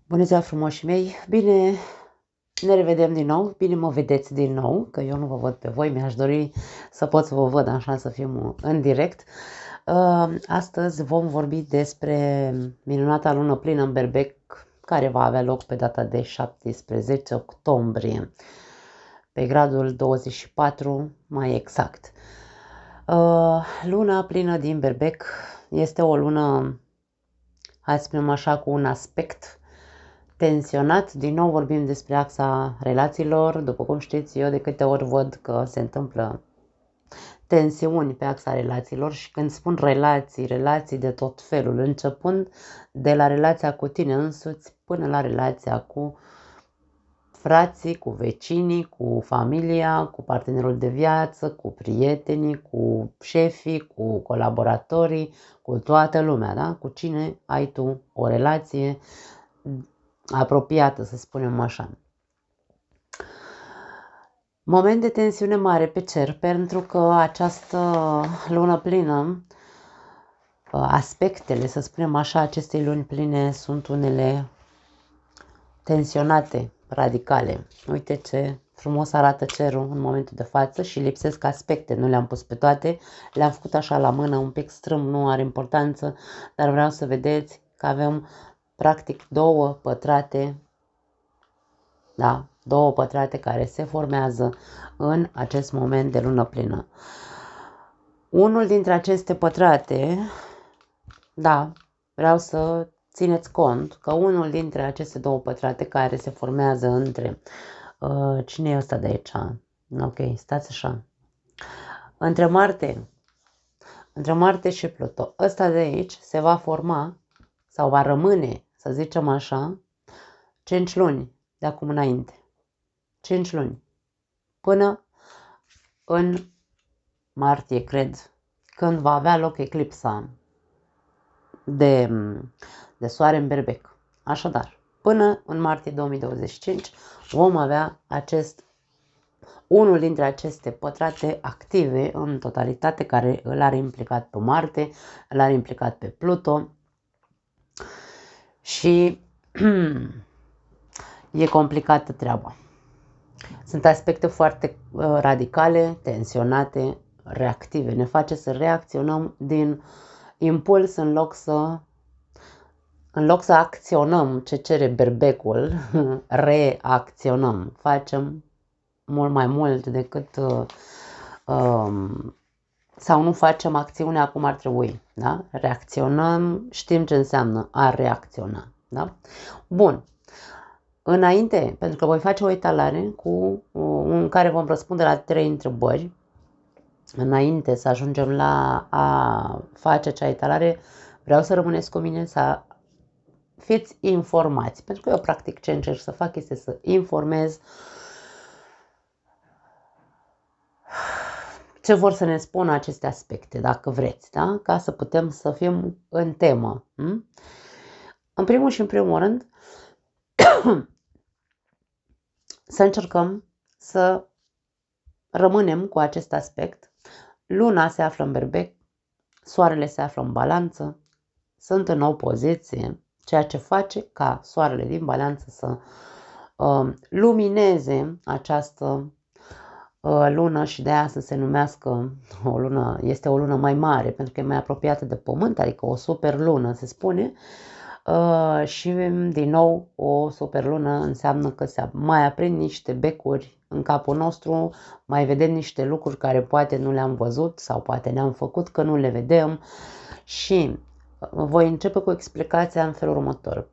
Bună ziua, frumoșii mei! Bine ne revedem din nou, bine mă vedeți din nou, că eu nu vă văd pe voi, mi-aș dori să pot să vă văd așa, să fim în direct. Astăzi vom vorbi despre minunata lună plină în Berbec, care va avea loc pe data de 17 octombrie, pe gradul 24 mai exact. Luna plină din Berbec este o lună, hai să spunem așa, cu un aspect tensionat. Din nou vorbim despre axa relațiilor. După cum știți, eu de câte ori văd că se întâmplă tensiuni pe axa relațiilor, și când spun relații de tot felul, începând de la relația cu tine însuți până la relația cu frații, cu vecinii, cu familia, cu partenerul de viață, cu prietenii, cu șefii, cu colaboratorii, cu toată lumea, da? Cu cine ai tu o relație apropiată, să spunem așa. Moment de tensiune mare pe cer, pentru că această lună plină, aspectele, să spunem așa, acestei luni pline sunt unele tensionate, radicale. Uite ce frumos arată cerul în momentul de față și lipsesc aspecte, nu le-am pus pe toate, le-am făcut așa la mână, un pic strâm, nu are importanță, dar vreau să vedeți că avem practic două pătrate, da? Două pătrate care se formează în acest moment de lună plină. Unul dintre aceste pătrate, da, vreau să țineți cont că unul dintre aceste două pătrate care se formează între, cine e ăsta de aici? Ok, stați așa. Între Marte și Pluto. Ăsta de aici se va forma sau va rămâne, să zicem așa, 5 luni de acum înainte. 5 luni. Până în martie, cred, când va avea loc eclipsa de soare în Berbec. Așadar, până în martie 2025 vom avea unul dintre aceste pătrate active în totalitate, care îl are implicat pe Marte, îl are implicat pe Pluto și e complicată treaba. Sunt aspecte foarte radicale, tensionate, reactive. Ne face să reacționăm din impuls în loc să acționăm ce cere berbecul, reacționăm. Facem mult mai mult decât sau nu facem acțiunea cum ar trebui. Da? Reacționăm, știm ce înseamnă a reacționa. Da? Bun. Înainte, pentru că voi face o etalare în care vom răspunde la 3 întrebări, înainte să ajungem la a face acea etalare, vreau să rămâneți cu mine, să fiți informați, pentru că eu practic ce încerc să fac este să informez ce vor să ne spună aceste aspecte, dacă vreți, da? Ca să putem să fim în temă. În primul și în primul rând, să încercăm să rămânem cu acest aspect. Luna se află în Berbec, soarele se află în Balanță, sunt în opoziție, ceea ce face ca soarele din Balanță să lumineze această lună și de aia să se numească o lună, este o lună mai mare, pentru că e mai apropiată de Pământ, adică o superlună se spune. Și din nou o superlună înseamnă că se mai aprind niște becuri în capul nostru, mai vedem niște lucruri care poate nu le-am văzut sau poate ne-am făcut că nu le vedem. Și voi începe cu explicația în felul următor.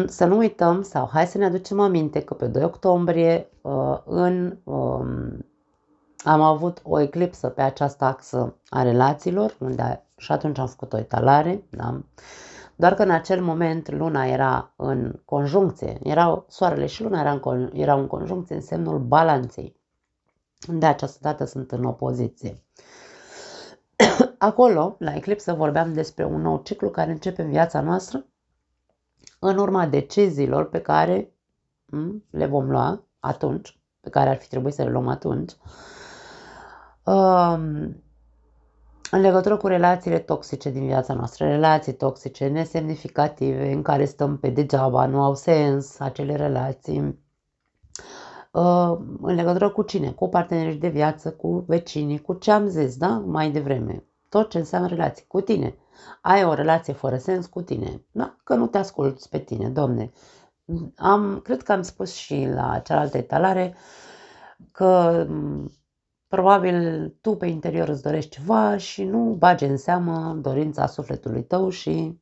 Să nu uităm, sau hai să ne aducem aminte că pe 2 octombrie am avut o eclipsă pe această axă a relațiilor, unde și atunci am făcut o etalare, da? Doar că în acel moment luna era în conjuncție, soarele și luna erau în conjuncție în semnul balanței. De această dată sunt în opoziție. Acolo, la eclipsă, vorbeam despre un nou ciclu care începe în viața noastră în urma deciziilor pe care le vom lua atunci, pe care ar fi trebuit să le luăm atunci. În legătură cu relațiile toxice din viața noastră, relații toxice, nesemnificative, în care stăm pe degeaba, nu au sens acele relații, în legătură cu cine? Cu partenerii de viață, cu vecinii, cu ce am zis, da? Mai devreme. Tot ce înseamnă relații cu tine. Ai o relație fără sens cu tine, da? Că nu te asculți pe tine, domne. Cred că am spus și la cealaltă etalare că probabil tu pe interior îți dorești ceva și nu bagi în seamă dorința sufletului tău și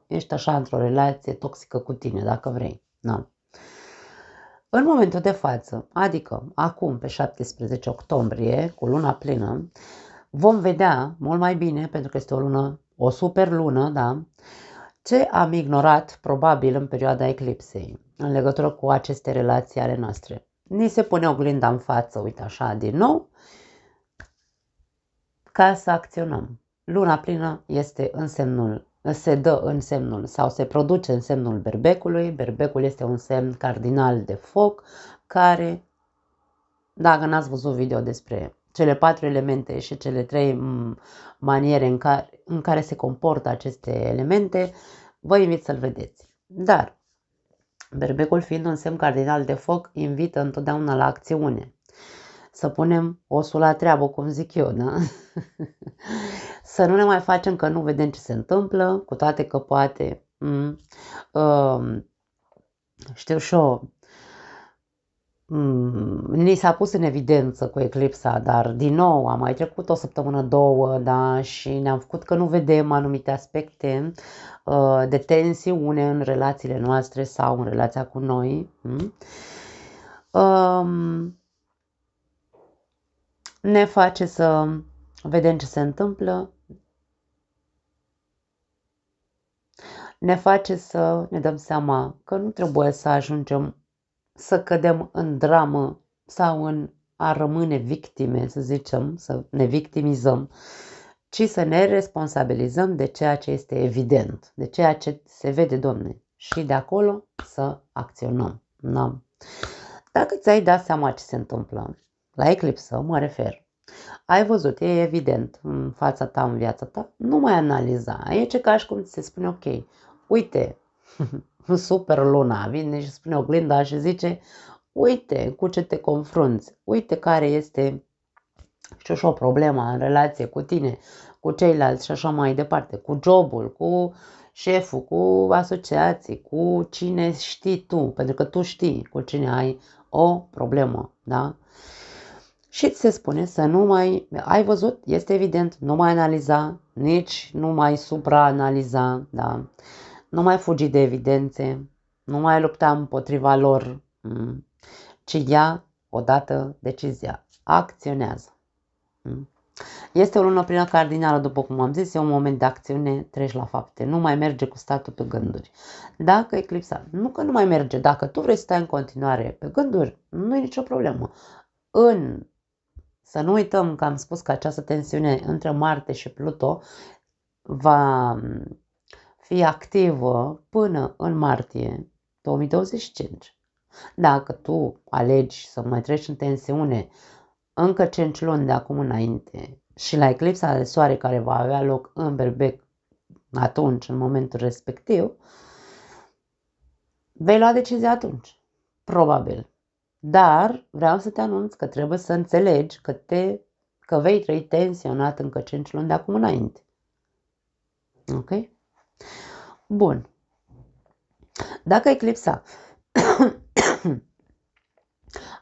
ești așa într-o relație toxică cu tine, dacă vrei. No. În momentul de față, adică acum pe 17 octombrie, cu luna plină, vom vedea mult mai bine, pentru că este o lună, o super lună, da, ce am ignorat probabil în perioada eclipsei, în legătură cu aceste relații ale noastre. Ni se pune oglinda în față, uite așa, din nou, ca să acționăm. Luna plină este în semnul, se dă în semnul sau se produce în semnul berbecului. Berbecul este un semn cardinal de foc care, dacă n-ați văzut video despre cele 4 elemente și cele 3 maniere în care se comportă aceste elemente, vă invit să-l vedeți. Dar berbecul fiind un semn cardinal de foc, invită întotdeauna la acțiune. Să punem osul la treabă, cum zic eu, da? Să nu ne mai facem că nu vedem ce se întâmplă, cu toate că poate, știu și eu, ni s-a pus în evidență cu eclipsa, dar din nou am mai trecut o săptămână, 2, da, și ne-am făcut că nu vedem anumite aspecte de tensiune în relațiile noastre sau în relația cu noi. Ne face să vedem ce se întâmplă, ne face să ne dăm seama că nu trebuie să ajungem să cădem în dramă sau în a rămâne victime, să zicem, să ne victimizăm, ci să ne responsabilizăm de ceea ce este evident, de ceea ce se vede, Doamne, și de acolo să acționăm. Da? Dacă ți-ai dat seama ce se întâmplă, la eclipsă mă refer, ai văzut, e evident în fața ta, în viața ta, nu mai analiza. E ce ca și cum ți se spune, ok, uite, super luna, vine și spune oglinda și zice, uite cu ce te confrunți, uite care este și o problemă în relație cu tine, cu ceilalți și așa mai departe, cu jobul, cu șeful, cu asociații, cu cine știi tu, pentru că tu știi cu cine ai o problemă, da? Și ți se spune să nu mai, ai văzut, este evident, nu mai analiza, nici nu mai supraanaliza, da? Nu mai fugi de evidențe, nu mai lupta împotriva lor, ci ia odată decizia, acționează. Este o lună plină cardinală, după cum am zis, e un moment de acțiune, treci la fapte, nu mai merge cu statul pe gânduri. Dacă eclipsa, nu că nu mai merge, dacă tu vrei să stai în continuare pe gânduri, nu e nicio problemă. Să nu uităm că am spus că această tensiune între Marte și Pluto va fi activă până în martie 2025. Dacă tu alegi să mai treci în tensiune încă 5 luni de acum înainte și la eclipsa de soare care va avea loc în Berbec atunci, în momentul respectiv, vei lua decizia atunci, probabil. Dar vreau să te anunț că trebuie să înțelegi că vei trăi tensionat încă 5 luni de acum înainte. Ok? Bun. Dacă eclipsa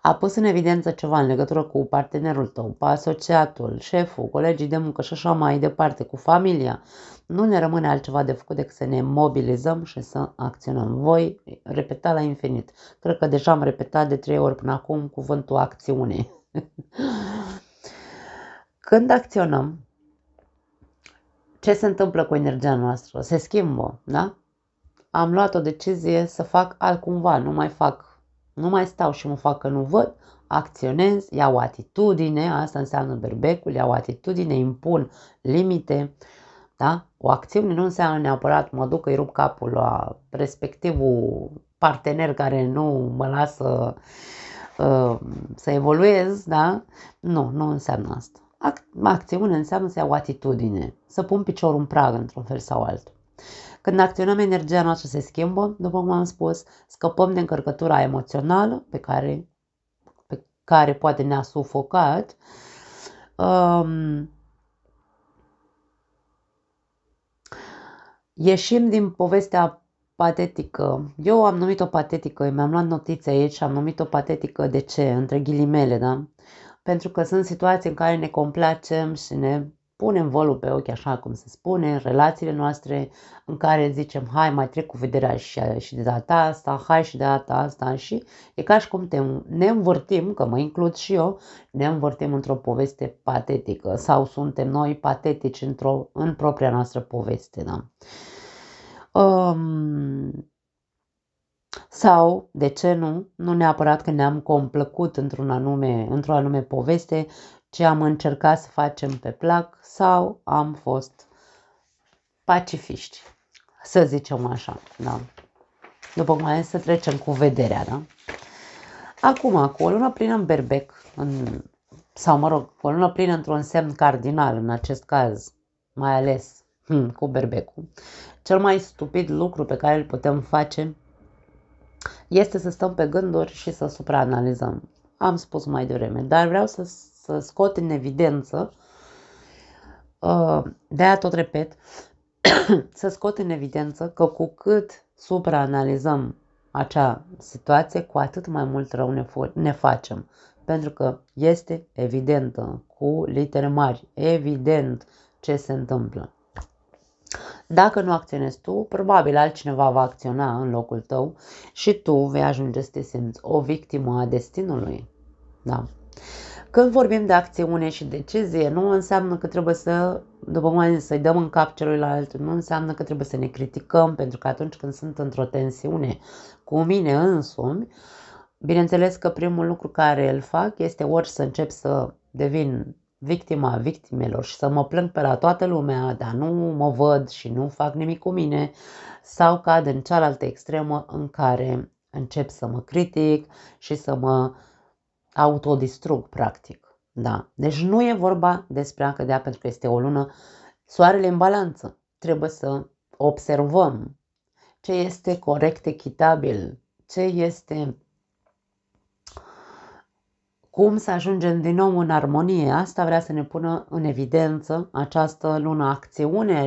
a pus în evidență ceva în legătură cu partenerul tău, cu asociatul, șeful, colegii de muncă și așa mai departe, cu familia, nu ne rămâne altceva de făcut decât să ne mobilizăm și să acționăm. Voi repeta la infinit. Cred că deja am repetat de 3 ori până acum cuvântul acțiune. Când acționăm, ce se întâmplă cu energia noastră? Se schimbă, da? Am luat o decizie să fac altcumva, nu mai stau și mă fac că nu văd, acționez, iau atitudine, asta înseamnă berbecul, iau atitudine, impun limite, da? O acțiune nu înseamnă neapărat mă duc, îi rup capul la respectivul partener care nu mă lasă să evoluez, da? Nu înseamnă asta. Acțiune înseamnă să iau o atitudine, să pun piciorul în prag într-un fel sau altul. Când acționăm, energia noastră se schimbă, după cum am spus, scăpăm de încărcătura emoțională pe care poate ne-a sufocat. Ieșim din povestea patetică. Eu am numit-o patetică, mi-am luat notițe aici și am numit-o patetică. De ce? Între ghilimele, da? Pentru că sunt situații în care ne complacem și ne punem vălul pe ochi, așa cum se spune, în relațiile noastre, în care zicem, hai, mai trec cu vederea și de data asta, hai și de data asta, și e ca și cum ne învârtim, că mă includ și eu, ne învârtim într-o poveste patetică sau suntem noi patetici în propria noastră poveste, da? Sau, de ce nu neapărat că ne-am complăcut într-o anume poveste, ci am încercat să facem pe plac sau am fost pacifiști, să zicem așa, da? După cum am zis, să trecem cu vederea, da? Acum, cu o lună plină în berbec, cu o lună plină într-un semn cardinal, în acest caz, mai ales cu berbecul, cel mai stupid lucru pe care îl putem face este să stăm pe gânduri și să supraanalizăm. Am spus mai devreme, dar vreau să scot în evidență, de-aia tot repet, să scot în evidență că cu cât supraanalizăm acea situație, cu atât mai mult rău ne facem. Pentru că este evidentă, cu litere mari, evident ce se întâmplă. Dacă nu acționezi tu, probabil altcineva va acționa în locul tău și tu vei ajunge să te simți o victimă a destinului. Da. Când vorbim de acțiune și decizie, nu înseamnă că trebuie după cum am zis, să-i dăm în cap celuilalt, nu înseamnă că trebuie să ne criticăm, pentru că atunci când sunt într-o tensiune cu mine însumi, bineînțeles că primul lucru care îl fac este ori să încep să devin victima victimelor și să mă plâng pe la toată lumea, dar nu mă văd și nu fac nimic cu mine, sau cad în cealaltă extremă în care încep să mă critic și să mă autodistrug, practic. Da. Deci nu e vorba despre a cădea pentru că este o lună, soarele în balanță. Trebuie să observăm ce este corect, echitabil, ce este, cum să ajungem din nou în armonie. Asta vrea să ne pună în evidență această lună.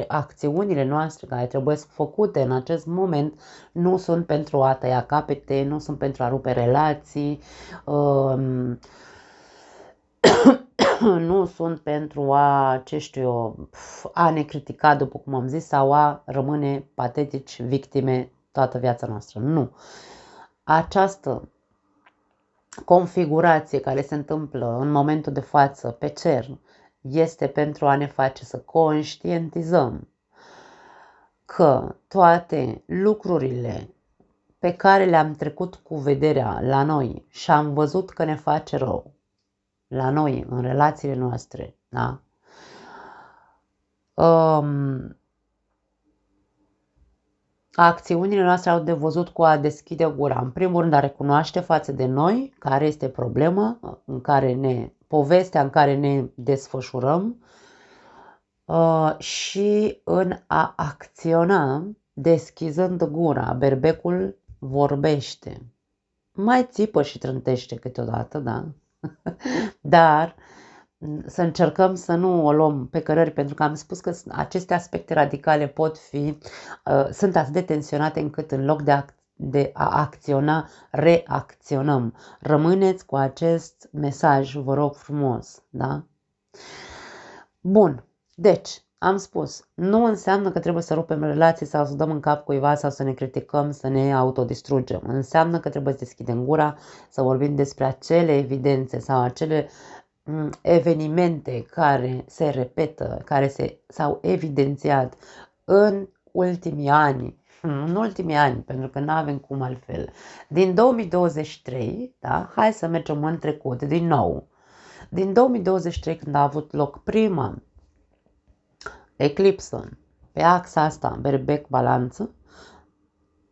Acțiunile noastre care trebuie făcute în acest moment nu sunt pentru a tăia capete, nu sunt pentru a rupe relații, nu sunt pentru a ne critica, după cum am zis, sau a rămâne patetici, victime toată viața noastră. Nu. Această configurație care se întâmplă în momentul de față pe cer este pentru a ne face să conștientizăm că toate lucrurile pe care le-am trecut cu vederea la noi și am văzut că ne face rău la noi, în relațiile noastre, da? Acțiunile noastre au de văzut cu a deschide gura. În primul rând, a recunoaște față de noi care este problema, povestea în care ne desfășurăm, și în a acționa deschizând gura. Berbecul vorbește. Mai țipă și trântește câteodată, da? Dar să încercăm să nu o luăm pe cărări, pentru că am spus că aceste aspecte radicale sunt atât de tensionate încât în loc de a acționa, reacționăm. Rămâneți cu acest mesaj, vă rog frumos, da? Bun, deci, am spus, nu înseamnă că trebuie să rupem relații sau să dăm în cap cuiva sau să ne criticăm, să ne autodistrugem. Înseamnă că trebuie să deschidem gura, să vorbim despre acele evidențe sau acele evenimente care se repetă, care s-au evidențiat în ultimii ani, pentru că nu avem cum altfel. Din 2023, da, hai să mergem în trecut din nou. Din 2023, când a avut loc prima eclipsă pe axa asta, berbec-balanță,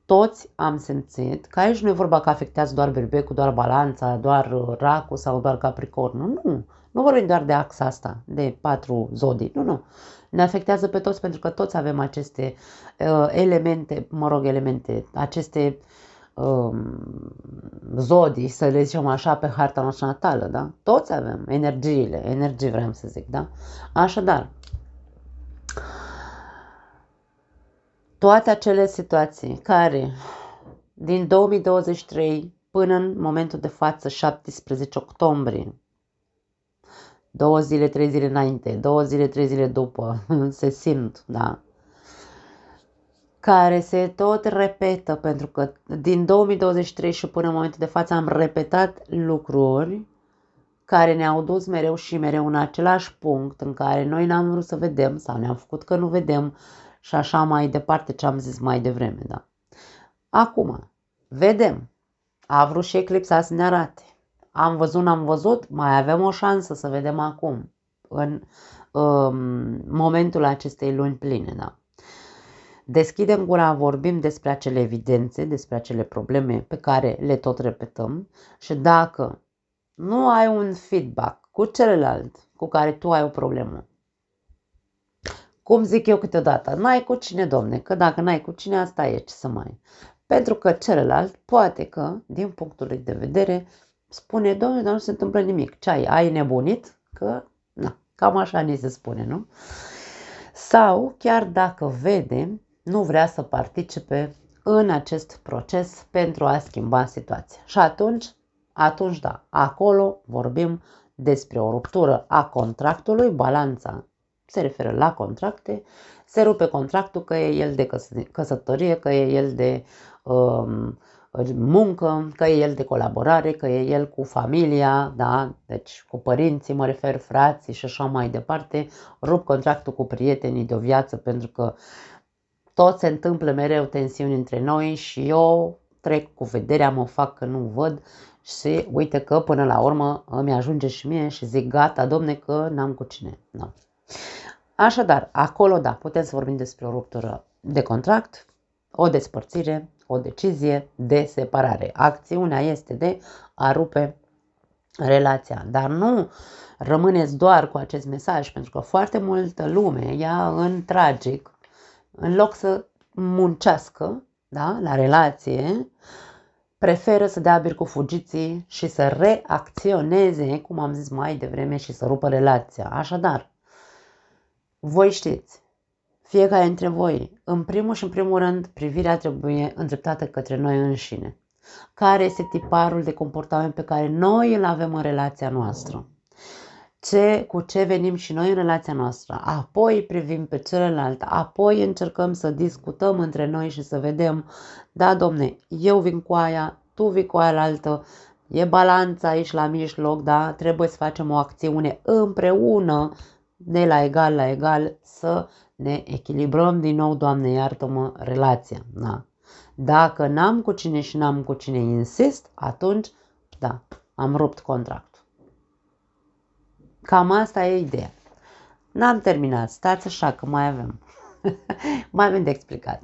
toți am simțit că aici nu e vorba că afectează doar berbecul, doar balanța, doar racul sau doar capricornul. Nu, Nu vorbim doar de axa asta, de 4 zodii, nu. Ne afectează pe toți pentru că toți avem aceste elemente, aceste zodii, să le zicem așa, pe harta noastră natală, da? Toți avem energii vreau să zic, da? Așadar, toate acele situații care din 2023 până în momentul de față, 17 octombrie, 2 zile, 3 zile înainte, 2 zile, 3 zile după, se simt, da? Care se tot repetă, pentru că din 2023 și până în momentul de față am repetat lucruri care ne-au dus mereu și mereu în același punct în care noi n-am vrut să vedem sau ne-am făcut că nu vedem și așa mai departe ce am zis mai devreme, da? Acum, vedem. A vrut și eclipsa să ne arate. Am văzut, n-am văzut, mai avem o șansă să vedem acum, în momentul acestei luni pline, da? Deschidem gura, vorbim despre acele evidențe, despre acele probleme pe care le tot repetăm și dacă nu ai un feedback cu celălalt cu care tu ai o problemă, cum zic eu câteodată, n-ai cu cine, domne, că dacă n-ai cu cine, asta e, ce să mai. Pentru că celălalt poate că, din punctul lui de vedere, spune, domne, dar nu se întâmplă nimic. Ce ai nebunit? Că, na, cam așa ni se spune, nu? Sau, chiar dacă vede, nu vrea să participe în acest proces pentru a schimba situația. Și atunci da, acolo vorbim despre o ruptură a contractului, balanța se referă la contracte, se rupe contractul că e el de căsătorie, că e el de muncă, că e el de colaborare, că e el cu familia, da? Deci cu părinții, mă refer, frații și așa mai departe, rup contractul cu prietenii de o viață pentru că tot se întâmplă mereu tensiuni între noi și eu trec cu vederea, mă fac că nu văd și uite că până la urmă îmi ajunge și mie și zic gata, domne, că n-am cu cine. No. Așadar, acolo da, putem să vorbim despre o ruptură de contract, o despărțire, o decizie de separare. Acțiunea este de a rupe relația, dar nu rămâneți doar cu acest mesaj, pentru că foarte multă lume ia în tragic, în loc să muncească, da, la relație, preferă să dea bir cu fugiții și să reacționeze, cum am zis mai devreme, și să rupă relația. Așadar, voi știți, fiecare dintre voi, în primul și în primul rând, privirea trebuie îndreptată către noi înșine. Care este tiparul de comportament pe care noi îl avem în relația noastră? Cu ce venim și noi în relația noastră? Apoi privim pe celălalt, apoi încercăm să discutăm între noi și să vedem, da, domne, eu vin cu aia, tu vii cu aia la altă, e balanța aici la mijloc, da, trebuie să facem o acțiune împreună, de la egal, să ne echilibrăm din nou, Doamne, iartă-mă, relația, da. Dacă n-am cu cine și n-am cu cine insist, atunci, da, am rupt contractul. Cam asta e ideea. N-am terminat, stați așa că mai avem. Mai avem de explicat.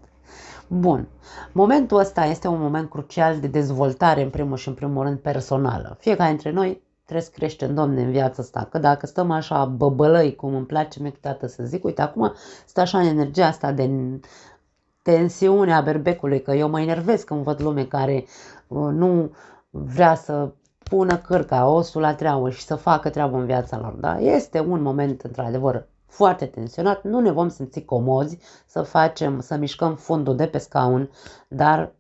Bun, momentul ăsta este un moment crucial de dezvoltare în primul și în primul rând personală. Fiecare dintre noi trebuie să creștem, Doamne, în viața asta, că dacă stăm așa băbălăi, cum îmi place mie câteodată să zic, uite, acum stă așa în energia asta de tensiune a berbecului, că eu mă enervez când văd lume care nu vrea să pună cârca, osul la treabă și să facă treabă în viața lor, da? Este un moment, într-adevăr, foarte tensionat, nu ne vom simți comozi să mișcăm fundul de pe scaun, dar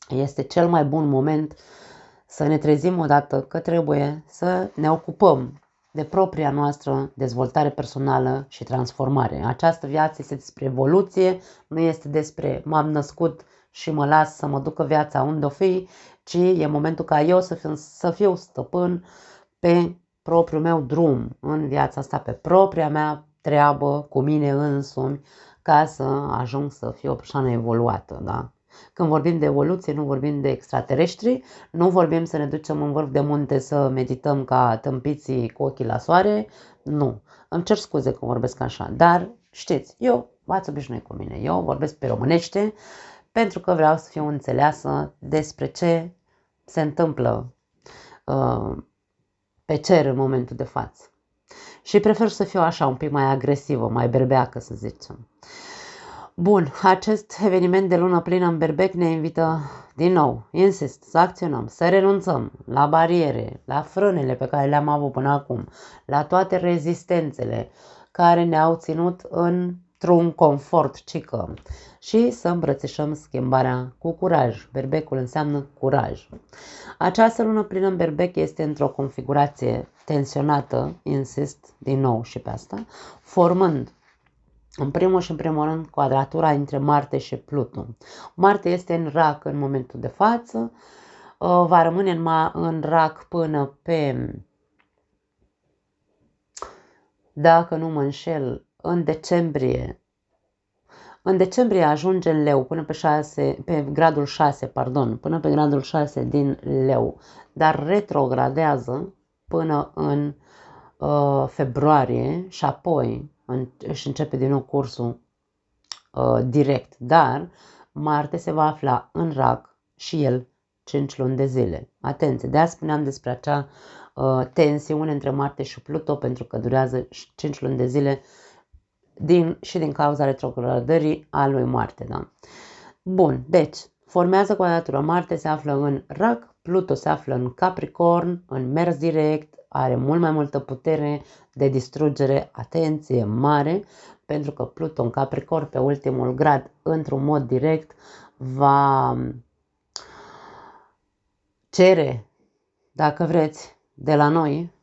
este cel mai bun moment să ne trezim odată că trebuie să ne ocupăm de propria noastră dezvoltare personală și transformare. Această viață este despre evoluție, nu este despre m-am născut și mă las să mă ducă viața unde o fi, ci e momentul ca eu să fiu stăpân pe propriul meu drum în viața asta, pe propria mea treabă cu mine însumi, ca să ajung să fiu o persoană evoluată, da? Când vorbim de evoluție, nu vorbim de extraterestri, nu vorbim să ne ducem în vârf de munte să medităm ca tâmpiții cu ochii la soare, nu. Îmi cer scuze că vorbesc așa, dar știți, eu v-ați obișnuit cu mine, eu vorbesc pe românește pentru că vreau să fiu înțeleasă despre ce se întâmplă pe cer în momentul de față. Și prefer să fiu așa, un pic mai agresivă, mai berbeacă, să zicem. Bun, acest eveniment de lună plină în Berbec ne invită din nou, insist, să acționăm, să renunțăm la bariere, la frânele pe care le-am avut până acum, la toate rezistențele care ne-au ținut într-un confort cică și să îmbrățișăm schimbarea cu curaj. Berbecul înseamnă curaj. Această lună plină în Berbec este într-o configurație tensionată, insist din nou și pe asta, formând în primul și în primul rând quadratura între Marte și Pluton. Marte este în Rac în momentul de față, va rămâne în Rac până pe, dacă nu mă înșel, în decembrie. În decembrie ajunge în Leu până pe gradul 6, până pe gradul 6 din Leu, dar retrogradează până în februarie și apoi își începe din nou cursul direct, dar Marte se va afla în Rac și el 5 luni de zile. Atenție, de-aia spuneam despre acea tensiune între Marte și Pluto, pentru că durează 5 luni de zile din cauza retrogradării a lui Marte. Da? Bun, deci formează quadratura. Marte se află în Rac, Pluto se află în Capricorn, în mers direct, are mult mai multă putere de distrugere, atenție mare, pentru că Pluto în Capricorn pe ultimul grad, într-un mod direct, va cere, dacă vreți, de la noi.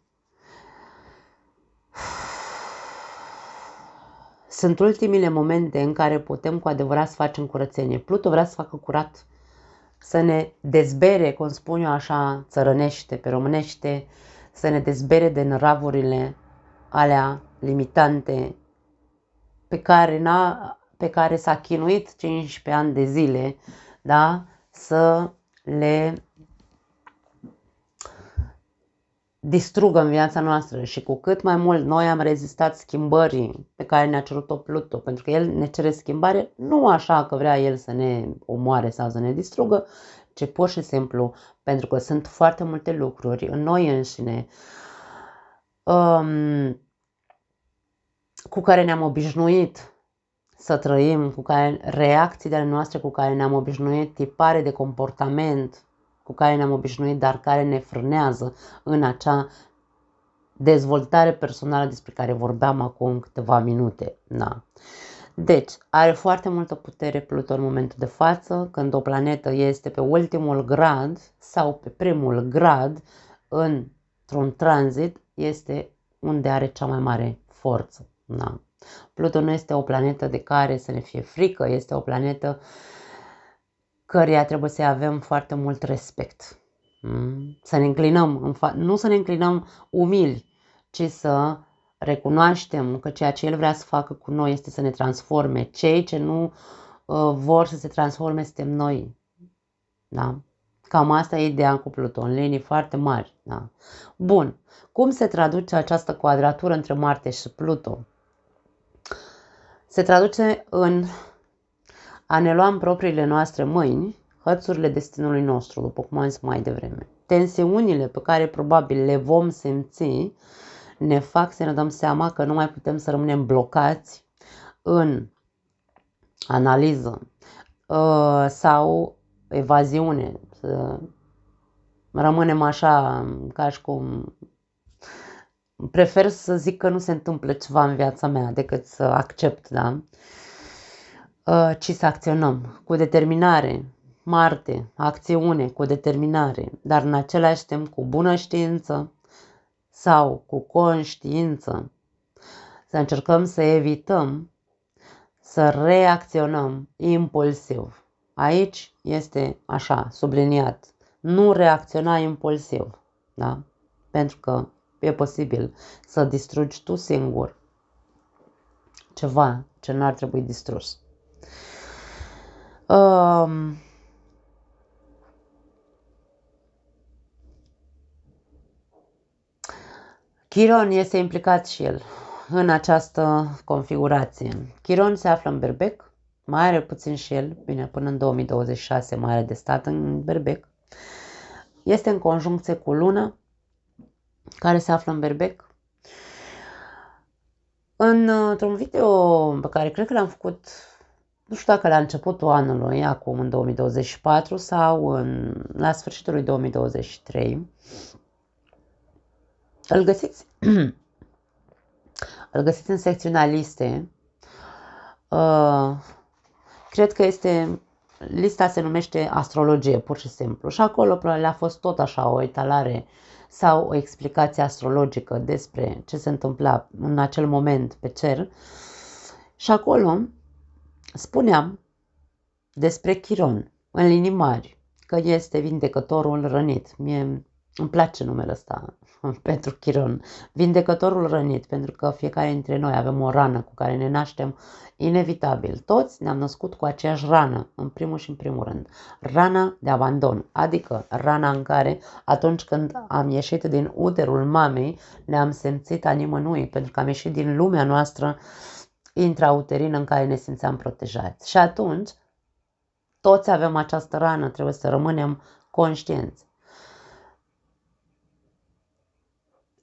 Sunt ultimile momente în care putem cu adevărat să facem curățenie. Pluto vrea să facă curat, să ne dezbere, cum spun eu așa, țărănește, pe românește, să ne dezbere de năravurile alea limitante pe care s-a chinuit 15 ani de zile, da? Să le distrugă în viața noastră și cu cât mai mult noi am rezistat schimbării pe care ne-a cerut-o Pluto, pentru că el ne cere schimbare nu așa că vrea el să ne omoare sau să ne distrugă, ci pur și simplu pentru că sunt foarte multe lucruri în noi înșine cu care ne-am obișnuit să trăim, cu care reacțiile noastre cu care ne-am obișnuit, tipare de comportament cu care ne-am obișnuit, dar care ne frânează în acea dezvoltare personală despre care vorbeam acum câteva minute. Da. Deci, are foarte multă putere Pluto în momentul de față, când o planetă este pe ultimul grad sau pe primul grad într-un tranzit, este unde are cea mai mare forță. Da. Pluto nu este o planetă de care să ne fie frică, este o planetă căreia trebuie să avem foarte mult respect. Să ne înclinăm, nu să ne înclinăm umili, ci să recunoaștem că ceea ce El vrea să facă cu noi este să ne transforme. Cei ce nu vor să se transforme suntem noi. Da? Cam asta e ideea cu Pluto, în linii foarte mari. Da? Bun. Cum se traduce această quadratură între Marte și Pluto? Se traduce în a ne lua în propriile noastre mâini hățurile destinului nostru, după cum am zis mai devreme. Tensiunile pe care probabil le vom simți ne fac să ne dăm seama că nu mai putem să rămânem blocați în analiză sau evaziune. Să rămânem așa ca și cum prefer să zic că nu se întâmplă ceva în viața mea decât să accept, da? Ci să acționăm cu determinare. Marte, acțiune cu determinare, dar în același timp cu bună știință sau cu conștiință. Să încercăm să evităm să reacționăm impulsiv. Aici este așa, subliniat, nu reacționa impulsiv, da? Pentru că e posibil să distrugi tu singur ceva ce nu ar trebui distrus. Chiron este implicat și el în această configurație. Chiron se află în Berbec, mai are puțin și el, bine, până în 2026 mai are de stat în Berbec. Este în conjuncție cu Luna care se află în Berbec. Într-un video pe care cred că l-am făcut, nu știu dacă la începutul anului, acum în 2024 sau la sfârșitul lui 2023, îl găsiți, îl găsiți în secțiunea liste. Cred că lista se numește astrologie, pur și simplu. Și acolo probabil a fost tot așa o etalare sau o explicație astrologică despre ce se întâmpla în acel moment pe cer. Și acolo spuneam despre Chiron, în linii mari, că este vindecătorul rănit. Mie îmi place numele ăsta pentru Chiron, vindecătorul rănit, pentru că fiecare dintre noi avem o rană cu care ne naștem inevitabil. Toți ne-am născut cu aceeași rană, în primul și în primul rând. Rana de abandon, adică rana în care atunci când am ieșit din uterul mamei, ne-am simțit a nimănui, pentru că am ieșit din lumea noastră intrauterină în care ne simțeam protejați. Și atunci, toți avem această rană, trebuie să rămânem conștienți.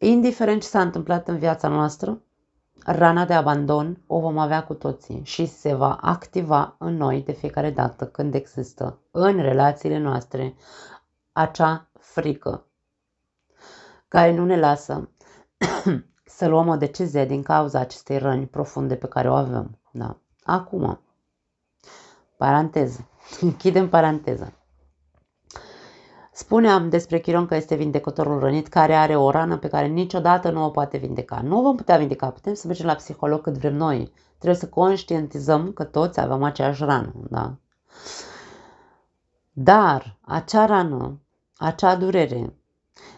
Indiferent ce s-a întâmplat în viața noastră, rana de abandon o vom avea cu toții și se va activa în noi de fiecare dată când există în relațiile noastre acea frică care nu ne lasă să luăm o decizie din cauza acestei răni profunde pe care o avem. Da. Acum, paranteză, închidem paranteza. Spuneam despre Chiron că este vindecătorul rănit care are o rană pe care niciodată nu o poate vindeca. Nu o vom putea vindeca, putem să mergem la psiholog cât vrem noi. Trebuie să conștientizăm că toți avem aceeași rană. Da? Dar acea rană, acea durere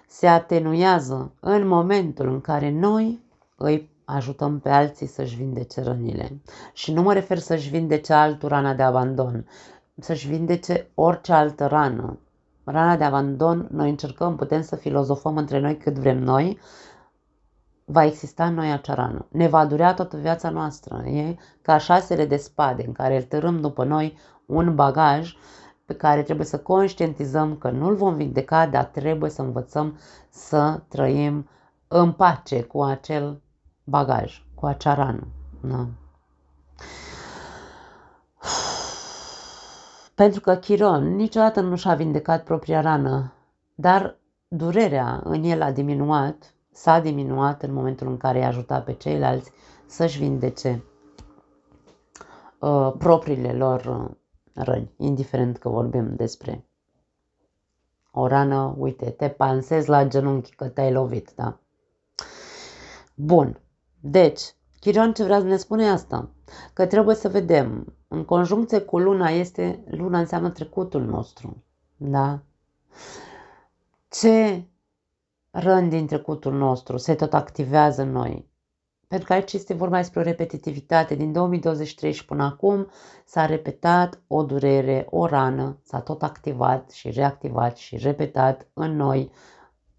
se atenuează în momentul în care noi îi ajutăm pe alții să-și vindece rănile. Și nu mă refer să-și vindece altul rana de abandon, să-și vindece orice altă rană. Rana de abandon, noi încercăm, putem să filozofăm între noi cât vrem noi, va exista în noi acea rană. Ne va durea toată viața noastră. E ca 6 de spade în care îl târâm după noi un bagaj pe care trebuie să conștientizăm că nu-l vom vindeca, dar trebuie să învățăm să trăim în pace cu acel bagaj, cu acea rană. Da. Pentru că Chiron niciodată nu și-a vindecat propria rană, dar durerea în el s-a diminuat în momentul în care i-a ajutat pe ceilalți să-și vindece propriile lor răni, indiferent că vorbim despre o rană, uite, te pansezi la genunchi că te-ai lovit, da? Bun, deci, Chiron ce vrea să ne spune asta? Că trebuie să vedem, în conjuncție cu luna luna înseamnă trecutul nostru, da? Ce răni din trecutul nostru se tot activează în noi? Pentru că aici este vorba despre o repetitivitate. Din 2023 și până acum s-a repetat o durere, o rană, s-a tot activat și reactivat și repetat în noi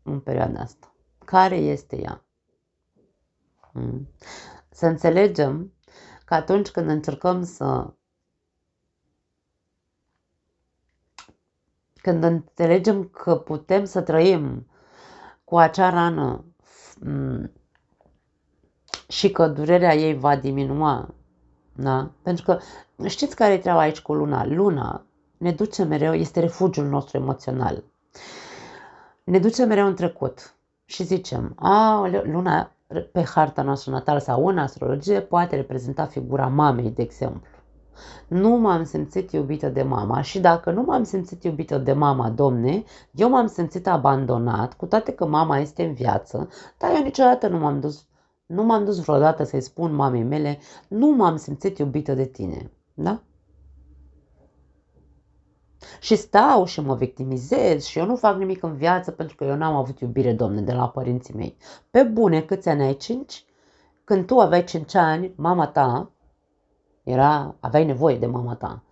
în perioada asta. Care este ea? Să înțelegem că atunci când încercăm când înțelegem că putem să trăim cu acea rană și că durerea ei va diminua, da? Pentru că știți care e treaba aici cu luna? Luna ne duce mereu, este refugiul nostru emoțional. Ne duce mereu în trecut și zicem, luna pe harta noastră natală sau în astrologie poate reprezenta figura mamei, de exemplu. Nu m-am simțit iubită de mama și dacă nu m-am simțit iubită de mama, domne, eu m-am simțit abandonat, cu toate că mama este în viață, dar eu niciodată nu m-am dus vreodată să-i spun mamei mele, nu m-am simțit iubită de tine, da? Și stau și mă victimizez și eu nu fac nimic în viață pentru că eu n-am avut iubire, domne, de la părinții mei. Pe bune, câți ani ai? 5? Când tu aveai 5 ani, mama ta aveai nevoie de mama ta.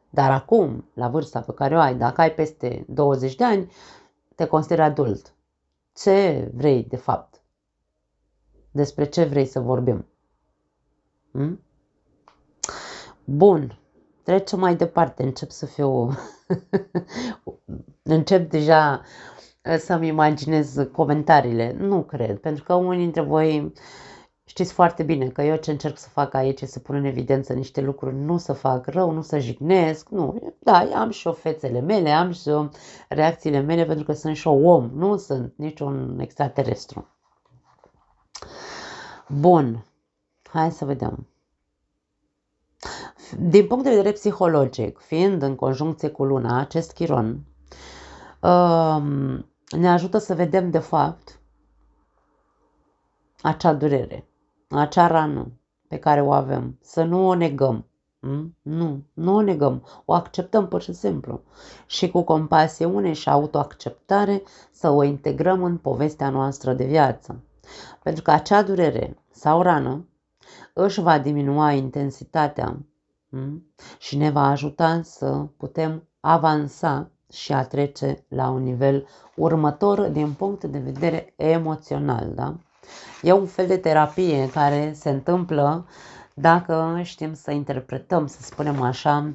Dar acum, la vârsta pe care o ai, dacă ai peste 20 de ani, te consideri adult. Ce vrei, de fapt? Despre ce vrei să vorbim? Bun. Trecem mai departe. Încep deja să-mi imaginez comentariile. Nu cred, pentru că unii dintre voi știți foarte bine că eu ce încerc să fac aici e să pun în evidență niște lucruri, nu să fac rău, nu să jignesc, nu. Da, am și eu fețele mele, am și eu reacțiile mele, pentru că sunt și eu om, nu sunt niciun extraterestru. Bun, hai să vedem. Din punct de vedere psihologic, fiind în conjuncție cu luna, acest chiron ne ajută să vedem de fapt acea durere, acea rană pe care o avem, să nu o negăm. Nu o negăm, o acceptăm pur și simplu și cu compasiune și autoacceptare să o integrăm în povestea noastră de viață. Pentru că acea durere sau rană își va diminua intensitatea și ne va ajuta să putem avansa și a trece la un nivel următor din punct de vedere emoțional. Da? E un fel de terapie care se întâmplă dacă știm să interpretăm, să spunem așa,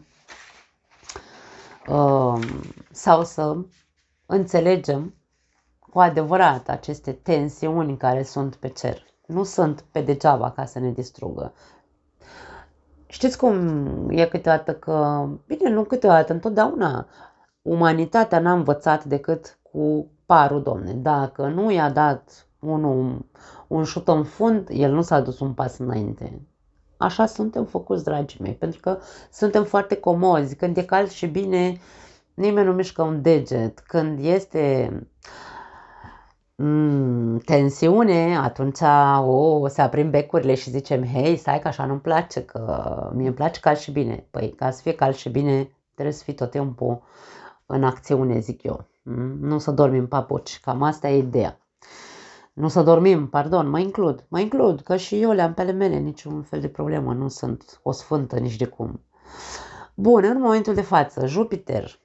sau să înțelegem cu adevărat aceste tensiuni care sunt pe cer. Nu sunt pe degeaba ca să ne distrugă. Știți cum e câteodată că, bine, nu câteodată, întotdeauna, umanitatea n-a învățat decât cu parul, Domne. Dacă nu i-a dat unul un șut în fund, el nu s-a dus un pas înainte. Așa suntem făcuți, dragii mei, pentru că suntem foarte comozi. Când e cald și bine, nimeni nu mișcă un deget. Când este tensiune, atunci se aprind becurile și zicem, hei, stai că așa nu-mi place, că mie îmi place cald și bine. Păi, ca să fie cald și bine, trebuie să fii tot timpul în acțiune, zic eu. Nu să dormi în papuci, cam asta e ideea. Nu să dormim, pardon, mă includ, că și eu le-am pe ale mele, niciun fel de problemă, nu sunt o sfântă nici de cum. Bun, în momentul de față, Jupiter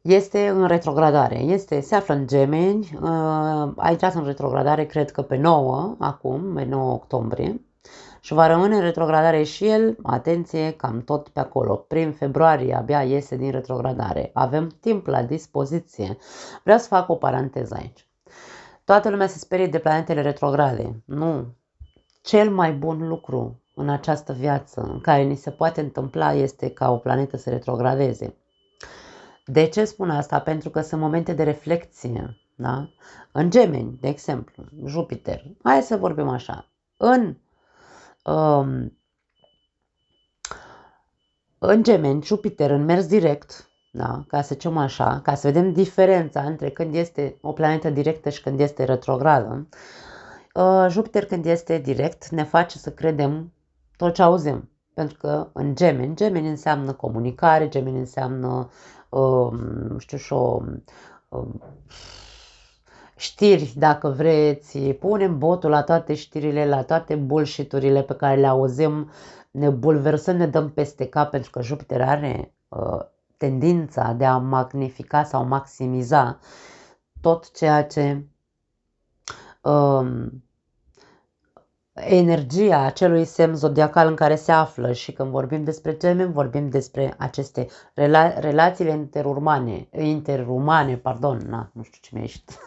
este în retrogradare, se află în Gemeni, a intrat în retrogradare, cred că pe 9, acum, pe 9 octombrie, și va rămâne în retrogradare și el, atenție, cam tot pe acolo. Prin februarie abia iese din retrogradare. Avem timp la dispoziție. Vreau să fac o paranteză aici. Toată lumea se sperie de planetele retrograde. Nu. Cel mai bun lucru în această viață în care ni se poate întâmpla este ca o planetă să retrogradeze. De ce spun asta? Pentru că sunt momente de reflexie. Da? În Gemeni, de exemplu, Jupiter. Hai să vorbim așa. În Gemeni, Jupiter în mers direct, da? Ca să zicem așa, ca să vedem diferența între când este o planetă directă și când este retrogradă. Jupiter când este direct ne face să credem tot ce auzim. Pentru că în Gemeni înseamnă comunicare, Gemeni înseamnă știri, dacă vreți, punem botul la toate știrile, la toate bullshit-urile pe care le auzim, ne bulversăm, ne dăm peste cap, pentru că Jupiter are tendința de a magnifica sau maximiza tot ceea ce energia acelui semn zodiacal în care se află. Și când vorbim despre Gemeni, vorbim despre aceste relațiile interumane, nu știu ce mi-a ieșit.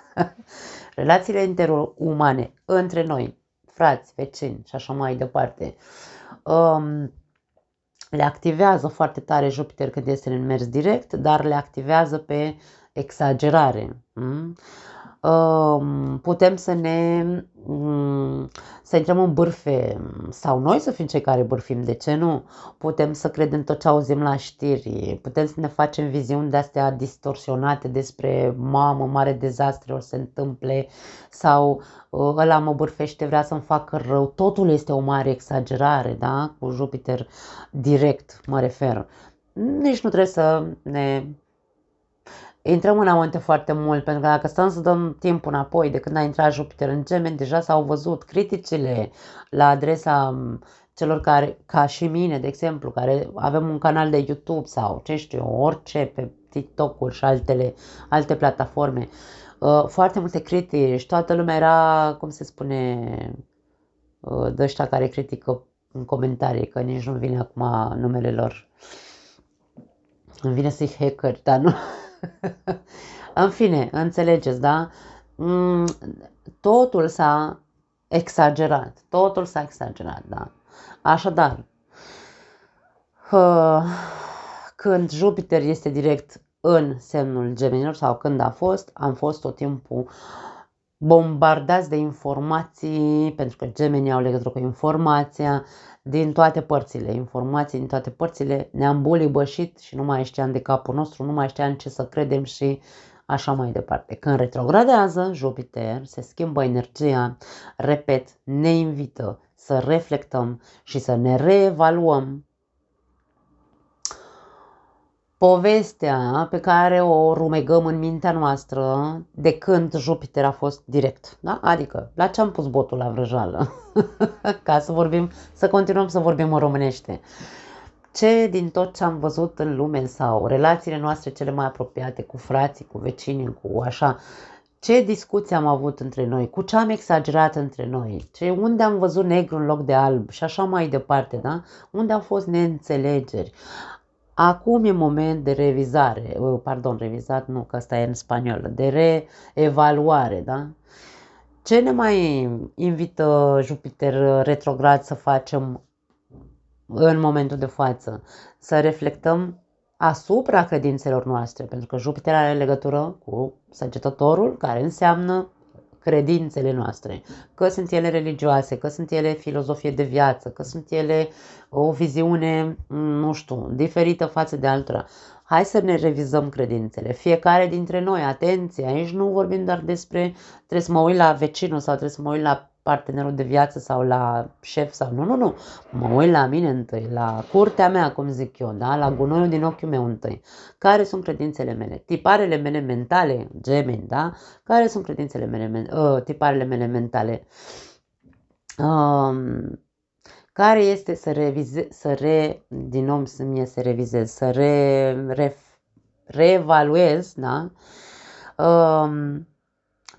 Relațiile interumane între noi, frați, vecini și așa mai departe. Le activează foarte tare Jupiter când este în mers direct, dar le activează pe exagerare. Putem să intrăm în bârfe sau noi să fim cei care bârfim, de ce nu? Putem să credem tot ce auzim la știri, putem să ne facem viziuni de-astea distorsionate despre mamă, mare dezastre o să se întâmple sau ăla mă bârfește, vrea să-mi facă rău. Totul este o mare exagerare, da? Cu Jupiter direct mă refer. Nici nu trebuie să ne intrăm în amănunte foarte mult, pentru că dacă stăm să dăm timpul înapoi de când a intrat Jupiter în Gemeni, deja s-au văzut criticile la adresa celor care, ca și mine, de exemplu, care avem un canal de YouTube sau ce știu, orice pe TikTok-uri și alte platforme. Foarte multe critici, toată lumea era, cum se spune, de ăștia care critică în comentarii, că nici nu vine acum numele lor. Îmi vine să-i hackeri, dar nu. În fine, înțelegeți, da? Totul s-a exagerat. Totul s-a exagerat, da? Așadar, când Jupiter este direct în semnul Gemenilor sau când am fost tot timpul bombardați de informații, pentru că Gemenii au legătură cu informația din toate părțile, informații din toate părțile, ne-am bulibășit și nu mai știam de capul nostru, nu mai știam ce să credem și așa mai departe. Când retrogradează Jupiter, se schimbă energia, repet, ne invită să reflectăm și să ne reevaluăm povestea pe care o rumegăm în mintea noastră de când Jupiter a fost direct. Da? Adică, la ce am pus botul la vrăjală? Ca să continuăm să vorbim în românește. Ce din tot ce am văzut în lume sau relațiile noastre cele mai apropiate cu frații, cu vecinii, cu așa, ce discuții am avut între noi, cu ce am exagerat între noi, unde am văzut negru în loc de alb și așa mai departe, da? Unde au fost neînțelegeri. Acum e moment de revizare, revizat nu, că asta e în spaniolă, de reevaluare, da? Ce ne mai invită Jupiter retrograd să facem în momentul de față? Să reflectăm asupra credințelor noastre, pentru că Jupiter are legătură cu Săgetătorul, care înseamnă credințele noastre, că sunt ele religioase, că sunt ele filozofie de viață, că sunt ele o viziune, nu știu, diferită față de altora. Hai să ne revizăm credințele, fiecare dintre noi, atenție, aici nu vorbim doar despre trebuie să mă uit la vecinul sau trebuie să mă uit la partenerul de viață sau la șef sau nu, mă uit la mine întâi, la curtea mea, cum zic eu, da? La gunoiul din ochiul meu întâi. Care sunt credințele mele? Tiparele mele mentale, Gemeni, da? Care sunt credințele mele, tiparele mele mentale? Care este să reevaluez, da?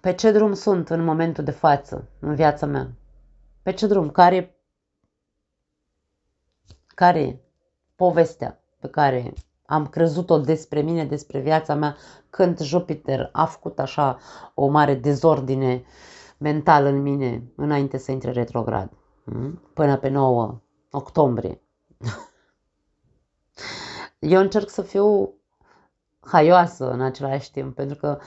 Pe ce drum sunt în momentul de față, în viața mea? Pe ce drum? Care e povestea pe care am crezut-o despre mine, despre viața mea, când Jupiter a făcut așa o mare dezordine mentală în mine înainte să intre retrograd, până pe 9 octombrie. Eu încerc să fiu haioasă în același timp, pentru că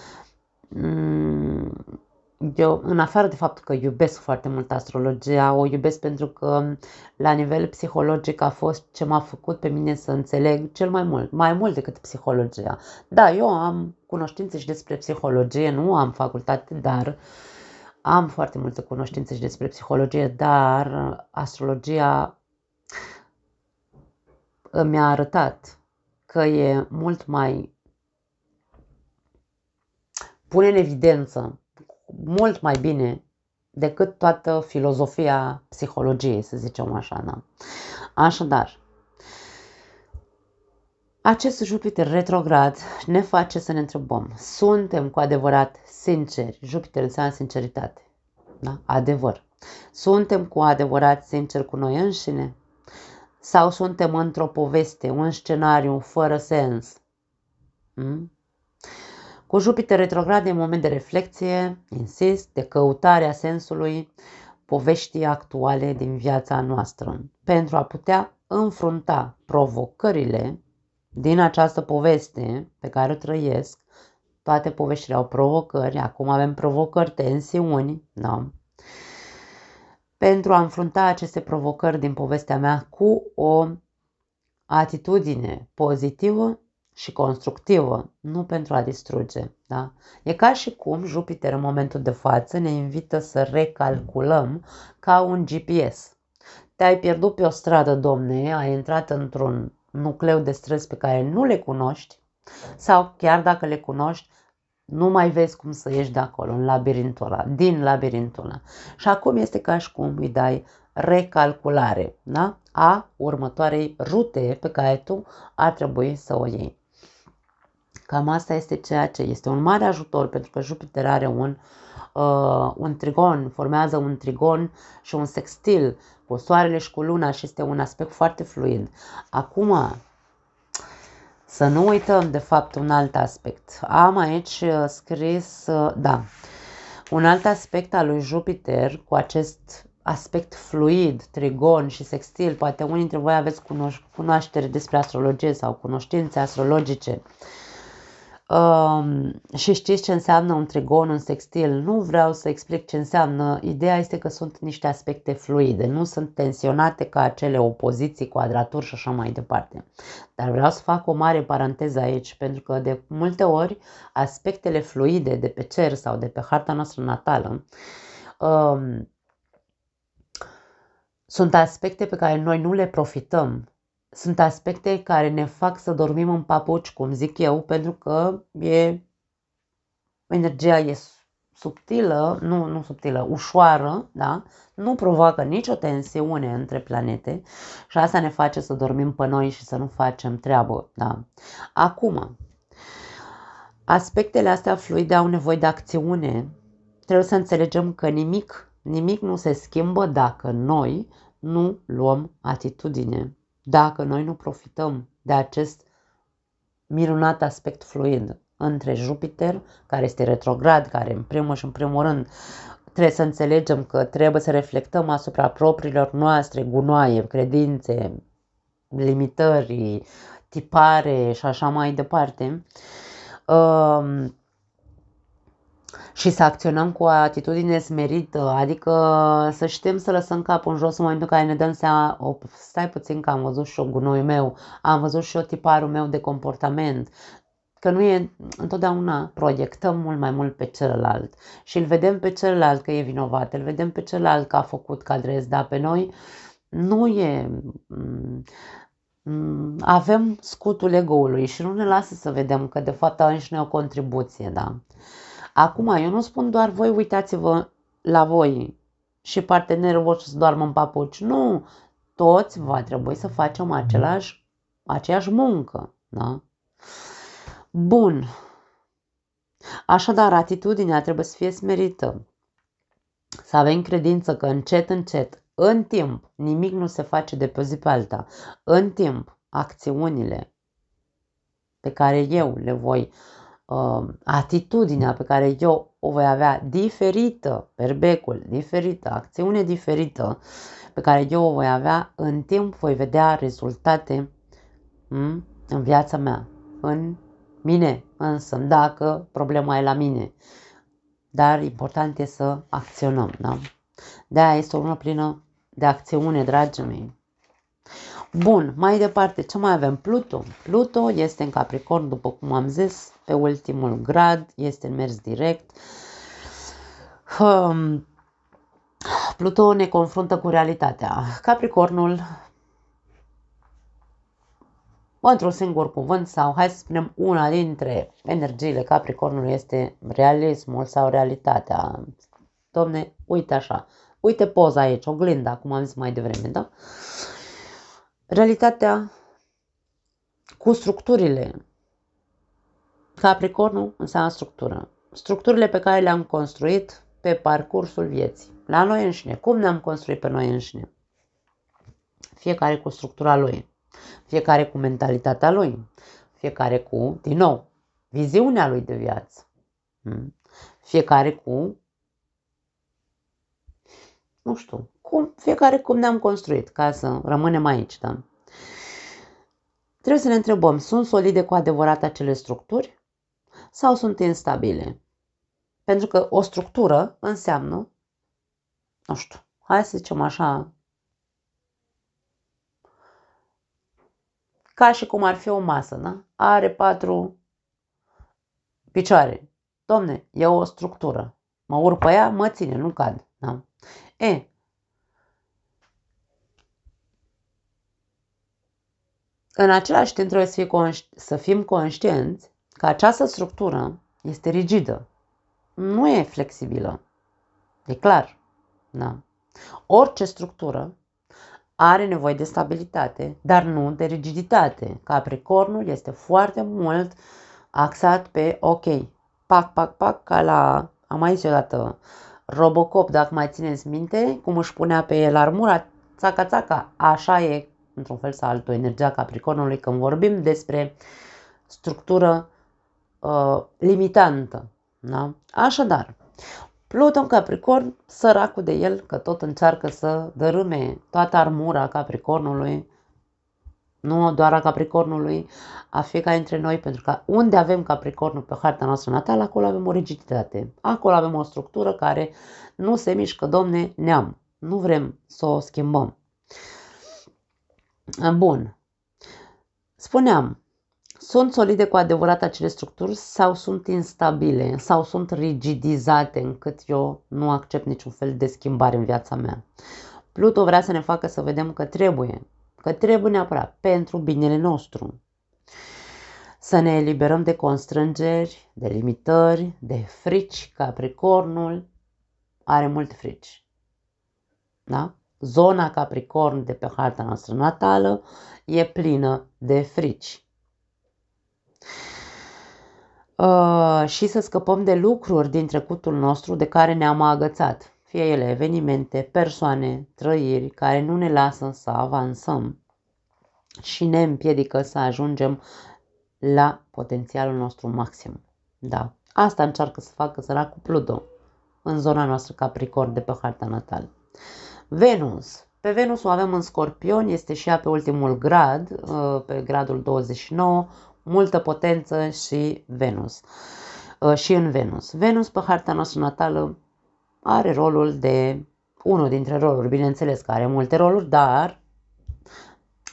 eu, în afară de faptul că iubesc foarte mult astrologia, o iubesc pentru că la nivel psihologic a fost ce m-a făcut pe mine să înțeleg cel mai mult decât psihologia. Da, eu am cunoștințe și despre psihologie, nu am facultate, dar am foarte multe cunoștințe și despre psihologie, dar astrologia mi-a arătat că e mult mai pune în evidență mult mai bine decât toată filozofia psihologiei, să zicem așa, da? Așadar, acest Jupiter retrograd ne face să ne întrebăm, suntem cu adevărat sinceri? Jupiter înseamnă sinceritate, da? Adevăr. Suntem cu adevărat sinceri cu noi înșine? Sau suntem într-o poveste, un scenariu fără sens? Cu Jupiter retrograd e un moment de reflexie, insist, de căutarea sensului poveștii actuale din viața noastră, pentru a putea înfrunta provocările din această poveste pe care o trăiesc. Toate poveștile au provocări, acum avem provocări, tensiuni, da? Pentru a înfrunta aceste provocări din povestea mea cu o atitudine pozitivă și constructivă, nu pentru a distruge. Da? E ca și cum Jupiter în momentul de față ne invită să recalculăm ca un GPS. Te-ai pierdut pe o stradă, domne, ai intrat într-un nucleu de stres pe care nu le cunoști sau chiar dacă le cunoști, nu mai vezi cum să ieși de acolo, din labirintul ăla. Și acum este ca și cum îi dai recalculare, da? A următoarei rute pe care tu ar trebui să o iei. Cam asta este ceea ce este un mare ajutor, pentru că Jupiter are un trigon, formează un trigon și un sextil cu soarele și cu luna și este un aspect foarte fluid. Acum, Să nu uităm, de fapt, un alt aspect. Am aici scris, da, un alt aspect al lui Jupiter cu acest aspect fluid, trigon și sextil. Poate unii dintre voi aveți cunoaștere despre astrologie sau cunoștințe astrologice. Și știți ce înseamnă un trigon, un sextil. Nu vreau să explic ce înseamnă. Ideea este că sunt niște aspecte fluide, nu sunt tensionate ca acele opoziții, quadraturi și așa mai departe. Dar vreau să fac o mare paranteză aici, pentru că de multe ori aspectele fluide de pe cer sau de pe harta noastră natală sunt aspecte pe care noi nu le profităm. Sunt aspecte care ne fac să dormim în papuci, cum zic eu, pentru că energia e subtilă, nu subtilă, ușoară, da? Nu provoacă nicio tensiune între planete și asta ne face să dormim pe noi și să nu facem treabă, da? Acum, aspectele astea fluide au nevoie de acțiune. Trebuie să înțelegem că nimic nu se schimbă dacă noi nu luăm atitudine, dacă noi nu profităm de acest minunat aspect fluid între Jupiter, care este retrograd, care în primul rând trebuie să înțelegem că trebuie să reflectăm asupra propriilor noastre gunoaie, credințe, limitări, tipare și așa mai departe. Și să acționăm cu o atitudine smerită, adică să știm să lăsăm capul în jos în momentul în care ne dăm seama, stai puțin că am văzut și eu gunoiul meu, am văzut și eu tiparul meu de comportament, că nu e întotdeauna proiectăm mult mai mult pe celălalt și îl vedem pe celălalt că e vinovat, îl vedem pe celălalt că a făcut cadrez, dar pe noi nu e... Avem scutul ego-ului și nu ne lasă să vedem că de fapt avem și noi o contribuție, da? Acum, eu nu spun doar voi uitați-vă la voi și partenerul vostru să doarmă în papuci. Nu, toți va trebui să facem aceeași muncă. Da? Bun. Așadar, atitudinea trebuie să fie smerită. Să avem credință că încet, în timp, nimic nu se face de pe o zi pe alta. În timp, acțiunile pe care eu le voi atitudinea pe care eu o voi avea diferită, perbecul diferită, acțiune diferită pe care eu o voi avea, în timp voi vedea rezultate în viața mea, în mine însă, dacă problema e la mine. Dar important e să acționăm, da? De-aia este o lună plină de acțiune, dragii mei. Bun, mai departe, ce mai avem? Pluto. Pluto este în Capricorn, după cum am zis, pe ultimul grad, este în mers direct. Pluto ne confruntă cu realitatea. Capricornul, într-un singur cuvânt sau hai să spunem una dintre energiile Capricornului este realismul sau realitatea. Domne, uite așa, uite poza aici, oglinda, cum am zis mai devreme, da? Realitatea cu structurile. Capricornul înseamnă structură. Structurile pe care le-am construit pe parcursul vieții. La noi înșine. Cum ne-am construit pe noi înșine? Fiecare cu structura lui. Fiecare cu mentalitatea lui. Fiecare cu, din nou, viziunea lui de viață. Fiecare cu, nu știu, fiecare cum ne-am construit, ca să rămânem aici, da? Trebuie să ne întrebăm, sunt solide cu adevărat acele structuri sau sunt instabile? Pentru că o structură înseamnă, nu știu, hai să zicem așa, ca și cum ar fi o masă, da? Are 4 picioare. Domne, e o structură. Mă urc pe ea, mă ține, nu cad. Da? În același timp trebuie să fim conștienți că această structură este rigidă. Nu e flexibilă. E clar. Da. Orice structură are nevoie de stabilitate, dar nu de rigiditate. Capricornul este foarte mult axat pe ok, pac, ca la, am mai zis odată, Robocop, dacă mai țineți minte, cum își punea pe el armura, țaca, așa e, într-un fel sau altul, energia Capricornului când vorbim despre structură limitantă. Da? Așadar, Pluton Capricorn, săracul de el, că tot încearcă să dărâme toată armura Capricornului, nu doar a Capricornului, a fiecare dintre noi, pentru că unde avem Capricornul pe harta noastră natală, acolo avem o rigiditate, acolo avem o structură care nu se mișcă, domne, neam, nu vrem să o schimbăm. Bun, spuneam, sunt solide cu adevărat acele structuri sau sunt instabile sau sunt rigidizate încât eu nu accept niciun fel de schimbare în viața mea. Pluto vrea să ne facă să vedem că trebuie neapărat pentru binele nostru. Să ne eliberăm de constrângeri, de limitări, de frici. Capricornul are multe frici. Da? Zona Capricorn de pe harta noastră natală e plină de frici. Și să scăpăm de lucruri din trecutul nostru de care ne-am agățat. Fie ele evenimente, persoane, trăiri care nu ne lasă să avansăm și ne împiedică să ajungem la potențialul nostru maxim. Da. Asta încearcă să facă săracul Pluto în zona noastră Capricorn de pe harta natală. Venus. Pe Venus o avem în Scorpion, este și ea pe ultimul grad, pe gradul 29, multă potență și Venus. Și în Venus. Venus pe harta noastră natală are rolul de, unul dintre roluri, bineînțeles că are multe roluri, dar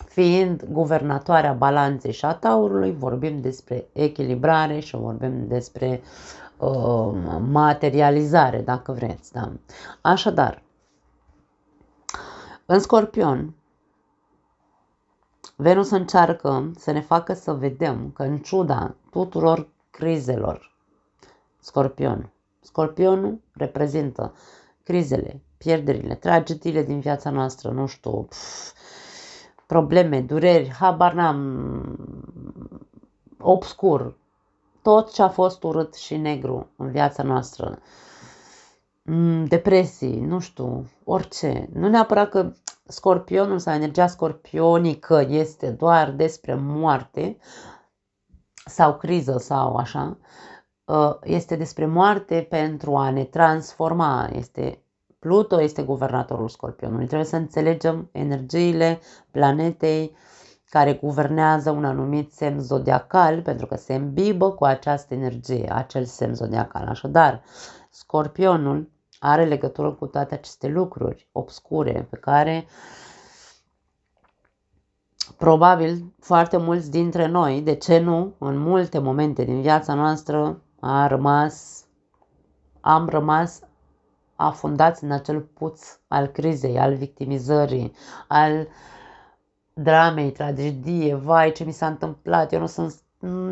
fiind guvernatoarea balanței și a Taurului, vorbim despre echilibrare și vorbim despre materializare, dacă vreți. Da? Așadar, în Scorpion, Venus încearcă să ne facă să vedem că în ciuda tuturor crizelor, Scorpionul reprezintă crizele, pierderile, tragediile din viața noastră, nu știu, probleme, dureri, habar n-am, obscur, tot ce a fost urât și negru în viața noastră, depresii, nu știu, orice. Nu neapărat că Scorpionul sau energia scorpionică este doar despre moarte sau criză sau așa, este despre moarte pentru a ne transforma. Pluto este guvernatorul Scorpionului. Trebuie să înțelegem energiile planetei care guvernează un anumit semn zodiacal, pentru că se îmbibă cu această energie, acel semn zodiacal. Așadar, Scorpionul are legătură cu toate aceste lucruri obscure pe care probabil foarte mulți dintre noi, de ce nu, în multe momente din viața noastră am rămas afundați în acel puț al crizei, al victimizării, al dramei, tragedie, vai ce mi s-a întâmplat, eu nu sunt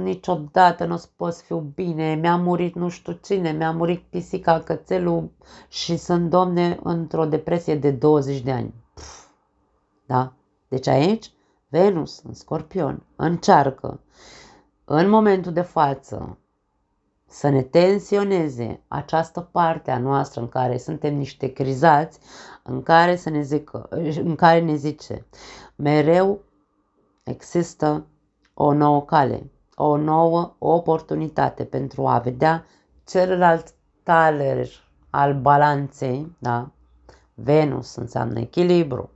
niciodată, nu o să pot să fiu bine, mi-a murit nu știu cine, mi-a murit pisica, cățelul și sunt, domne, într-o depresie de 20 de ani. Da? Deci aici, Venus în Scorpion încearcă în momentul de față să ne tensioneze această parte a noastră în care suntem niște crizați, în care ne zice mereu există o nouă cale, o nouă oportunitate pentru a vedea celălalt taler al balanței, da? Venus înseamnă echilibru.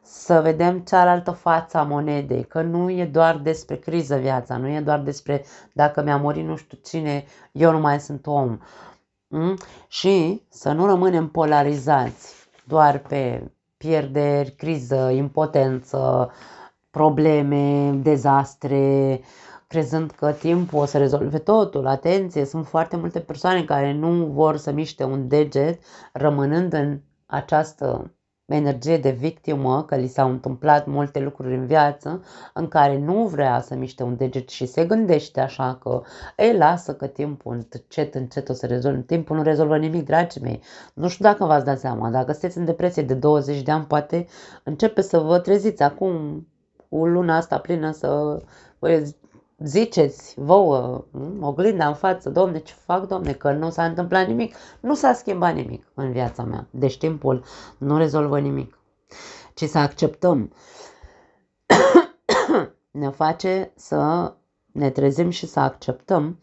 Să vedem cealaltă față a monedei, că nu e doar despre criză viața, nu e doar despre dacă mi-a murit nu știu cine, eu nu mai sunt om. Și să nu rămânem polarizați doar pe pierderi, criză, impotență, probleme, dezastre, crezând că timpul o să rezolve totul. Atenție, sunt foarte multe persoane care nu vor să miște un deget, rămânând în această energie de victimă, că li s-au întâmplat multe lucruri în viață în care nu vrea să miște un deget și se gândește așa că lasă că timpul încet o să rezolve. Timpul nu rezolvă nimic, dragii mei. Nu știu dacă v-ați dat seama, dacă sunteți în depresie de 20 de ani, poate începe să vă treziți acum o lună asta plină să vă ziceți vouă, oglinda în față, domne, ce fac, domne, că nu s-a întâmplat nimic, nu s-a schimbat nimic în viața mea. Deci timpul nu rezolvă nimic, ci să acceptăm. Ne face să ne trezim și să acceptăm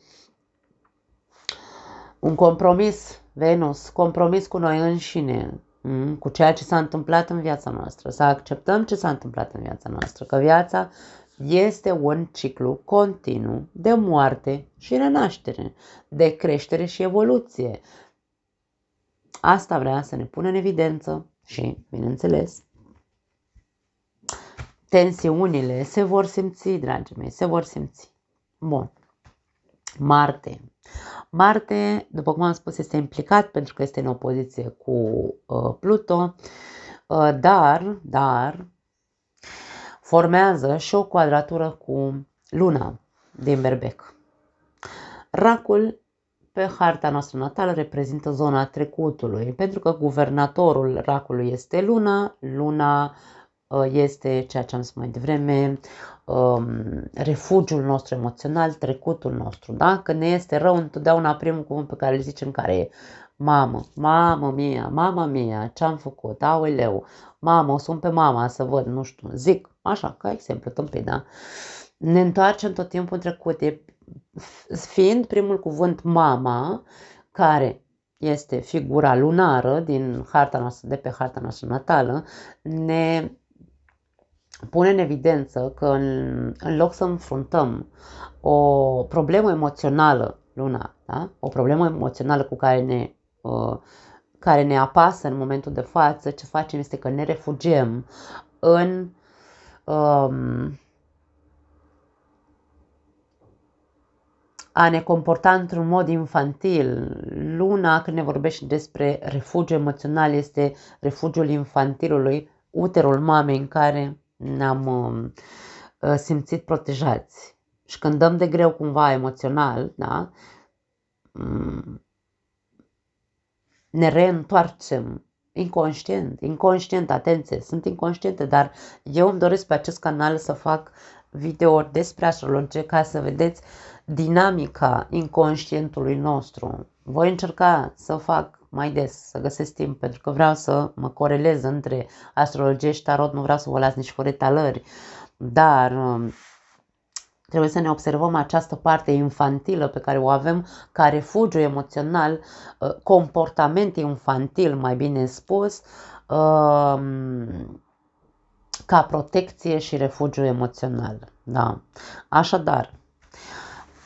un compromis, Venus, compromis cu noi înșine, cu ceea ce s-a întâmplat în viața noastră, să acceptăm ce s-a întâmplat în viața noastră, că viața este un ciclu continuu de moarte și renaștere, de creștere și evoluție. Asta vrea să ne pună în evidență și, bineînțeles, tensiunile se vor simți, dragii mei, se vor simți. Bun. Marte. Marte, după cum am spus, este implicat pentru că este în opoziție cu Pluto, dar formează și o quadratură cu Luna din Berbec. Racul pe harta noastră natală reprezintă zona trecutului, pentru că guvernatorul racului este Luna. Luna este ceea ce am spus mai devreme, refugiul nostru emoțional, trecutul nostru. Da? Când ne este rău, întotdeauna primul cuvânt pe care îl zicem care e mama mia, ce-am făcut, aoleu, mamă, o sun pe mama să văd, nu știu, zic, așa, ca exemplu, tâmpit, da? Ne întoarcem tot timpul în trecut, fiind primul cuvânt mama, care este figura lunară din harta noastră, de pe harta noastră natală, ne pune în evidență că în loc să înfruntăm o problemă emoțională lunar, da? O problemă emoțională cu care ne apasă în momentul de față, ce facem este că ne refugiem în a ne comporta într-un mod infantil. Luna, când ne vorbește despre refugiu emoțional, este refugiul infantilului, uterul mamei în care ne-am simțit protejați. Și când dăm de greu cumva emoțional, da, ne reîntoarcem inconștient, atenție, sunt inconștiente, dar eu îmi doresc pe acest canal să fac videouri despre astrologie ca să vedeți dinamica inconștientului nostru. Voi încerca să fac mai des, să găsesc timp, pentru că vreau să mă corelez între astrologie și tarot, nu vreau să vă las nici cu retalări, dar trebuie să ne observăm această parte infantilă pe care o avem ca refugiu emoțional, comportament infantil, mai bine spus, ca protecție și refugiu emoțional. Da. Așadar,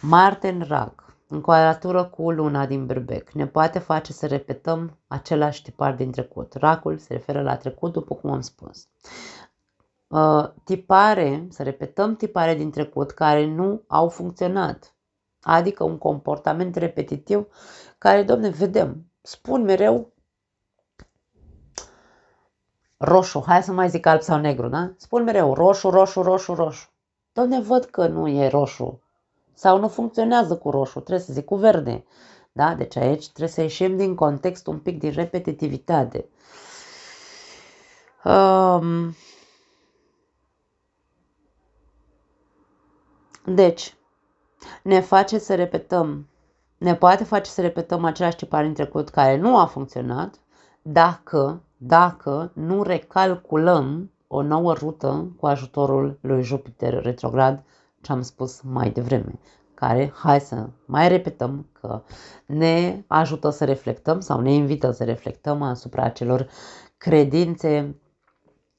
Marte în Rac, în quadratură cu Luna din Berbec, ne poate face să repetăm același tipar din trecut. Racul se referă la trecut, după cum am spus. Să repetăm tipare din trecut care nu au funcționat. Adică un comportament repetitiv care, domne, vedem, spun mereu roșu, hai să mai zic alb sau negru, da? Spun mereu roșu. Domne, văd că nu e roșu sau nu funcționează cu roșu, trebuie să zic cu verde. Da? Deci aici trebuie să ieșim din context un pic din repetitivitate. Deci, ne poate face să repetăm același tipar din trecut care nu a funcționat dacă nu recalculăm o nouă rută cu ajutorul lui Jupiter retrograd, ce am spus mai devreme, care, hai să mai repetăm, că ne ajută să reflectăm sau ne invită să reflectăm asupra acelor credințe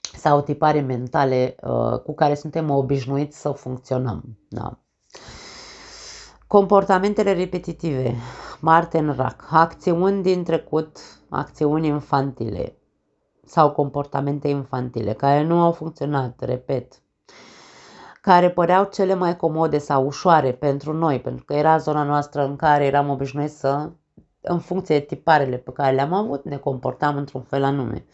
sau tipare mentale cu care suntem obișnuiți să funcționăm. Da. Comportamentele repetitive, Marte în Rac, acțiuni din trecut, acțiuni infantile sau comportamente infantile care nu au funcționat, repet, care păreau cele mai comode sau ușoare pentru noi, pentru că era zona noastră în care eram obișnuiți să, în funcție de tiparele pe care le-am avut, ne comportam într-un fel anume.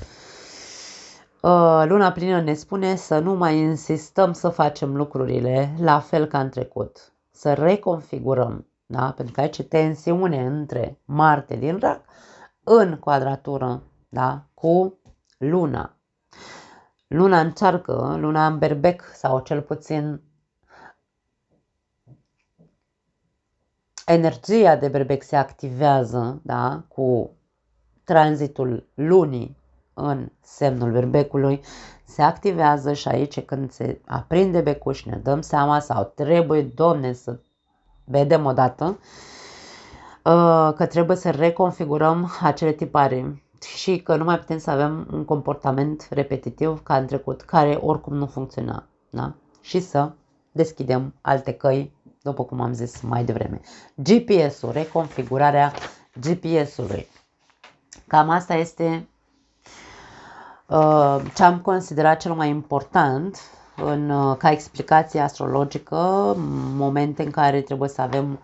Luna plină ne spune să nu mai insistăm să facem lucrurile la fel ca în trecut, să reconfigurăm, da? Pentru că aici e tensiune între Marte din Rac în quadratură, da? Cu Luna. Luna în Berbec sau cel puțin energia de Berbec se activează, da? Cu tranzitul Lunii în semnul Berbecului, se activează și aici când se aprinde becul și ne dăm seama sau trebuie, Doamne, să vedem odată că trebuie să reconfigurăm acele tipare și că nu mai putem să avem un comportament repetitiv ca în trecut, care oricum nu funcționa. Da? Și să deschidem alte căi, după cum am zis mai devreme. GPS-ul, reconfigurarea GPS-ului. Cam asta este ce am considerat cel mai important ca explicație astrologică, momente în care trebuie să avem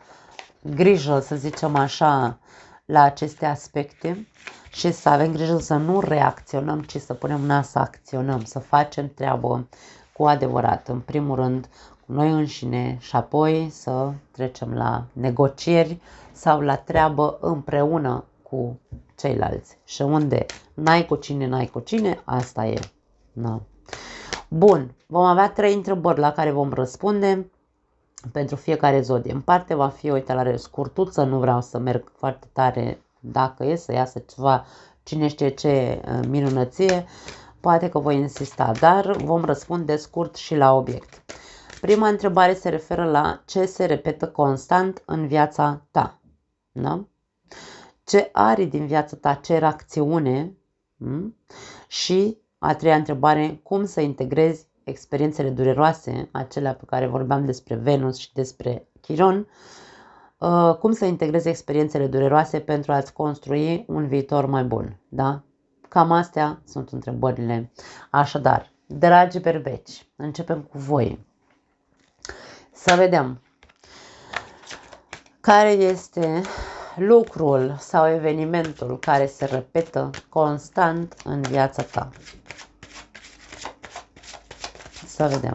grijă, să zicem așa, la aceste aspecte și să avem grijă să nu reacționăm, ci să punem mâna să acționăm, să facem treabă cu adevărat. În primul rând cu noi înșine și apoi să trecem la negocieri sau la treabă împreună cu ceilalți. Și unde n-ai cu cine, asta e. Da. Bun, vom avea 3 întrebări la care vom răspunde pentru fiecare zodie. În parte va fi o etalare scurtuță, nu vreau să merg foarte tare dacă e să iasă ceva, cine știe ce minunăție, poate că voi insista, dar vom răspunde scurt și la obiect. Prima întrebare se referă la ce se repetă constant în viața ta. Da? Ce are din viața ta, ce rațiune? Și a treia întrebare, cum să integrezi experiențele dureroase, acelea pe care vorbeam despre Venus și despre Chiron, cum să integrezi experiențele dureroase pentru a-ți construi un viitor mai bun. Da? Cam astea sunt întrebările. Așadar, dragi berbeci, începem cu voi. Să vedem care este lucrul sau evenimentul care se repetă constant în viața ta. Să vedem.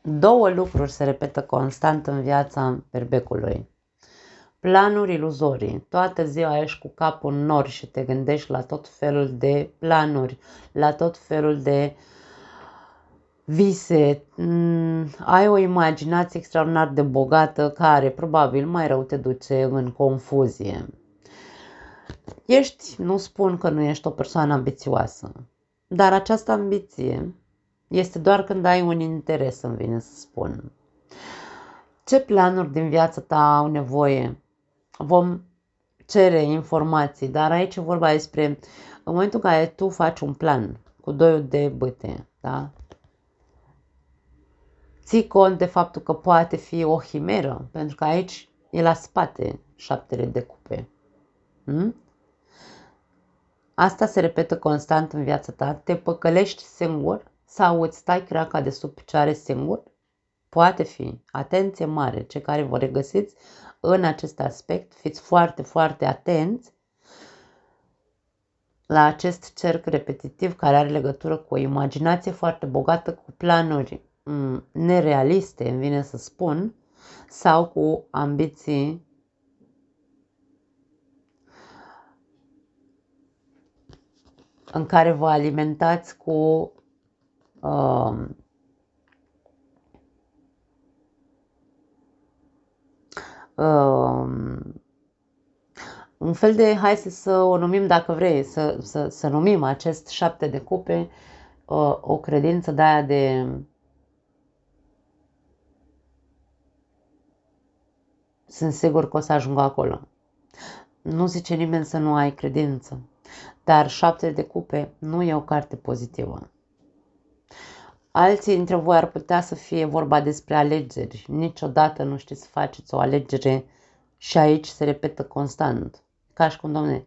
Două lucruri se repetă constant în viața berbecului. Planuri iluzorii. Toată ziua ești cu capul în nori și te gândești la tot felul de planuri, la tot felul de vise. Ai o imaginație extraordinar de bogată care probabil mai rău te duce în confuzie. Nu spun că nu ești o persoană ambițioasă, dar această ambiție este doar când ai un interes, îmi vine să spun. Ce planuri din viața ta au nevoie? Vom cere informații, dar aici e vorba despre în momentul în care tu faci un plan cu doiul de bâte, da? Ții cont de faptul că poate fi o himeră, pentru că aici e la spate 7 de cupe. Asta se repetă constant în viața ta. Te păcălești singur sau îți stai creaca de sub picioare singur? Poate fi. Atenție mare, cei care vă regăsiți în acest aspect, fiți foarte, foarte atenți la acest cerc repetitiv care are legătură cu o imaginație foarte bogată, cu planuri nerealiste, îmi vine să spun, sau cu ambiții în care vă alimentați cu un fel de, hai să o numim dacă vrei, să numim acest 7 de cupe o credință de aia de sunt sigur că o să ajung acolo. Nu zice nimeni să nu ai credință, dar 7 de cupe nu e o carte pozitivă. Alții dintre voi ar putea să fie vorba despre alegeri. Niciodată nu știți să faceți o alegere și aici se repetă constant. Ca și cum, Doamne,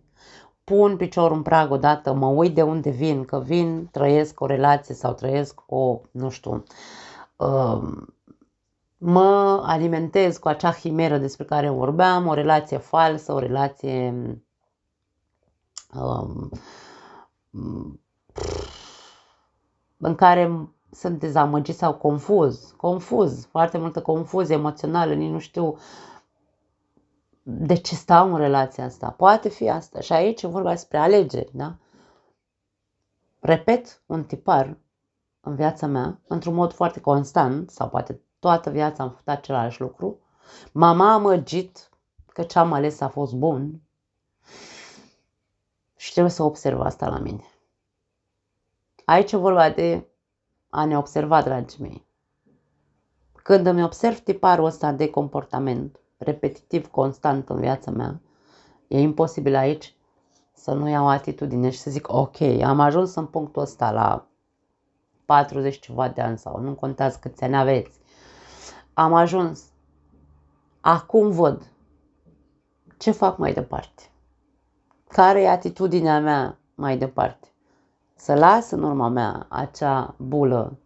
pun piciorul în prag odată, mă uit de unde vin, că vin, trăiesc o relație sau trăiesc mă alimentez cu acea himeră despre care vorbeam, o relație falsă, o relație în care sunt dezamăgit sau confuz, foarte multă confuzie emoțională, nici nu știu de ce stau în relația asta. Poate fi asta. Și aici e vorba despre alegeri, da? Repet un tipar în viața mea, într-un mod foarte constant, sau poate toată viața am făcut același lucru. M-am amăgit că ce am ales a fost bun. Și trebuie să observ asta la mine. Aici e vorba de a ne observa, dragii mei. Când îmi observ tiparul ăsta de comportament repetitiv, constant în viața mea, e imposibil aici să nu iau atitudine și să zic ok, am ajuns în punctul ăsta la 40 ceva de ani sau nu contează câți ani aveți. Am ajuns. Acum văd ce fac mai departe. Care e atitudinea mea mai departe? Să las în urma mea acea bulă,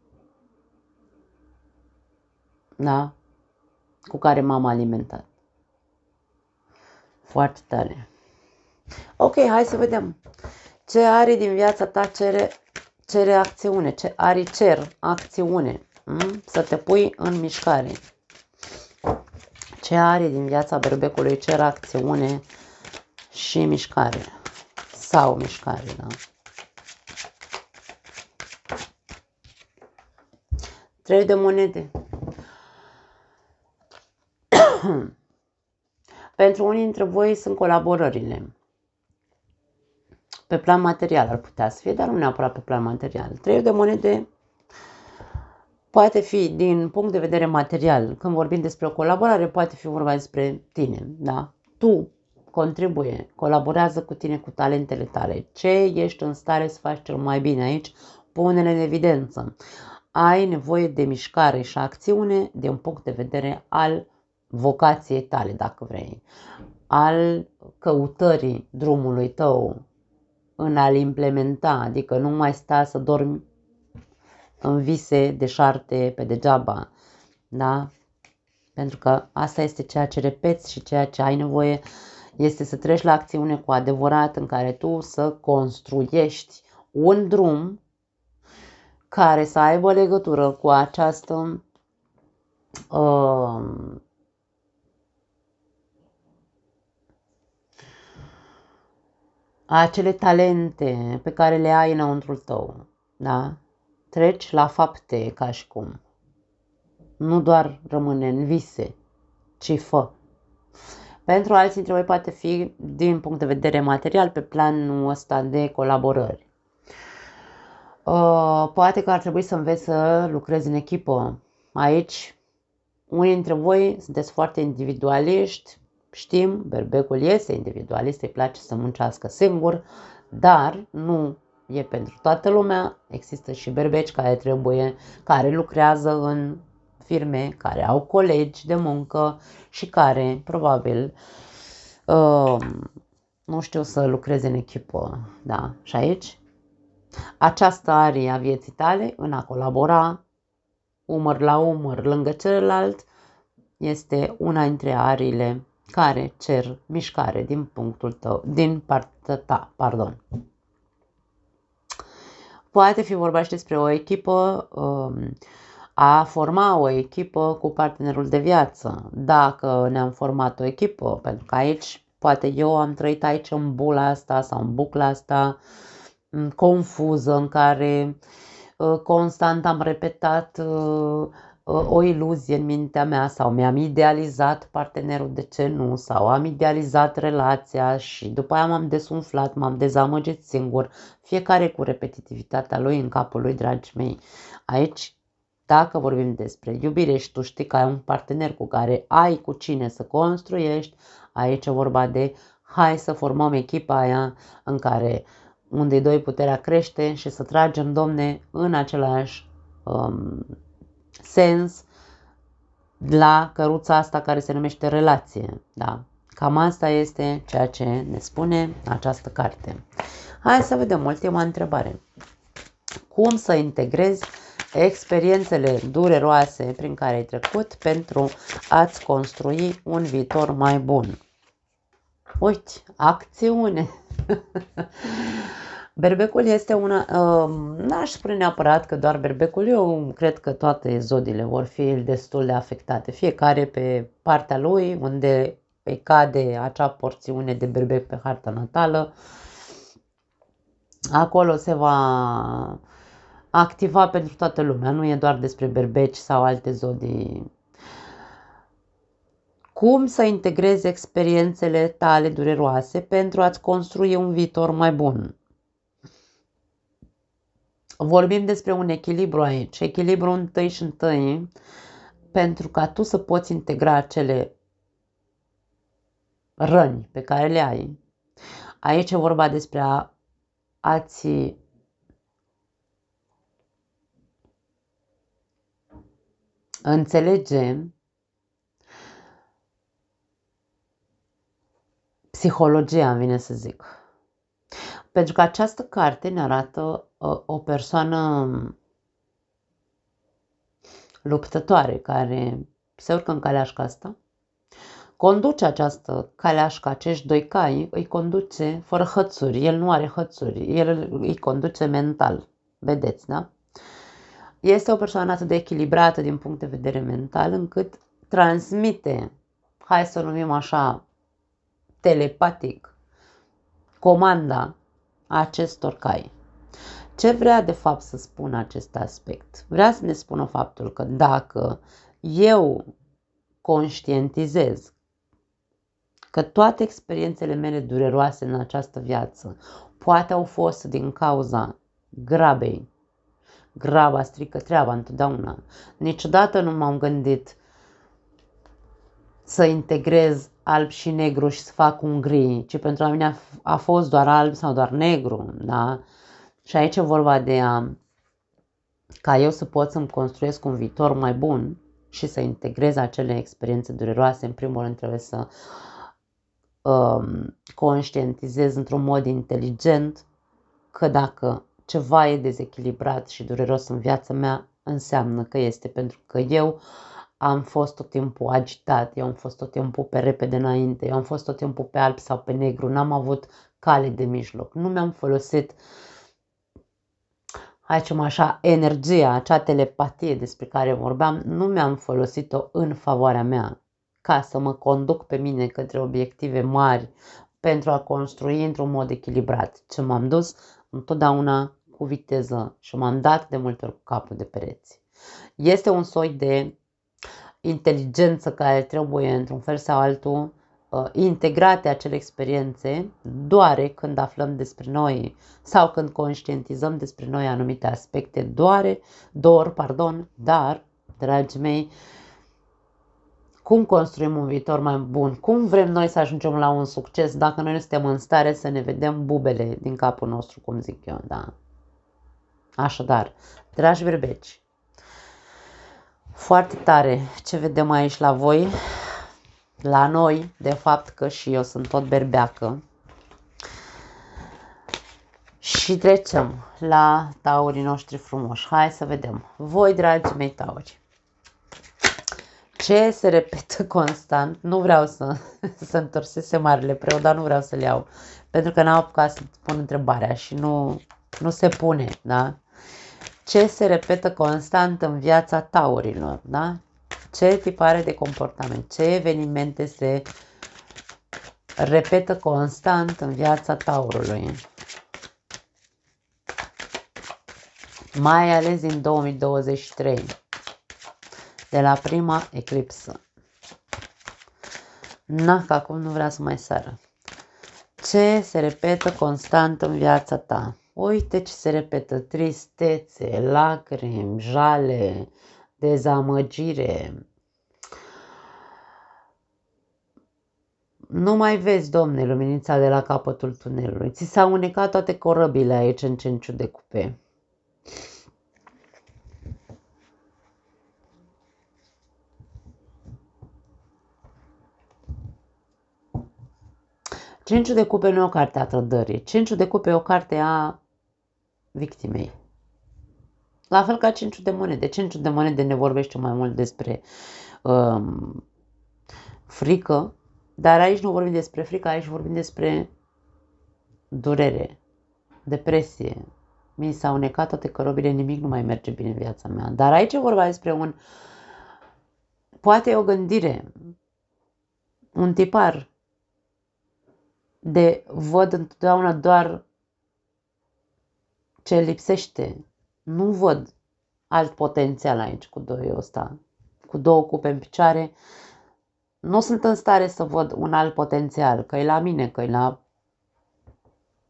da? Cu care m-am alimentat. Foarte tare. Ok, hai să vedem. Ce are din viața ta cere acțiune? Ce are cer acțiune? Să te pui în mișcare. Ce are din viața berbecului cer acțiune și mișcare? Sau mișcare, da? 3 de monede. Pentru unii dintre voi sunt colaborările. Pe plan material ar putea să fie, dar nu neapărat pe plan material. 3 de monede poate fi din punct de vedere material. Când vorbim despre o colaborare, poate fi vorba despre tine, da? Tu contribuie, colaborează cu tine, cu talentele tale. Ce ești în stare să faci cel mai bine aici? Pune-le în evidență. Ai nevoie de mișcare și acțiune din punct de vedere al vocației tale, dacă vrei, al căutării drumului tău în a-l implementa, adică nu mai sta să dormi în vise deșarte pe degeaba, da? Pentru că asta este ceea ce repeți și ceea ce ai nevoie este să treci la acțiune cu adevărat în care tu să construiești un drum care să aibă legătură cu această acele talente pe care le ai înăuntrul tău, da? Treci la fapte ca și cum. Nu doar rămâne în vise, ci fă. Pentru alții dintre voi poate fi din punct de vedere material pe planul ăsta de colaborări. Poate că ar trebui să înveți să lucrezi în echipă. Aici, unii dintre voi sunteți foarte individualiști, știm, berbecul este individualist, îi place să muncească singur, dar nu e pentru toată lumea. Există și berbeci care lucrează în firme, care au colegi de muncă și care probabil nu știu să lucreze în echipă, da? Și aici, această arie a vieții tale, în a colabora umăr la umăr lângă celălalt, este una dintre ariile care cer mișcare din punctul tău, din partea ta, pardon. Poate fi vorba și despre o echipă, a forma o echipă cu partenerul de viață. Dacă ne-am format o echipă, pentru că aici, poate eu am trăit aici în bula asta sau în bucla asta confuză în care constant am repetat o iluzie în mintea mea sau mi-am idealizat partenerul, de ce nu, sau am idealizat relația și după aia m-am desumflat, m-am dezamăgit singur, fiecare cu repetitivitatea lui în capul lui, dragii mei. Aici, dacă vorbim despre iubire și tu știi că ai un partener cu care ai cu cine să construiești, aici e vorba de hai să formăm echipa aia în care unde doi puterea crește și să tragem, Domne, în același sens la căruța asta care se numește relație. Da? Cam asta este ceea ce ne spune această carte. Hai să vedem ultima întrebare. Cum să integrezi experiențele dureroase prin care ai trecut pentru a-ți construi un viitor mai bun? Uite, acțiune! Berbecul este una, n-aș spune neapărat că doar berbecul, eu cred că toate zodiile vor fi destul de afectate, fiecare pe partea lui, unde îi cade acea porțiune de berbec pe harta natală, acolo se va activa pentru toată lumea, nu e doar despre berbeci sau alte zodii. Cum să integrezi experiențele tale dureroase pentru a-ți construi un viitor mai bun? Vorbim despre un echilibru aici. Echilibru întâi și întâi, pentru ca tu să poți integra acele răni pe care le ai. Aici e vorba despre a-ți înțelege psihologia, îmi vine să zic. Pentru că această carte ne arată o persoană luptătoare care se urcă în caleașca asta, conduce această caleașcă, acești doi cai, îi conduce fără hățuri, el nu are hățuri, el îi conduce mental, vedeți, da? Este o persoană atât de echilibrată din punct de vedere mental încât transmite, hai să o numim așa, telepatic, comanda acestor cai. Ce vrea de fapt să spună acest aspect? Vrea să ne spună faptul că dacă eu conștientizez că toate experiențele mele dureroase în această viață poate au fost din cauza grabei, graba strică treaba întotdeauna. Niciodată nu m-am gândit să integrez alb și negru și să fac un gri, ci pentru mine a fost doar alb sau doar negru, da? Și aici e vorba de ca eu să pot să-mi construiesc un viitor mai bun și să integrez acele experiențe dureroase. În primul rând trebuie să conștientizez într-un mod inteligent că dacă ceva e dezechilibrat și dureros în viața mea, înseamnă că este pentru că eu am fost tot timpul agitat, eu am fost tot timpul pe repede înainte, eu am fost tot timpul pe alb sau pe negru, n-am avut cale de mijloc, nu mi-am folosit, hai zicem așa, energia, acea telepatie despre care vorbeam, nu mi-am folosit-o în favoarea mea, ca să mă conduc pe mine către obiective mari pentru a construi într-un mod echilibrat. Ce m-am dus întotdeauna cu viteză și m-am dat de multe ori cu capul de pereți. Este un soi de inteligență care trebuie într-un fel sau altul integrate acele experiențe, doare când aflăm despre noi sau când conștientizăm despre noi anumite aspecte, dar, dragii mei, cum construim un viitor mai bun? Cum vrem noi să ajungem la un succes dacă noi nu suntem în stare să ne vedem bubele din capul nostru, cum zic eu, da? Așadar, dragi berbeci, foarte tare ce vedem aici la voi, la noi, de fapt că și eu sunt tot berbeacă. Și trecem la taurii noștri frumoși. Hai să vedem. Voi, dragii mei tauri, ce se repetă constant? Nu vreau să întorsese marele preot, dar nu vreau să-l iau. Pentru că n-am apucat să pun întrebarea și nu se pune, da? Ce se repetă constant în viața taurilor, da? Ce tipare de comportament, ce evenimente se repetă constant în viața taurului? Mai ales din 2023, de la prima eclipsă. Că acum nu vrea să mai sară. Ce se repetă constant în viața ta? Uite ce se repetă: tristețe, lacrimi, jale, dezamăgire. Nu mai vezi, Domne, luminița de la capătul tunelului. Ți s-au unecat toate corăbile aici în cenciu de cupe. Cinciu de cupe nu e o carte a trădării. Cinciu de cupe e o carte a victimei. La fel ca cinciu de monede. Cinciu de monede ne vorbește mai mult despre frică, dar aici nu vorbim despre frică, aici vorbim despre durere, depresie. Mi s-au necat toate cărobile, nimic nu mai merge bine în viața mea. Dar aici e vorba despre poate e o gândire, un tipar de văd întotdeauna doar ce lipsește. Nu văd alt potențial aici cu doiul ăsta. Cu două cupe în picioare, Nu sunt în stare să văd un alt potențial, că e la mine, că e la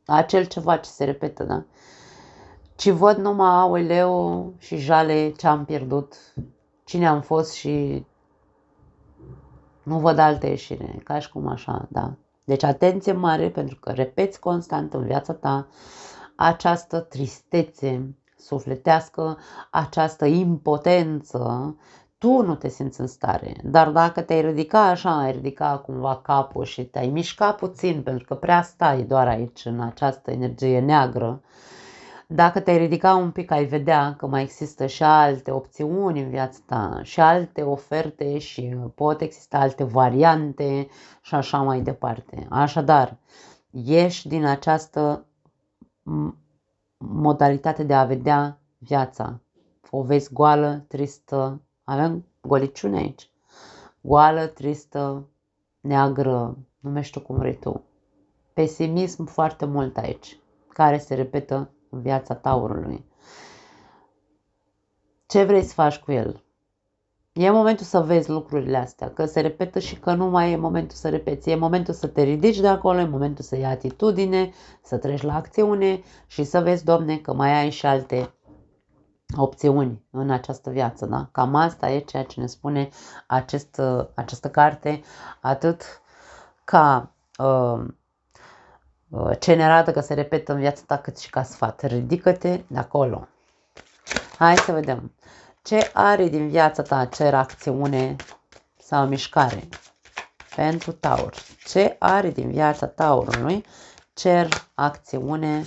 acel ceva ce se repetă, da? Ci văd numai aoleu și jale ce am pierdut, cine am fost și nu văd altă ieșire, ca și cum așa, da? Deci atenție mare, pentru că repeți constant în viața ta această tristețe sufletească, această impotență. Tu nu te simți în stare, dar dacă te-ai ridica așa, ai ridica cumva capul și te-ai mișca puțin, pentru că prea stai doar aici, în această energie neagră, dacă te-ai ridica un pic, ai vedea că mai există și alte opțiuni în viața ta, și alte oferte și pot exista alte variante și așa mai departe. Așadar, ieși din această modalitate de a vedea viața. O vezi goală, tristă, avem goliciune aici. Goală, tristă, neagră, numește cum vrei tu. Pesimism foarte mult aici, care se repetă în viața taurului. Ce vrei să faci cu el? E momentul să vezi lucrurile astea, că se repetă și că nu mai e momentul să repeți. E momentul să te ridici de acolo, e momentul să iei atitudine, să treci la acțiune și să vezi, Doamne, că mai ai și alte opțiuni în această viață. Da? Cam asta e ceea ce ne spune această carte, atât ca ce ne arată că se repetă în viața ta, cât și ca sfat. Ridică-te de acolo. Hai să vedem. Ce are din viața ta cer acțiune sau mișcare? Pentru Taur. Ce are din viața Taurului cer acțiune,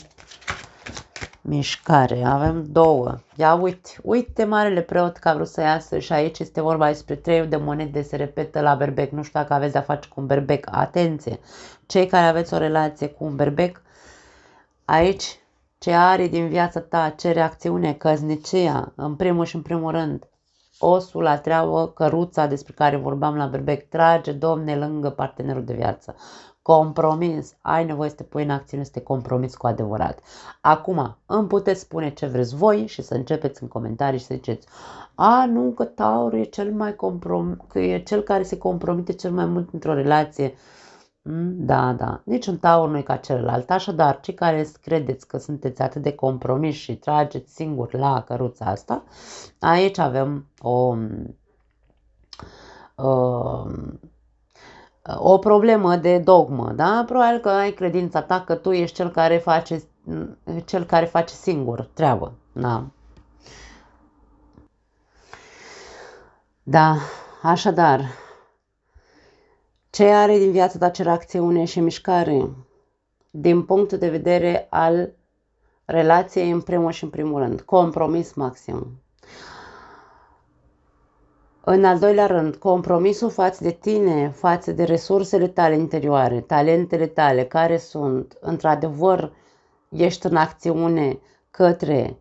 mișcare? Avem două. Ia uite marele preot că a vrut să iasă și aici este vorba despre 3 de monede, se repetă la berbec. Nu știu dacă aveți de-a face cu un berbec. Atenție! Cei care aveți o relație cu un berbec, aici ce are din viața ta cere acțiune, căsnicia, în primul și în primul rând. Osul la treabă, căruța despre care vorbeam la berbec, trage, Domne, lângă partenerul de viață. Compromis, ai nevoie să te pui în acțiune, să te compromiți cu adevărat. Acum, îmi puteți spune ce vreți voi și să începeți în comentarii și să ziceți: a, nu, că Taurul e cel care se compromite cel mai mult într-o relație. Da, niciun Taur nu e ca celălalt. Așadar, cei care credeți că sunteți atât de compromiși și trageți singur la căruța asta, aici avem o problemă de dogmă, da? Probabil că ai credința ta că tu ești cel care face singur treabă, da? Da, așadar, ce are din viața ta cer acțiune și mișcare? Din punctul de vedere al relației, în primul și în primul rând, compromis maxim. În al doilea rând, compromisul față de tine, față de resursele tale interioare, talentele tale, care sunt, într-adevăr, ești în acțiune către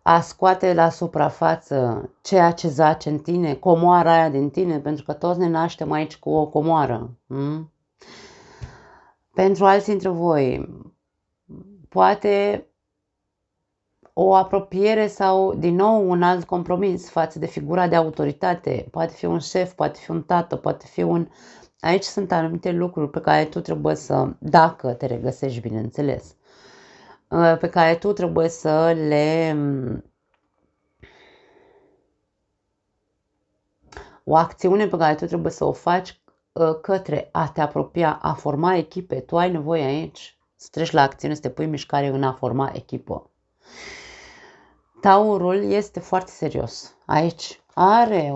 a scoate la suprafață ceea ce zace în tine, comoara aia din tine, pentru că toți ne naștem aici cu o comoară. Pentru alții dintre voi, poate o apropiere sau, din nou, un alt compromis față de figura de autoritate. Poate fi un șef, poate fi un tată, poate fi un... Aici sunt anumite lucruri pe care tu trebuie să, dacă te regăsești, bineînțeles, pe care tu trebuie să le... O acțiune pe care tu trebuie să o faci către a te apropia, a forma echipe. Tu ai nevoie aici să treci la acțiune, să te pui în mișcare în a forma echipă. Taurul este foarte serios. Aici are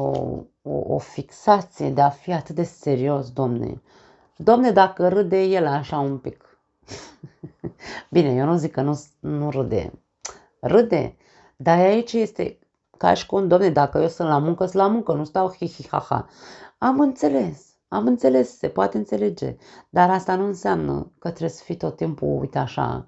o fixație de a fi atât de serios, Domne. Domne, dacă râde el așa un pic. Bine, eu nu zic că nu râde. Râde. Dar aici este ca și cum, Domne, dacă eu sunt la muncă, nu stau hi-hi-ha-ha. Am înțeles, se poate înțelege. Dar asta nu înseamnă că trebuie să fii tot timpul, uite așa,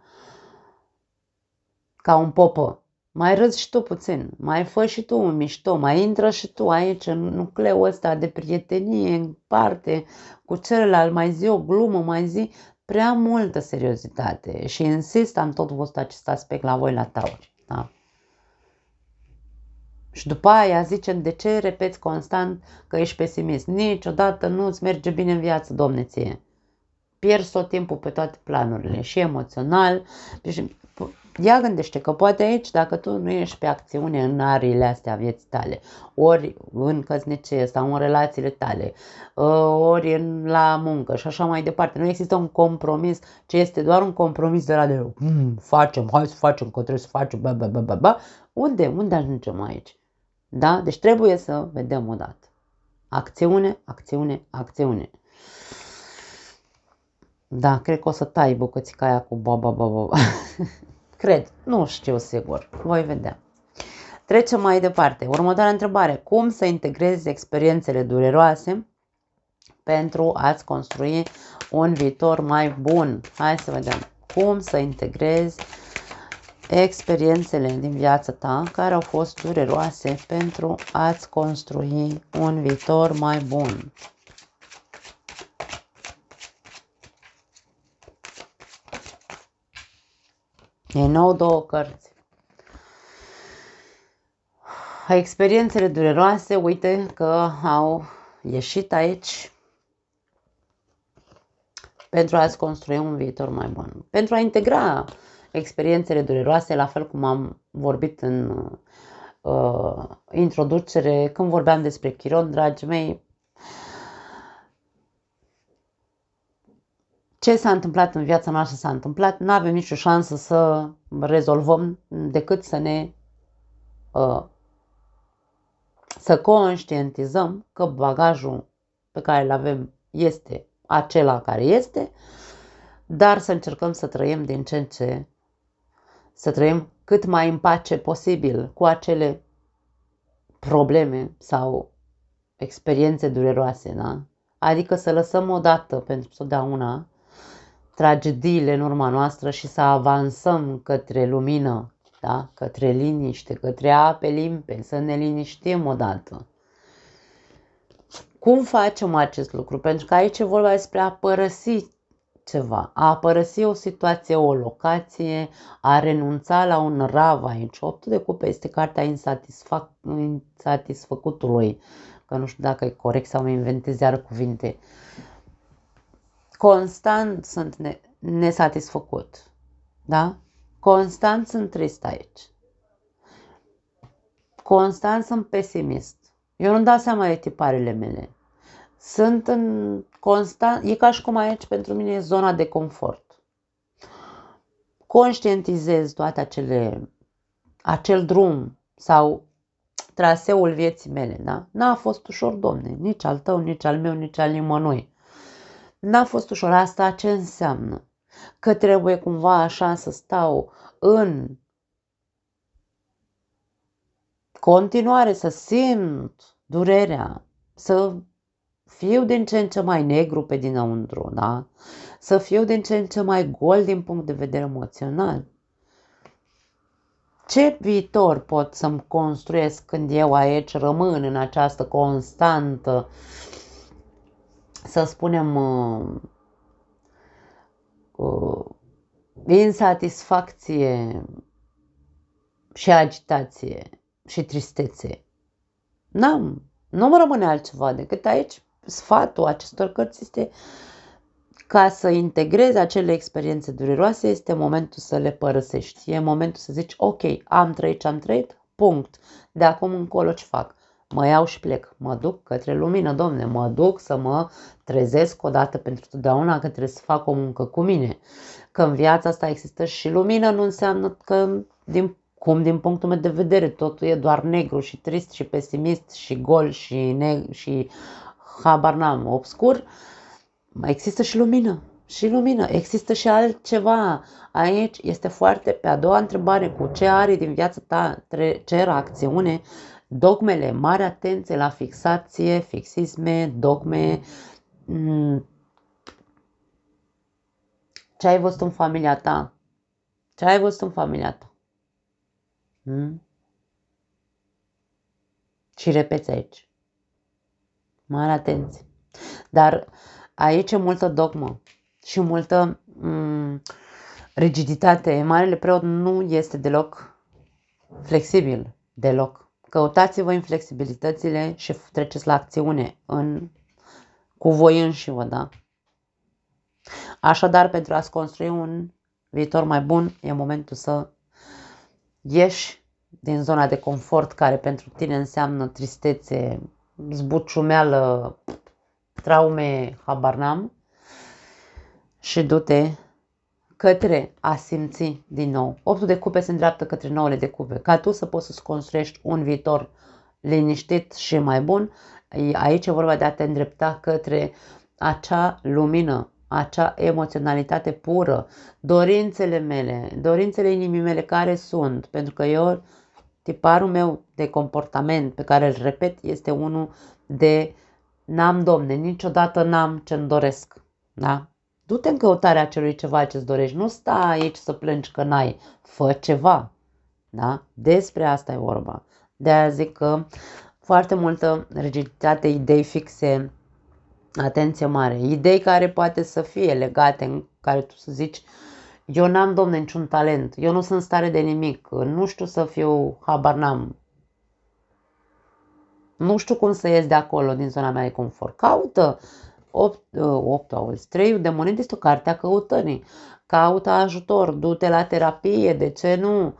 ca un popă. Mai râzi și tu puțin, mai fă și tu un mișto, mai intră și tu aici în nucleul ăsta de prietenie, în parte cu celălalt, mai zi o glumă, mai zi prea multă seriozitate. Și insist, am tot văzut acest aspect la voi la Tauri. Da? Și după aia zicem, de ce repeți constant că ești pesimist? Niciodată nu îți merge bine în viață, domne, ție. Pierzi tot timpul pe toate planurile, și emoțional. Ia gândește că poate aici, dacă tu nu ești pe acțiune în ariile astea vieții tale, ori în căsnicie sau în relațiile tale, ori la muncă și așa mai departe, nu există un compromis, ci este doar un compromis de la de facem, hai să facem, că trebuie să facem, Unde ajungem aici? Da? Deci trebuie să vedem odată. Acțiune, acțiune, acțiune. Da, cred că o să tai bucățica aia cu ba. Cred, nu știu sigur, voi vedea. Trecem mai departe. Următoarea întrebare. Cum să integrezi experiențele dureroase pentru a-ți construi un viitor mai bun? Hai să vedem. Cum să integrezi experiențele din viața ta care au fost dureroase pentru a-ți construi un viitor mai bun? Din nou două cărți. Experiențele dureroase, uite că au ieșit aici pentru a-ți construi un viitor mai bun. Pentru a integra experiențele dureroase, la fel cum am vorbit în introducere, când vorbeam despre Chiron, dragii mei, ce s-a întâmplat în viața noastră s-a întâmplat, nu avem nicio șansă să rezolvăm decât să conștientizăm că bagajul pe care îl avem este acela care este, dar să încercăm să trăim din ce în ce, să trăim cât mai în pace posibil cu acele probleme sau experiențe dureroase, da? Adică să lăsăm odată pentru totdeauna tragediile în urma noastră și să avansăm către lumină, da? Către liniște, către ape limpezi, să ne liniștim odată. Cum facem acest lucru? Pentru că aici e vorba despre a părăsi ceva, a părăsi o situație, o locație, a renunța la un rav aici. 8 de cupe este cartea insatisfăcutului, că nu știu dacă e corect sau îmi inventez iar cuvinte. Constant sunt nesatisfăcut, da? Constant sunt trist aici. Constant sunt pesimist. Eu nu dau seama de tiparele mele. Sunt în constant, e ca și cum aici pentru mine e zona de confort. Conștientizez toate acel drum sau traseul vieții mele, da? N-a fost ușor, domne, nici al tău, nici al meu, nici al nimănui. N-a fost ușor. Asta ce înseamnă? Că trebuie cumva așa să stau în continuare, să simt durerea, să fiu din ce în ce mai negru pe dinăuntru, da? Să fiu din ce în ce mai gol din punct de vedere emoțional. Ce viitor pot să-mi construiesc când eu aici rămân în această constantă, să spunem, insatisfacție și agitație și tristețe? Nu mă rămâne altceva decât aici. Sfatul acestor cărți este ca să integrezi acele experiențe dureroase, este momentul să le părăsești. E momentul să zici, ok, am trăit ce am trăit, punct. De acum încolo ce fac? Mă iau și plec. Mă duc către lumină, domne. Mă duc să mă trezesc odată pentru totdeauna că trebuie să fac o muncă cu mine. Că în viața asta există și lumină, nu înseamnă că din punctul meu de vedere totul e doar negru și trist și pesimist și gol și habar n-am, obscur. Mai există și lumină. Și lumină. Există și altceva. Aici este foarte pe a doua întrebare, cu ce arii din viața ta cer acțiune, dogmele, mare atenție la fixație, fixisme, dogme. Ce ai văzut în familia ta? Ce ai văzut în familia ta? Și repeți aici. Mare atenție. Dar aici e multă dogmă și multă rigiditate. Marele preot nu este deloc flexibil. Deloc. Căutați-vă inflexibilitățile și treceți la acțiune cu voi înși-vă, da? Așadar, pentru a-ți construi un viitor mai bun, e momentul să ieși din zona de confort care pentru tine înseamnă tristețe, zbuciumeală, traume, habar n-am, și du-te către a simți din nou. 8 de cupe se îndreaptă către 9 de cupe. Ca tu să poți să-ți construiești un viitor liniștit și mai bun, aici e vorba de a te îndrepta către acea lumină, acea emoționalitate pură, dorințele mele, dorințele inimii mele care sunt, pentru că eu, tiparul meu de comportament pe care îl repet este unul de n-am, domne, niciodată n-am ce-mi doresc, da? Du-te în căutarea acelui ceva ce-ți dorești, nu sta aici să plângi că n-ai, fă ceva, da? Despre asta e vorba. De-aia zic că foarte multă rigiditate, idei fixe, atenție mare, idei care poate să fie legate, în care tu să zici, eu n-am, domne, niciun talent, eu nu sunt în stare de nimic, nu știu să fiu, habar n-am, nu știu cum să ies de acolo, din zona mea de confort. Caută 3 de monede este o carte a căutării. Caută ajutor, du-te la terapie, de ce nu?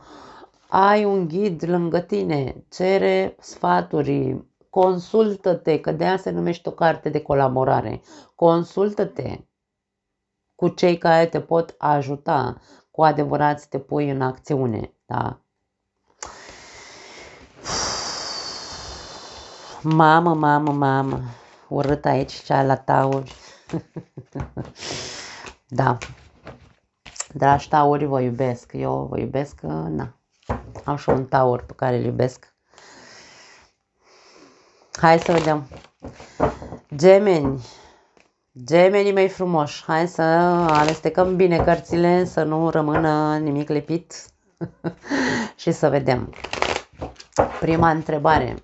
Ai un ghid lângă tine, cere sfaturi, consultă-te, că de aia se numește o carte de colaborare. Consultă-te cu cei care te pot ajuta cu adevărat să te pui în acțiune, da? Mamă, urât aici cea la tauri. Da, dragi tauri, vă iubesc, eu vă iubesc, na, am și un taur pe care îl iubesc. Hai să vedem. Gemenii mei frumoși, hai să amestecăm bine cărțile, să nu rămână nimic lipit și să vedem. Prima întrebare.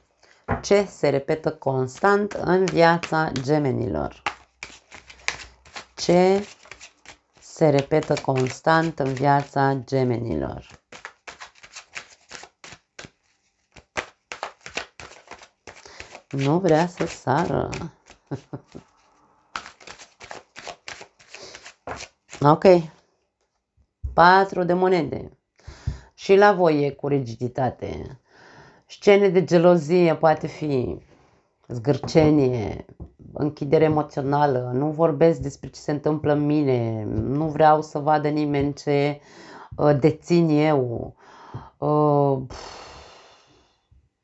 Ce se repetă constant în viața gemenilor? Ce se repetă constant în viața gemenilor? Nu vrea să sară. Ok. 4 de monede. Și la voi e cu rigiditate. Scene de gelozie, poate fi zgârcenie, închidere emoțională, nu vorbesc despre ce se întâmplă în mine, nu vreau să vadă nimeni ce dețin eu.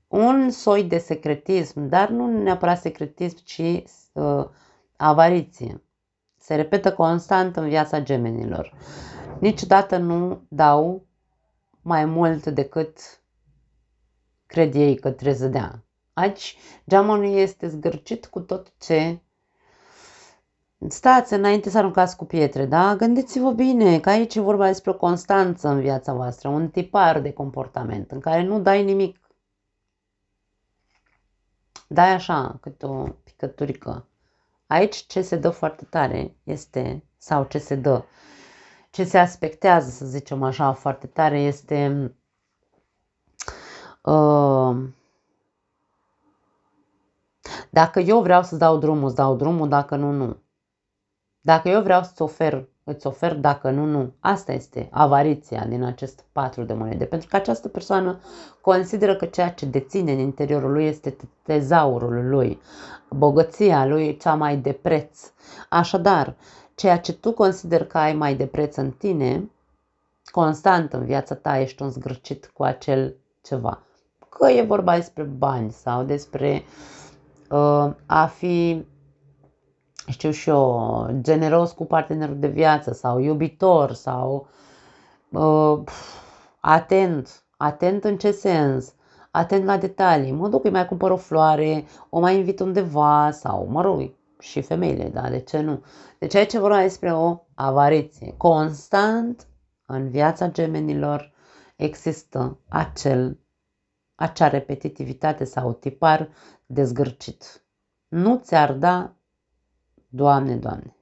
Un soi de secretism, dar nu neapărat secretism, ci avariție. Se repetă constant în viața gemenilor. Niciodată nu dau mai mult decât cred ei că trebuie să dea. Aici geamonul este zgârcit cu tot ce... Stați înainte să aruncați cu pietre, da? Gândiți-vă bine că aici e vorba despre o constanță în viața voastră, un tipar de comportament în care nu dai nimic. Dai așa, câte o picăturică. Aici ce se dă foarte tare este, sau ce se dă, ce se aspectează, să zicem așa, foarte tare este... Dacă eu vreau să dau drumul, îți dau drumul, dacă nu, nu. Dacă eu vreau să-ți ofer, îți ofer, dacă nu, nu. Asta este avariția din acest 4 de monede. Pentru că această persoană consideră că ceea ce deține în interiorul lui este tezaurul lui. Bogăția lui e cea mai de preț. Așadar, ceea ce tu consideri că ai mai de preț în tine, constant în viața ta ești un zgârcit cu acel ceva. Că e vorba despre bani sau despre a fi, știu și eu, generos cu partenerul de viață sau iubitor sau atent în ce sens? Atent la detalii. Mă duc, îi mai cumpăr o floare, o mai invit undeva sau, mă rog, și femeile, da, de ce nu? Deci aici vorba despre o avariție. Constant în viața gemenilor există acea repetitivitate sau tipar de zgârcit. Nu ți-ar da, Doamne, Doamne.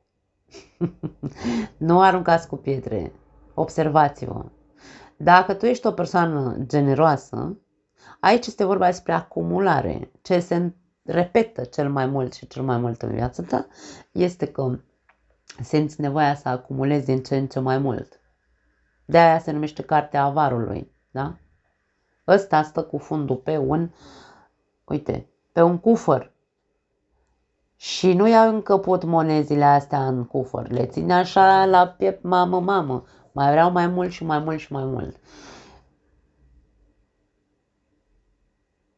Nu aruncați cu pietre. Observați-vă. Dacă tu ești o persoană generoasă, Aici este vorba despre acumulare. Ce se repetă cel mai mult și cel mai mult în viața ta este că simți nevoia să acumulezi din ce în ce mai mult. De aia se numește cartea avarului, da? Ăsta stă cu fundul pe pe un cufăr. Și nu ia încă portmonezile astea în cufăr, le ține așa la piept, mamă, mai vreau mai mult și mai mult și mai mult.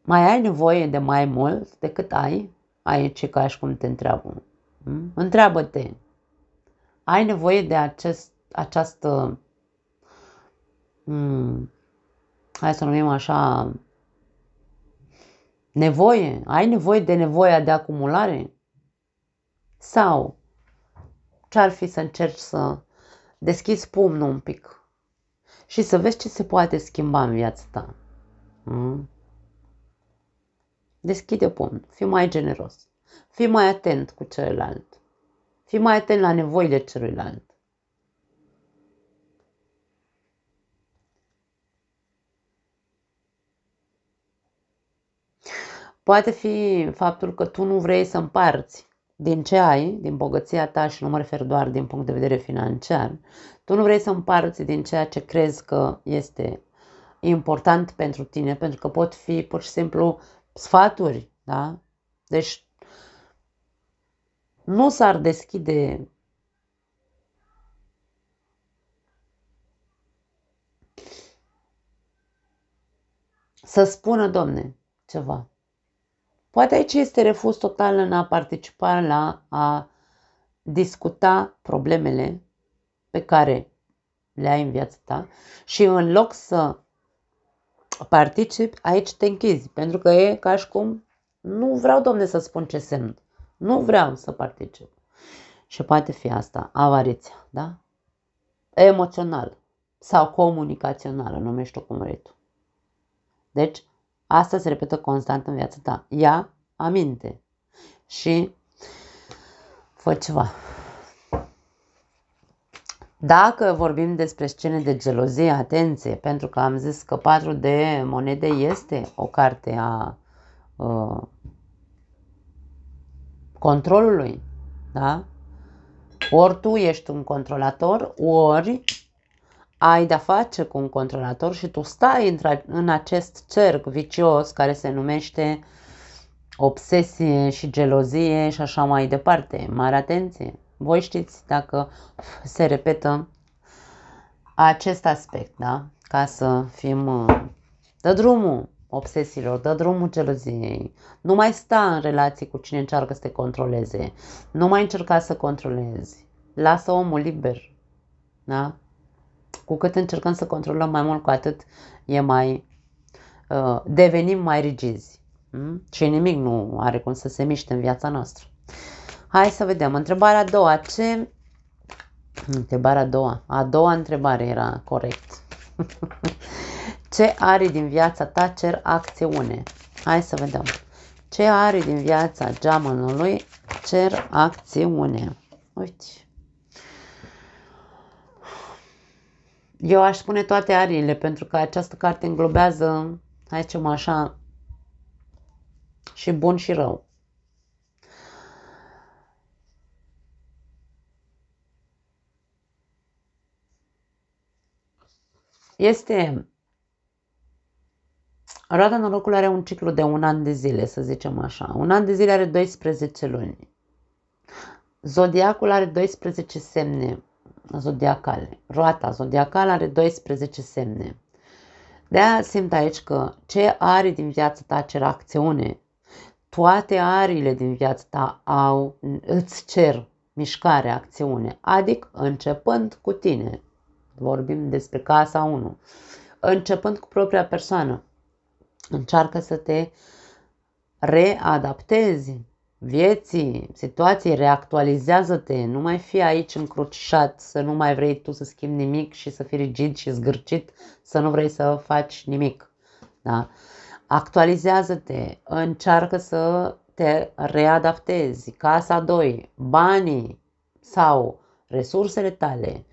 Mai ai nevoie de mai mult decât ai? Aici e ca și cum te întreabă. Întreabă-te, ai nevoie de această, hai să o numim așa, nevoie? Ai nevoie de nevoia de acumulare? Sau ce-ar fi să încerci să deschizi pumnul un pic și să vezi ce se poate schimba în viața ta? Deschide pumnul, fii mai generos, fii mai atent cu celălalt, fii mai atent la nevoile celuilalt. Poate fi faptul că tu nu vrei să împarți din ce ai, din bogăția ta, și nu mă refer doar din punct de vedere financiar, tu nu vrei să împarți din ceea ce crezi că este important pentru tine, pentru că pot fi pur și simplu sfaturi, da? Deci nu s-ar deschide să spună, Domne, ceva. Poate aici este refuz total în a participa la a discuta problemele pe care le ai în viața ta și în loc să participi, aici te închizi, pentru că e ca și cum nu vreau, Domne, să spun ce semn. Nu vreau să particip. Și poate fi asta, avariția, da? Emoțional sau comunicațională, numește-o cum vrei tu. Deci, asta se repetă constant în viața ta. Ia aminte și fă ceva. Dacă vorbim despre scene de gelozie, atenție, pentru că am zis că 4 de monede este o carte a controlului, da? Ori tu ești un controlator, ori ai de-a face cu un controlator și tu stai în acest cerc vicios care se numește obsesie și gelozie și așa mai departe. Mare atenție! Voi știți dacă se repetă acest aspect, da? Ca să fim... Dă drumul obsesiilor, dă drumul geloziei. Nu mai sta în relații cu cine încearcă să te controleze. Nu mai încerca să controlezi. Lasă omul liber. Da? Cu cât încercăm să controlăm mai mult, cu atât e mai... devenim mai rigizi. Și nimic nu are cum să se miște în viața noastră. Hai să vedem. Întrebarea a doua. Întrebarea a doua. A doua întrebare era corect. Ce arii din viața ta cer acțiune? Hai să vedem. Ce arii din viața geamanului cer acțiune? Uite. Eu aș spune toate ariile, pentru că această carte înglobează, hai să zicem așa, și bun și rău. Roata norocului are un ciclu de 1 an de zile, să zicem așa. 1 an de zile are 12 luni. Zodiacul are 12 semne zodiacale. Roata zodiacală are 12 semne. De-aia simt aici că ce arii din viața ta cer acțiune. Toate ariile din viața ta îți cer mișcare, acțiune. Adică începând cu tine. Vorbim despre casa 1. Începând cu propria persoană. Încearcă să te readaptezi vieții, situației, reactualizează-te, nu mai fi aici încrucișat, să nu mai vrei tu să schimbi nimic și să fii rigid și zgârcit, să nu vrei să faci nimic. Da? Actualizează-te, încearcă să te readaptezi, casa 2, banii sau resursele tale.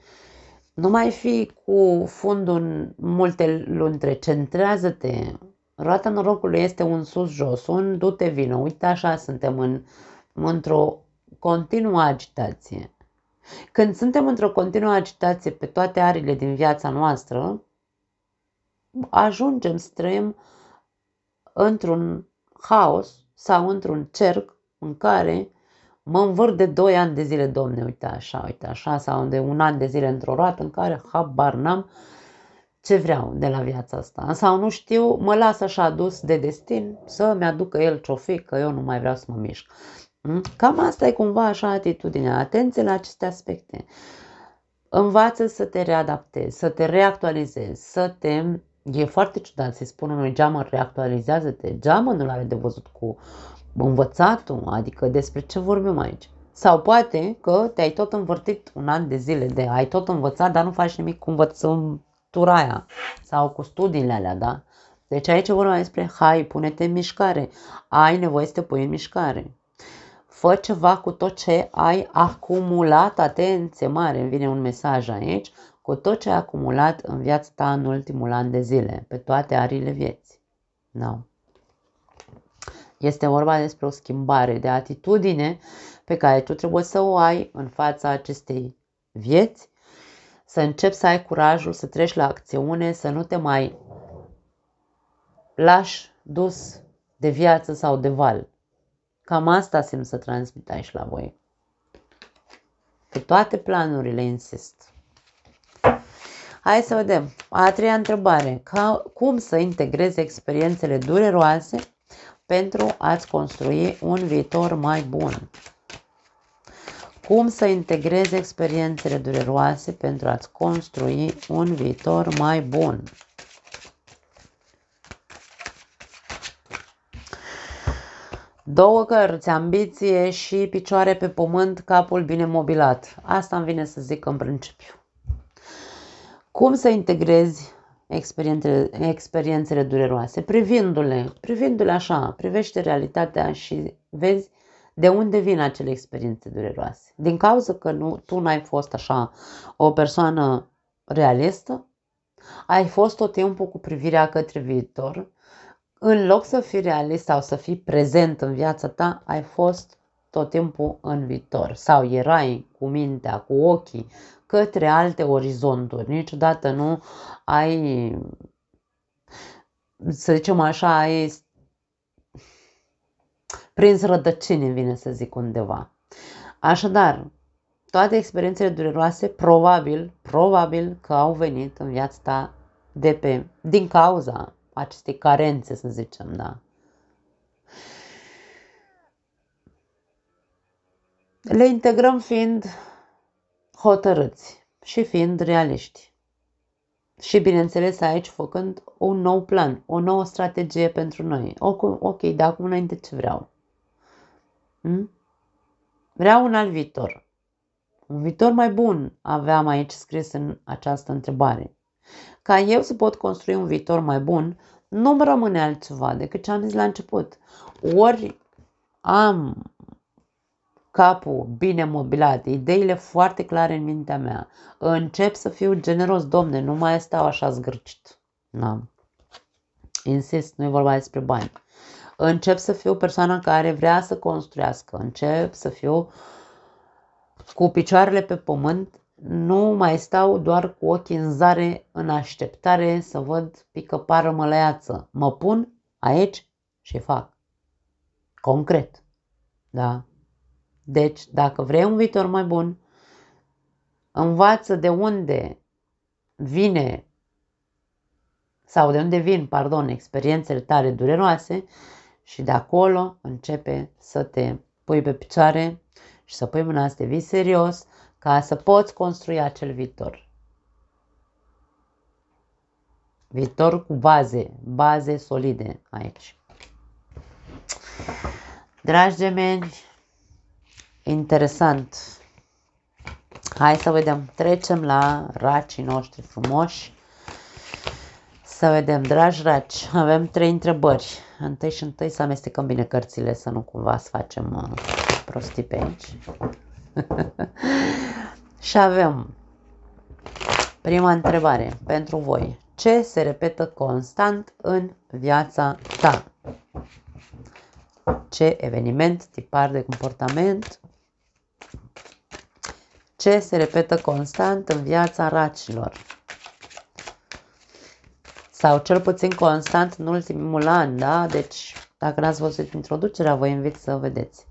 Nu mai fi cu fundul în multe luntre, centrează-te Roata norocului este un sus-jos, un du-te vină. Uite, așa suntem într-o continuă agitație. Când suntem într-o continuă agitație pe toate arile din viața noastră, ajungem să trăim într-un haos sau într-un cerc în care mă învârt de 2 ani de zile, domne, uite așa, sau de 1 an de zile într-o roată în care habar n-am ce vreau de la viața asta. Sau nu știu, mă las așa dus de destin să-mi aducă el ce-o fi, că eu nu mai vreau să mă mișc. Cam asta e cumva așa atitudinea. Atenție la aceste aspecte. Învață să te readaptezi, să te reactualizezi, E foarte ciudat să-i spun unui geamă, reactualizează-te. Geamă nu are de văzut cu învățatul, adică despre ce vorbim aici. Sau poate că te-ai tot învârtit 1 an de zile, ai tot învățat, dar nu faci nimic cu învățătura aia sau cu studiile alea, da? Deci aici vorbim despre, hai, pune-te în mișcare, ai nevoie să te pui în mișcare. Fă ceva cu tot ce ai acumulat, atenție mare, îmi vine un mesaj aici, cu tot ce ai acumulat în viața ta în ultimul an de zile, pe toate arile vieții. No. Este vorba despre o schimbare de atitudine pe care tu trebuie să o ai în fața acestei vieți, să începi să ai curajul să treci la acțiune, să nu te mai lași dus de viață sau de val. Cam asta simt să transmit aici la voi. Pe toate planurile, insist. Hai să vedem. A 3-a întrebare. Cum să integrezi experiențele dureroase pentru a-ți construi un viitor mai bun? Cum să integrezi experiențele dureroase pentru a-ți construi un viitor mai bun? Două cărți, ambiție și picioare pe pământ, capul bine mobilat. Asta îmi vine să zic în principiu. Cum să integrezi experiențele dureroase? Privindu-le așa, privește realitatea și vezi de unde vin acele experiențe dureroase. Din cauza că tu n-ai fost așa o persoană realistă, ai fost tot timpul cu privirea către viitor. În loc să fii realist sau să fii prezent în viața ta, ai fost tot timpul în viitor. Sau erai cu mintea, cu ochii către alte orizonturi. Niciodată nu ai, să zicem așa, ai prins rădăcini, îmi vine să zic undeva. Așadar, toate experiențele dureroase probabil că au venit în viața ta din cauza acestei carențe, să zicem, da. Le integrăm fiind hotărâți și fiind realiști. Și bineînțeles aici făcând un nou plan, o nouă strategie pentru noi. Ok, de acum înainte ce vreau? Vreau un alt viitor. Un viitor mai bun aveam aici scris în această întrebare. Ca eu să pot construi un viitor mai bun, nu-mi rămâne altceva decât ce am zis la început. Ori am capul bine mobilat, ideile foarte clare în mintea mea, încep să fiu generos, domne, nu mai stau așa zgârcit. Da. Insist, nu e vorba despre bani. Încep să fiu persoana care vrea să construiască, încep să fiu cu picioarele pe pământ, nu mai stau doar cu ochii în zare, în așteptare să văd pică-pară mălăiață. Mă pun aici și fac. Concret. Da? Deci, dacă vrei un viitor mai bun, învață de unde vin, experiențele tale dureroase și de acolo începe să te pui pe picioare și să pui mâna să te vii serios ca să poți construi acel viitor. Viitor cu baze solide aici. Dragi gemeni, interesant. Hai să vedem. Trecem la racii noștri frumoși. Să vedem, dragi raci, avem 3 întrebări. Întâi să amestecăm bine cărțile, să nu cumva să facem prostii pe aici. Și avem prima întrebare pentru voi. Ce se repetă constant în viața ta? Ce eveniment, tipar de comportament? Ce se repetă constant în viața racilor? Sau cel puțin constant în ultimul an, da? Deci, dacă n-ați văzut introducerea, vă invit să vedeți.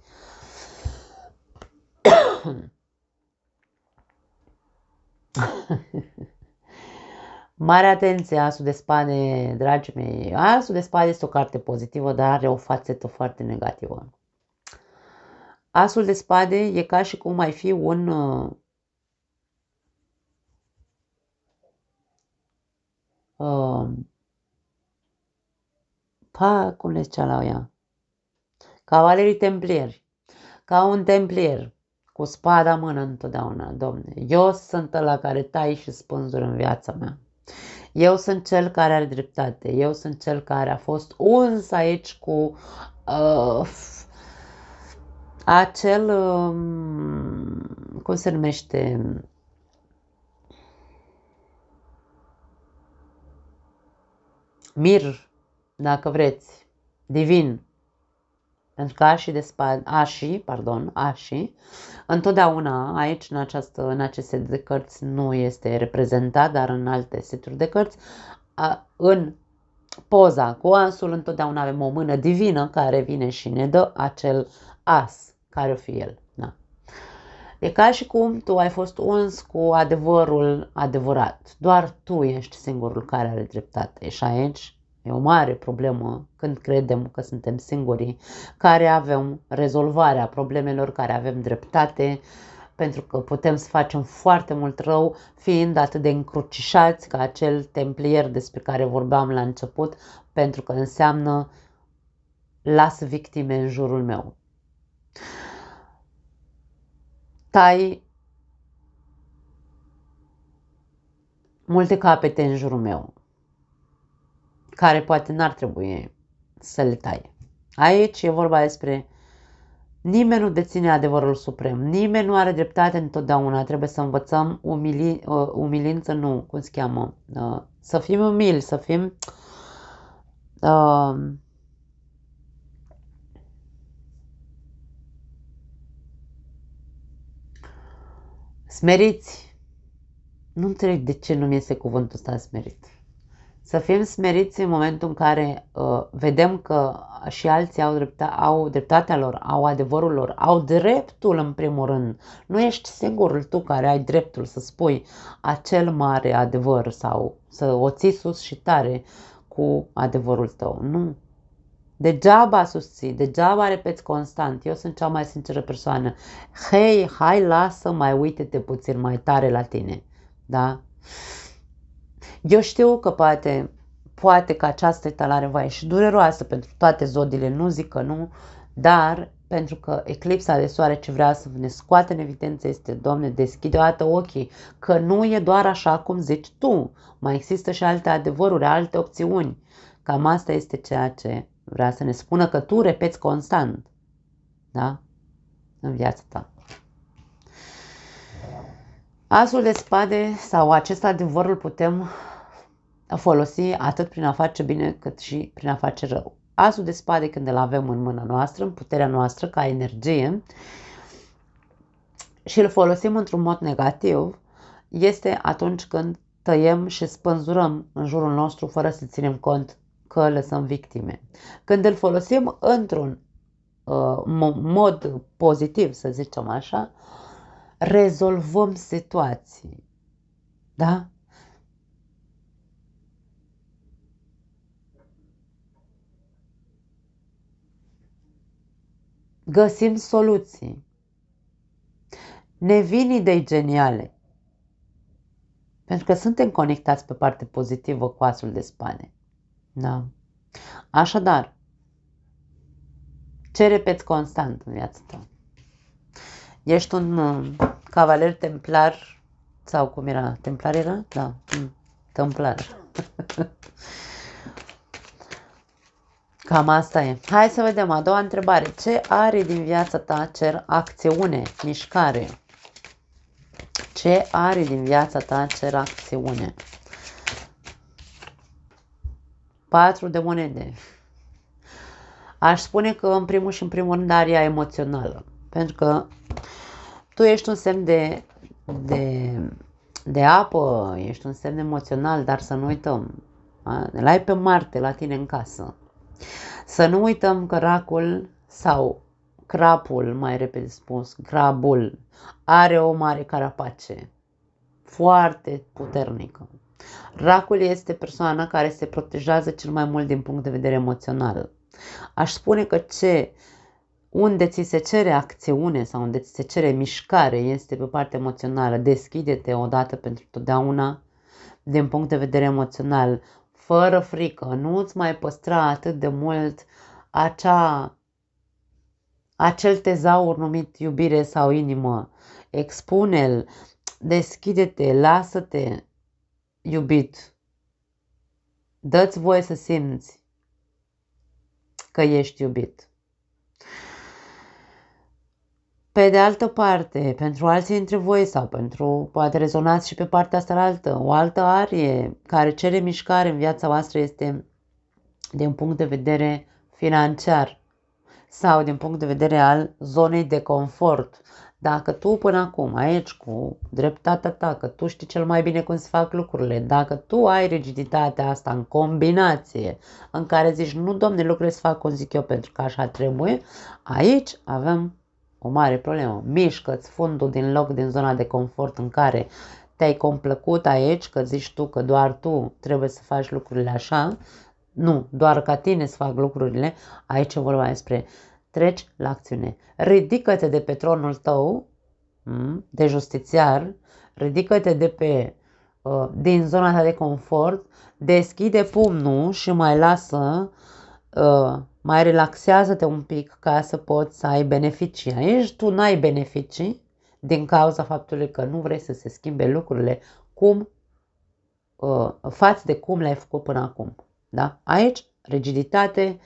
Mare atenție, Asul de Spade, dragii mei. Asul de Spade este o carte pozitivă, dar are o fațetă foarte negativă. Asul de Spade e ca și cum ai fi un cum le zicea la ea? Cavalerii templieri. Ca un templier, cu spada în mână întotdeauna, domne. Eu sunt ăla care tai și spânzuri în viața mea. Eu sunt cel care are dreptate. Eu sunt cel care a fost uns aici cu acel, cum se numește, mir, dacă vreți, divin. Pentru că Ashi, întotdeauna aici în acest set de cărți nu este reprezentat, dar în alte seturi de cărți, în poza cu asul întotdeauna avem o mână divină care vine și ne dă acel as, care o fi el. Da. E ca și cum tu ai fost uns cu adevărul adevărat. Doar tu ești singurul care are dreptate. Și aici e o mare problemă când credem că suntem singurii care avem rezolvarea problemelor, care avem dreptate, pentru că putem să facem foarte mult rău fiind atât de încrucișați ca acel templier despre care vorbeam la început, pentru că înseamnă las victime în jurul meu. Tai multe capete în jurul meu, care poate n-ar trebui să le tai. Aici e vorba despre nimeni nu deține adevărul suprem, nimeni nu are dreptate întotdeauna, trebuie să învățăm umilință, nu, cum se cheamă, să fim umili, să fim smeriți. Nu înțeleg de ce nu mi este cuvântul ăsta smerit. Să fim smeriți în momentul în care vedem că și alții au dreptatea lor, au adevărul lor, au dreptul în primul rând. Nu ești singurul tu care ai dreptul să spui acel mare adevăr sau să o ții sus și tare cu adevărul tău. Nu. Degeaba susții, degeaba repeți constant. Eu sunt cea mai sinceră persoană. Hei, hai, lasă, mai uite-te puțin mai tare la tine. Da? Eu știu că poate că această etalare va ieși dureroasă pentru toate zodiile, nu zic că nu, dar pentru că eclipsa de soare ce vrea să ne scoate în evidență este, Doamne, deschide o dată ochii, că nu e doar așa cum zici tu, mai există și alte adevăruri, alte opțiuni. Cam asta este ceea ce vrea să ne spună, că tu repeți constant, da? În viața ta. Asul de spade sau acest adevăr îl putem folosi atât prin a face bine cât și prin a face rău. Asul de spade, când îl avem în mâna noastră, în puterea noastră ca energie și îl folosim într-un mod negativ, este atunci când tăiem și spânzurăm în jurul nostru fără să ținem cont că lăsăm victime. Când îl folosim într-un mod pozitiv, să zicem așa, rezolvăm situații. Da? Găsim soluții. Ne vin idei geniale. Pentru că suntem conectați pe parte pozitivă cu asul de spade. Da. Așadar, ce repeți constant în viața ta? Ești un cavaler templar sau cum era? Templar era? Da. Templar. Cam asta e. Hai să vedem a doua întrebare. Ce are din viața ta cer acțiune, mișcare? Ce are din viața ta cer acțiune? 4 de monede. Aș spune că în primul și în primul rând aria emoțională. Pentru că tu ești un semn de apă, ești un semn emoțional, dar să nu uităm. L-ai pe Marte la tine în casă. Să nu uităm că racul sau crapul, mai repede spus, crabul, are o mare carapace. Foarte puternică. Racul este persoana care se protejează cel mai mult din punct de vedere emoțional. Aș spune că unde ți se cere acțiune sau unde ți se cere mișcare este pe partea emoțională. Deschide-te odată pentru totdeauna din punct de vedere emoțional, fără frică. Nu îți mai păstra atât de mult acel tezaur numit iubire sau inimă. Expune-l, deschide-te, lasă-te iubit. Dă-ți voie să simți că ești iubit. Pe de altă parte, pentru alții dintre voi sau pentru, poate rezonați și pe partea asta altă, o altă arie care cere mișcare în viața voastră este din punct de vedere financiar sau din punct de vedere al zonei de confort. Dacă tu până acum aici cu dreptatea ta, că tu știi cel mai bine cum se fac lucrurile, dacă tu ai rigiditatea asta în combinație în care zici, nu domne, lucrurile se fac cum zic eu pentru că așa trebuie, aici avem o mare problemă. Mișcă-ți fundul din loc, din zona de confort în care te-ai complăcut aici, că zici tu că doar tu trebuie să faci lucrurile așa, nu, doar ca tine să fac lucrurile, aici e vorba despre treci la acțiune. Ridică-te de pe tronul tău de justițiar, ridică-te din zona ta de confort, deschide pumnul și mai lasă, mai relaxează-te un pic ca să poți să ai beneficii. Aici tu n-ai beneficii din cauza faptului că nu vrei să se schimbe lucrurile față de cum le-ai făcut până acum. Da? Aici, rigiditate,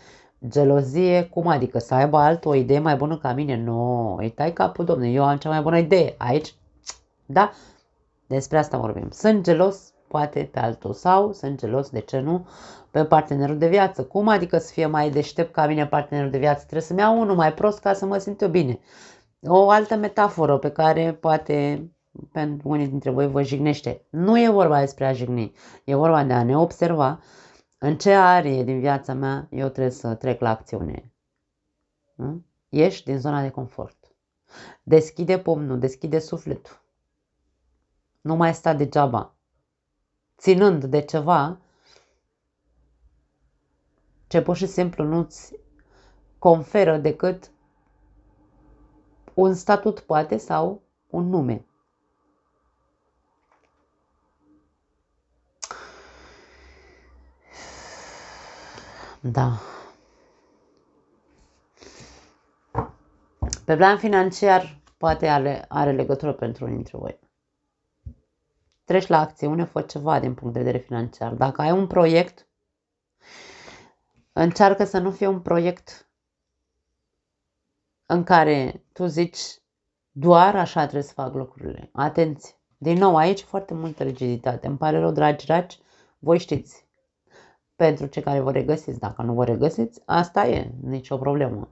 gelozie, cum adică să aibă altul o idee mai bună ca mine? Nu, îi tai capul, domne, eu am cea mai bună idee. Aici, da? Despre asta vorbim. Sunt gelos, poate, pe altul sau sunt gelos, de ce nu, pe partenerul de viață. Cum adică să fie mai deștept ca mine partenerul de viață? Trebuie să-mi iau unul mai prost ca să mă simt eu bine. O altă metaforă pe care poate pentru unii dintre voi vă jignește. Nu e vorba despre a jigni, e vorba de a ne observa în ce arie din viața mea eu trebuie să trec la acțiune. Ieși din zona de confort. Deschide pumnul, deschide sufletul. Nu mai sta degeaba, ținând de ceva ce pur și simplu nu-ți conferă decât un statut poate sau un nume. Da. Pe plan financiar poate are legătură pentru unii dintre voi. Treci la acțiune, fă ceva din punct de vedere financiar. Dacă ai un proiect, încearcă să nu fie un proiect în care tu zici doar așa trebuie să fac lucrurile. Atenție! Din nou, aici foarte multă rigiditate. Îmi pare rău, dragi, voi știți. Pentru cei care vă regăsiți, dacă nu vă regăsiți, asta e, nicio problemă.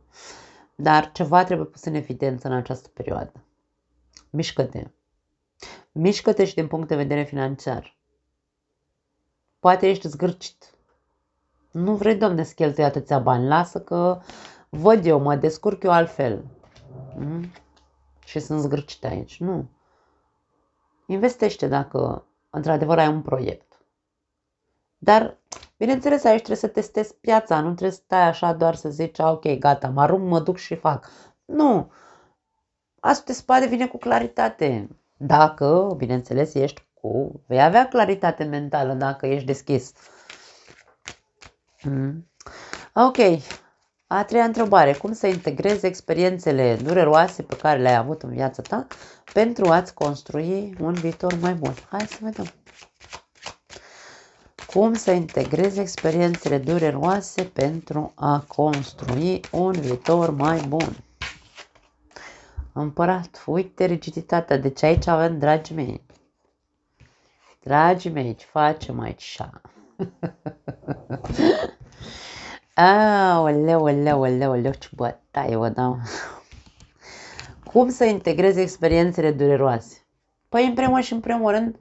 Dar ceva trebuie pus în evidență în această perioadă. Mișcă-te. Mișcă-te și din punct de vedere financiar. Poate ești zgârcit. Nu vrei, domne, să cheltui atâția bani. Lasă că văd eu, mă descurc eu altfel. Și sunt zgârcit aici. Nu. Investește dacă într-adevăr ai un proiect. Dar, bineînțeles, aici trebuie să testezi piața. Nu trebuie să stai așa doar să zici, ok, gata, mă arunc, mă duc și fac. Nu. Asta te spate vine cu claritate. Dacă, bineînțeles, vei avea claritate mentală dacă ești deschis. Ok. A treia întrebare. Cum să integrezi experiențele dureroase pe care le-ai avut în viața ta pentru a-ți construi un viitor mai bun? Hai să vedem. Cum să integrezi experiențele dureroase pentru a construi un viitor mai bun? Împărat, uite rigiditatea. Deci aici avem, dragii mei. Dragii mei, ce facem aici? Aoleu, ce bătaie vă dau. Cum să integrezi experiențele dureroase? Păi, în primul rând,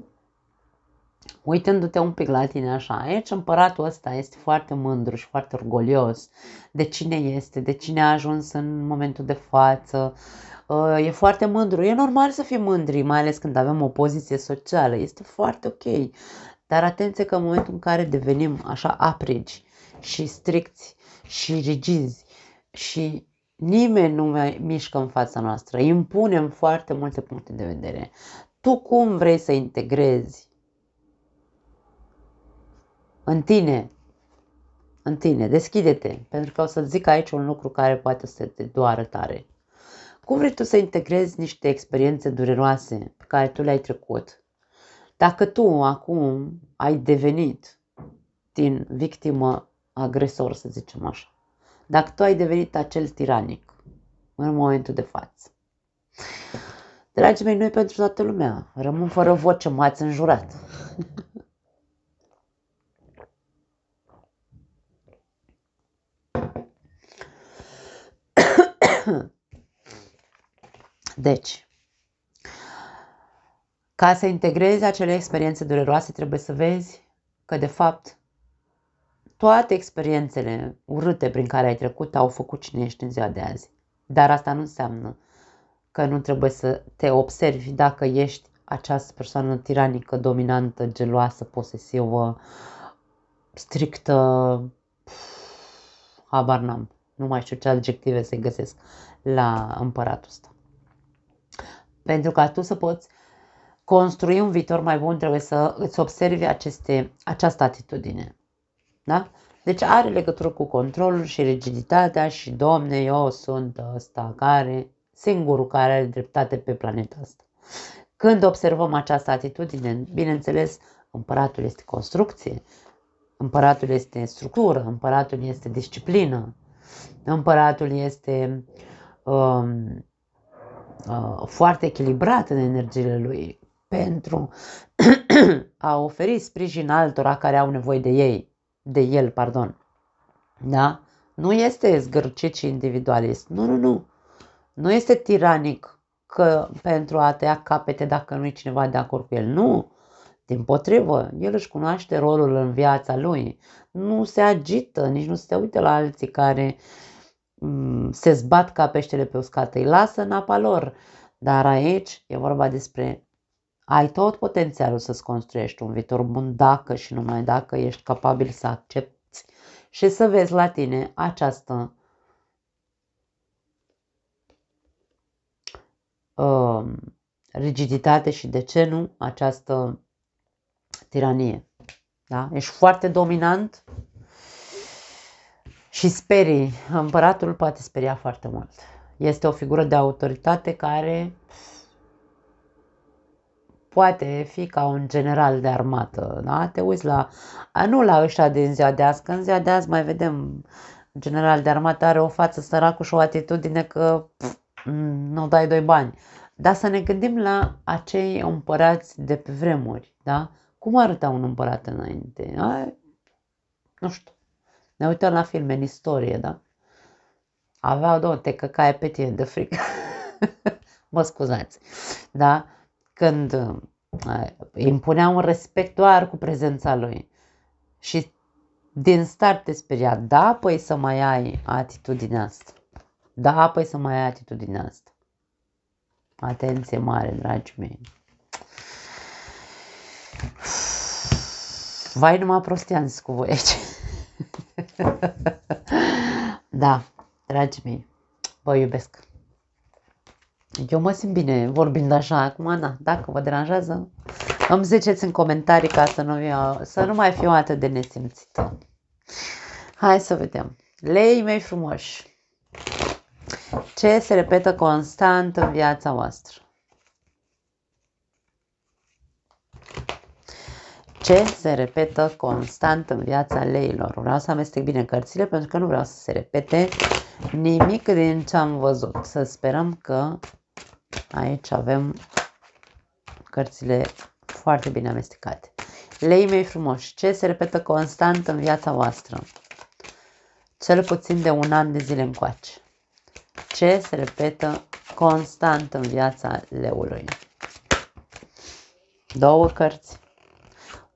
uitându-te un pic la tine așa, aici împăratul ăsta este foarte mândru și foarte orgolios de cine este, de cine a ajuns în momentul de față, e foarte mândru, e normal să fii mândri, mai ales când avem o poziție socială, este foarte ok, dar atenție că în momentul în care devenim așa aprigi și stricți și rigizi și nimeni nu mai mișcă în fața noastră, impunem foarte multe puncte de vedere. Tu cum vrei să integrezi în tine, deschide-te, pentru că o să zic aici un lucru care poate să te doară tare. Cum vrei tu să integrezi niște experiențe dureroase pe care tu le-ai trecut? Dacă tu acum ai devenit din victimă agresor, să zicem așa, dacă tu ai devenit acel tiranic în momentul de față, dragii mei, noi pentru toată lumea rămân fără voce, m-ați înjurat. Deci, ca să integrezi acele experiențe dureroase, trebuie să vezi că, de fapt, toate experiențele urâte prin care ai trecut au făcut cine ești în ziua de azi. Dar asta nu înseamnă că nu trebuie să te observi dacă ești această persoană tiranică, dominantă, geloasă, posesivă, strictă, habar n-am, nu mai știu ce adjective să-i găsesc la împăratul ăsta. Pentru ca tu să poți construi un viitor mai bun, trebuie să îți observi această atitudine. Da? Deci are legătură cu controlul și rigiditatea și, Doamne, eu sunt ăsta singurul care are dreptate pe planeta asta. Când observăm această atitudine, bineînțeles, împăratul este construcție, împăratul este structură, împăratul este disciplină, împăratul este foarte echilibrat în energiile lui pentru a oferi sprijin altora care au nevoie de el. Da? Nu este zgârcit și individualist. Nu. Nu este tiranic pentru a tăia capete dacă nu e cineva de acord cu el. Nu. Dimpotrivă, el își cunoaște rolul în viața lui. Nu se agită, nici nu se uită la alții care se zbat ca peștele pe uscată. Îi lasă în apa lor. Dar aici e vorba despre ai tot potențialul să-ți construiești un viitor bun dacă și numai dacă ești capabil să accepti și să vezi la tine această rigiditate și, de ce nu, această tiranie. Da? Ești foarte dominant și sperii. Împăratul poate speria foarte mult. Este o figură de autoritate care poate fi ca un general de armată, da? Te uiți nu la ăștia din ziua de azi, că în ziua de azi mai vedem general de armată are o față săracul și o atitudine că nu dai doi bani. Dar să ne gândim la acei împărați de pe vremuri, da? Cum arăta un împărat înainte? Nu știu. Ne uităm la filme în istorie, da? Aveau te căcaie pe tine de frică. Mă scuzați. Da? Când impunea un respect doar cu prezența lui și din start te speria, da, păi să mai ai atitudinea asta. Da, păi să mai ai atitudinea asta. Atenție mare, dragii mei. Vai, numai prostii am zis cu voi aici. Da, dragii mei, vă iubesc. Eu mă simt bine vorbind așa acum, na, dacă vă deranjează, îmi ziceți în comentarii ca să nu mai fiu atât de nesimțită. Hai să vedem. Leii mei frumoși, ce se repetă constant în viața voastră? Ce se repetă constant în viața leilor? Vreau să amestec bine cărțile pentru că nu vreau să se repete nimic din ce am văzut. Să sperăm că aici avem cărțile foarte bine amestecate. Lei mei frumoși, ce se repetă constant în viața voastră? Cel puțin de 1 an de zile încoace. Ce se repetă constant în viața leului? 2 cărți.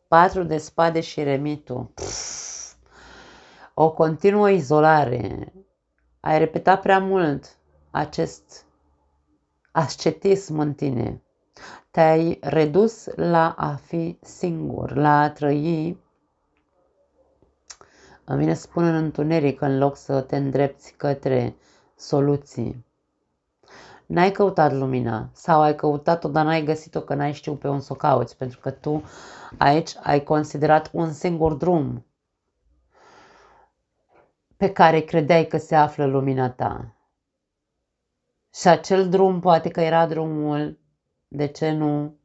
4 de spade și eremitul. O continuă izolare. Ai repetat prea mult acest ascetism în tine. Te-ai redus la a fi singur, la a trăi, îmi vine să spun, în întuneric, în loc să te îndrepți către soluții. N-ai căutat lumina sau ai căutat-o, dar n-ai găsit-o, că n-ai știut pe unde să o cauți, pentru că tu aici ai considerat un singur drum pe care credeai că se află lumina ta. Și acel drum poate că era drumul, de ce nu,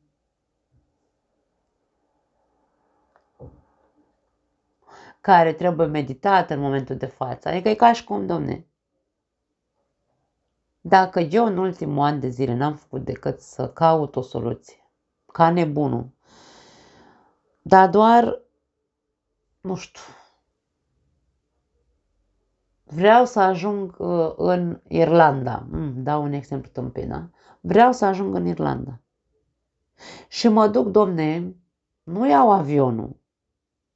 care trebuie meditat în momentul de față. Adică e ca și cum, domne, dacă eu în ultimul an de zile n-am făcut decât să caut o soluție, ca nebunul, dar doar, nu știu, vreau să ajung în Irlanda, dau un exemplu tâmpit, da? Vreau să ajung în Irlanda și mă duc, domne, nu iau avionul,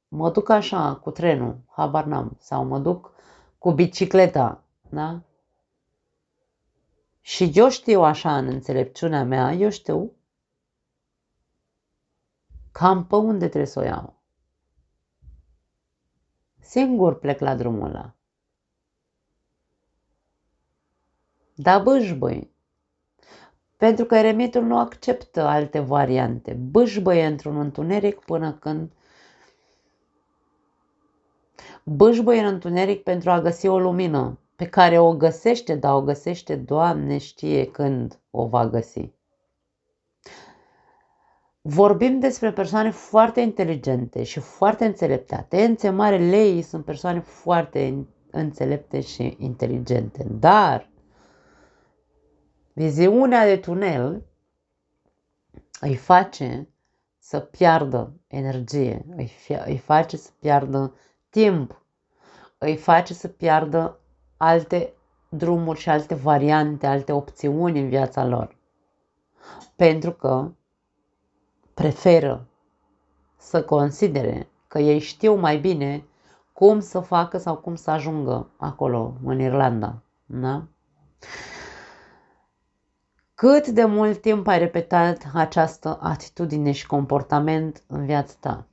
mă duc așa, cu trenul, habar n-am, sau mă duc cu bicicleta, da? Și eu știu așa, în înțelepciunea mea, eu știu cam pe unde trebuie să o iau. Singur plec la drumul ăla. Dar bâșbâi. Pentru că eremitul nu acceptă alte variante. Bâșbâie într-un întuneric până când... Bâșbâie în întuneric pentru a găsi o lumină pe care o găsește, dar o găsește, Doamne știe când o va găsi. Vorbim despre persoane foarte inteligente și foarte înțelepte. Atenție mare, leii sunt persoane foarte înțelepte și inteligente, dar viziunea de tunel îi face să piardă energie, îi face să piardă timp, îi face să piardă alte drumuri și alte variante, alte opțiuni în viața lor. Pentru că preferă să considere că ei știu mai bine cum să facă sau cum să ajungă acolo, în Irlanda. Da? Cât de mult timp ai repetat această atitudine și comportament în viața ta?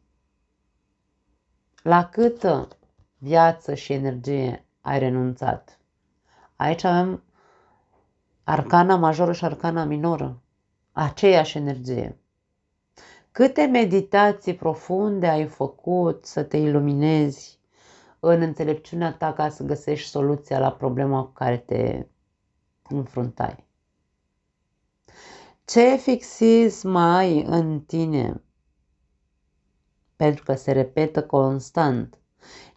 La câtă viață și energie ai renunțat? Aici avem arcana majoră și arcana minoră, aceeași energie. Câte meditații profunde ai făcut să te iluminezi în înțelepciunea ta ca să găsești soluția la problema cu care te înfruntai? Ce fixism ai în tine? Pentru că se repetă constant.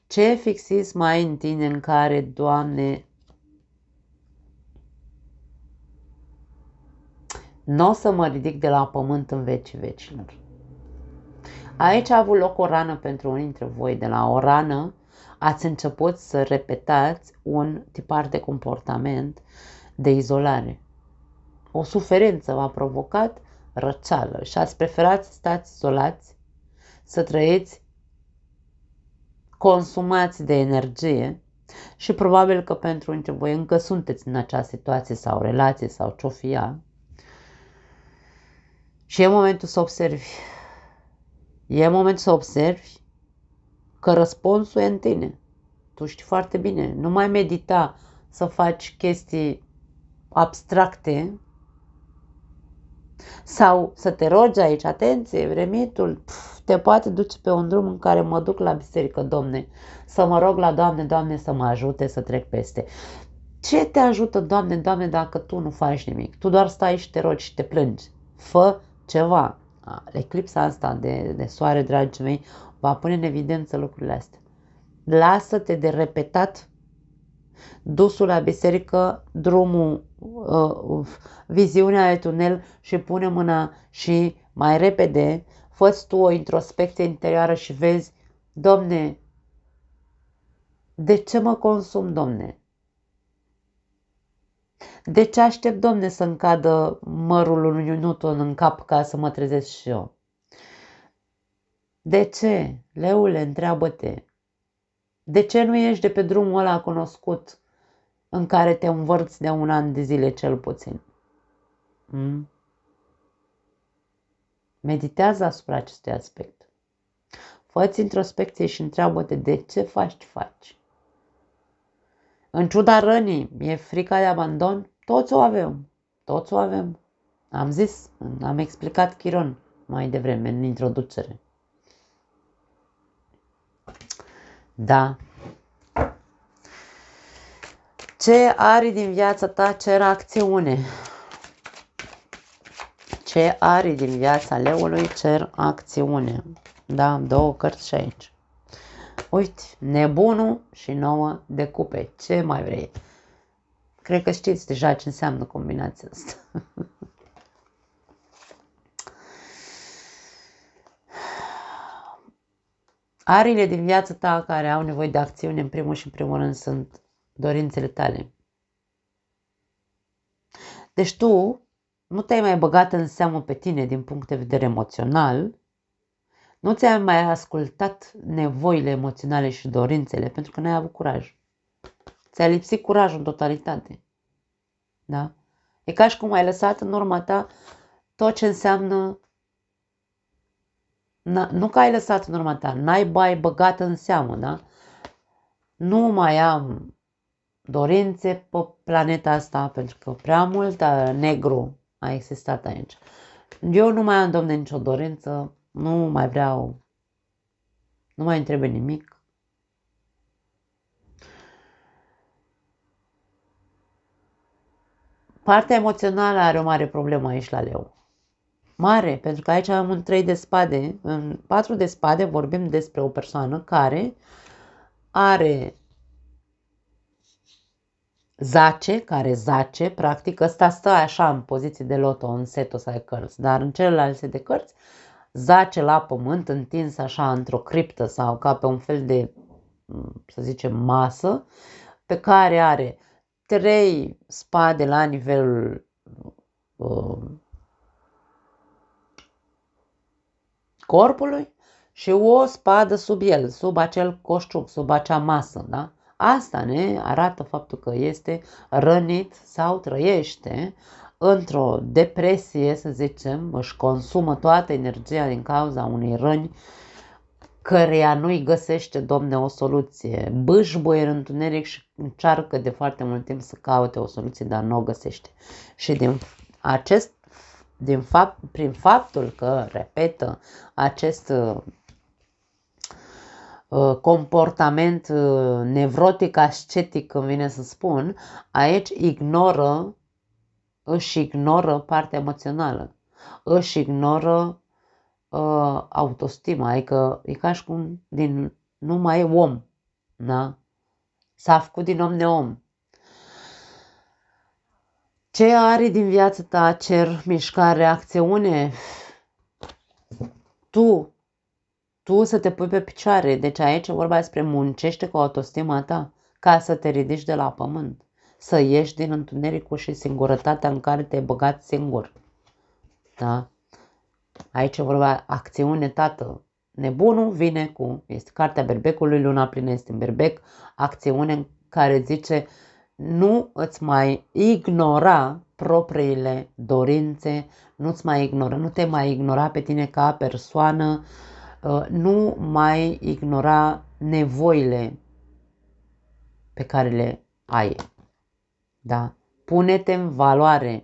Ce fixism ai în tine în care, Doamne, nu o să mă ridic de la pământ în vecii vecilor? Aici a avut loc o rană pentru unii dintre voi. De la o rană ați început să repetați un tipar de comportament de izolare. O suferință v-a provocat răceală și ați preferat să stați izolați, să trăiți consumați de energie și probabil că pentru unii dintre voi încă sunteți în acea situație sau relație sau ce-o fi ea. Și e momentul să observi. E momentul să observi că răspunsul e în tine. Tu știi foarte bine. Nu mai medita să faci chestii abstracte sau să te rogi aici. Atenție, eremitul te poate duce pe un drum în care mă duc la biserică, Domne, să mă rog la Doamne, Doamne, să mă ajute să trec peste. Ce te ajută, Doamne, Doamne, dacă tu nu faci nimic? Tu doar stai și te rogi și te plângi. Fă ceva. Eclipsa asta de soare, dragii mei, va pune în evidență lucrurile astea. Lasă-te de repetat dusul la biserică, drumul, viziunea de tunel și pune mâna și mai repede Fă-ți tu o introspecție interioară și vezi, Domne, de ce mă consum, Domne? De ce aștept, Domne, să-mi cadă mărul unui Newton în cap ca să mă trezesc și eu? De ce? Leule, întreabă-te. De ce nu ești de pe drumul ăla cunoscut în care te învârți de 1 an de zile cel puțin? Meditează asupra acestui aspect. Fă-ți introspecție și întreabă-te de ce faci ce faci. În ciuda rănii, e frica de abandon? Toți o avem. Toți o avem. Am zis, am explicat Chiron mai devreme în introducere. Da. Ce arii din viața ta cer acțiune? Ce arii din viața leului cer acțiune? Da, 2 cărți și aici. Uite, nebunul și 9 de cupe. Ce mai vrei? Cred că știți deja ce înseamnă combinația asta. Arile din viața ta care au nevoie de acțiune, în primul și în primul rând, sunt dorințele tale. Deci tu nu te-ai mai băgat în seamă pe tine din punct de vedere emoțional, nu ți-ai mai ascultat nevoile emoționale și dorințele pentru că n-ai avut curaj. Ți-a lipsit curajul în totalitate. Da? E ca și cum ai lăsat în urma ta tot ce înseamnă. Nu că ai lăsat în urma ta, n-ai mai băgat în seamă, da? Nu mai am dorințe pe planeta asta pentru că prea mult negru a existat aici. Eu nu mai am, Domne, nicio dorință, nu mai vreau, nu mai îmi trebuie nimic. Partea emoțională are o mare problemă aici la leu. Mare, pentru că aici am un 3 de spade. În 4 de spade vorbim despre o persoană care zace, practic, ăsta stă așa în poziție de loto în setul ăsta de cărți, dar în celelalte set de cărți zace la pământ, întins așa într-o criptă sau ca pe un fel de, să zicem, masă, pe care are 3 spade la nivelul corpului și o spadă sub el, sub acel coșciuc, sub acea masă, da? Asta ne arată faptul că este rănit sau trăiește într-o depresie, să zicem, își consumă toată energia din cauza unei răni căreia nu-i găsește, Domne, o soluție. Bâșbuie în întuneric și încearcă de foarte mult timp să caute o soluție, dar nu o găsește. Și prin faptul că repetă acest comportament nevrotic ascetic, când vine să spun, aici își ignoră partea emoțională, își ignoră autostima, adică e ca și cum nu mai e om, da? S-a făcut din om neom. Ce are din viața ta cer mișcare, acțiune? Tu să te pui pe picioare. Deci aici e vorba despre muncește cu autostima ta ca să te ridici de la pământ. Să ieși din întunericul și singurătatea în care te-ai băgat singur. Da? Aici e vorba acțiune, tată. Nebunul vine este cartea berbecului, luna plină este în berbec, acțiune care zice nu îți mai ignora propriile dorințe, nu te mai ignora pe tine ca persoană, nu mai ignora nevoile pe care le ai. Da? Pune-te în valoare,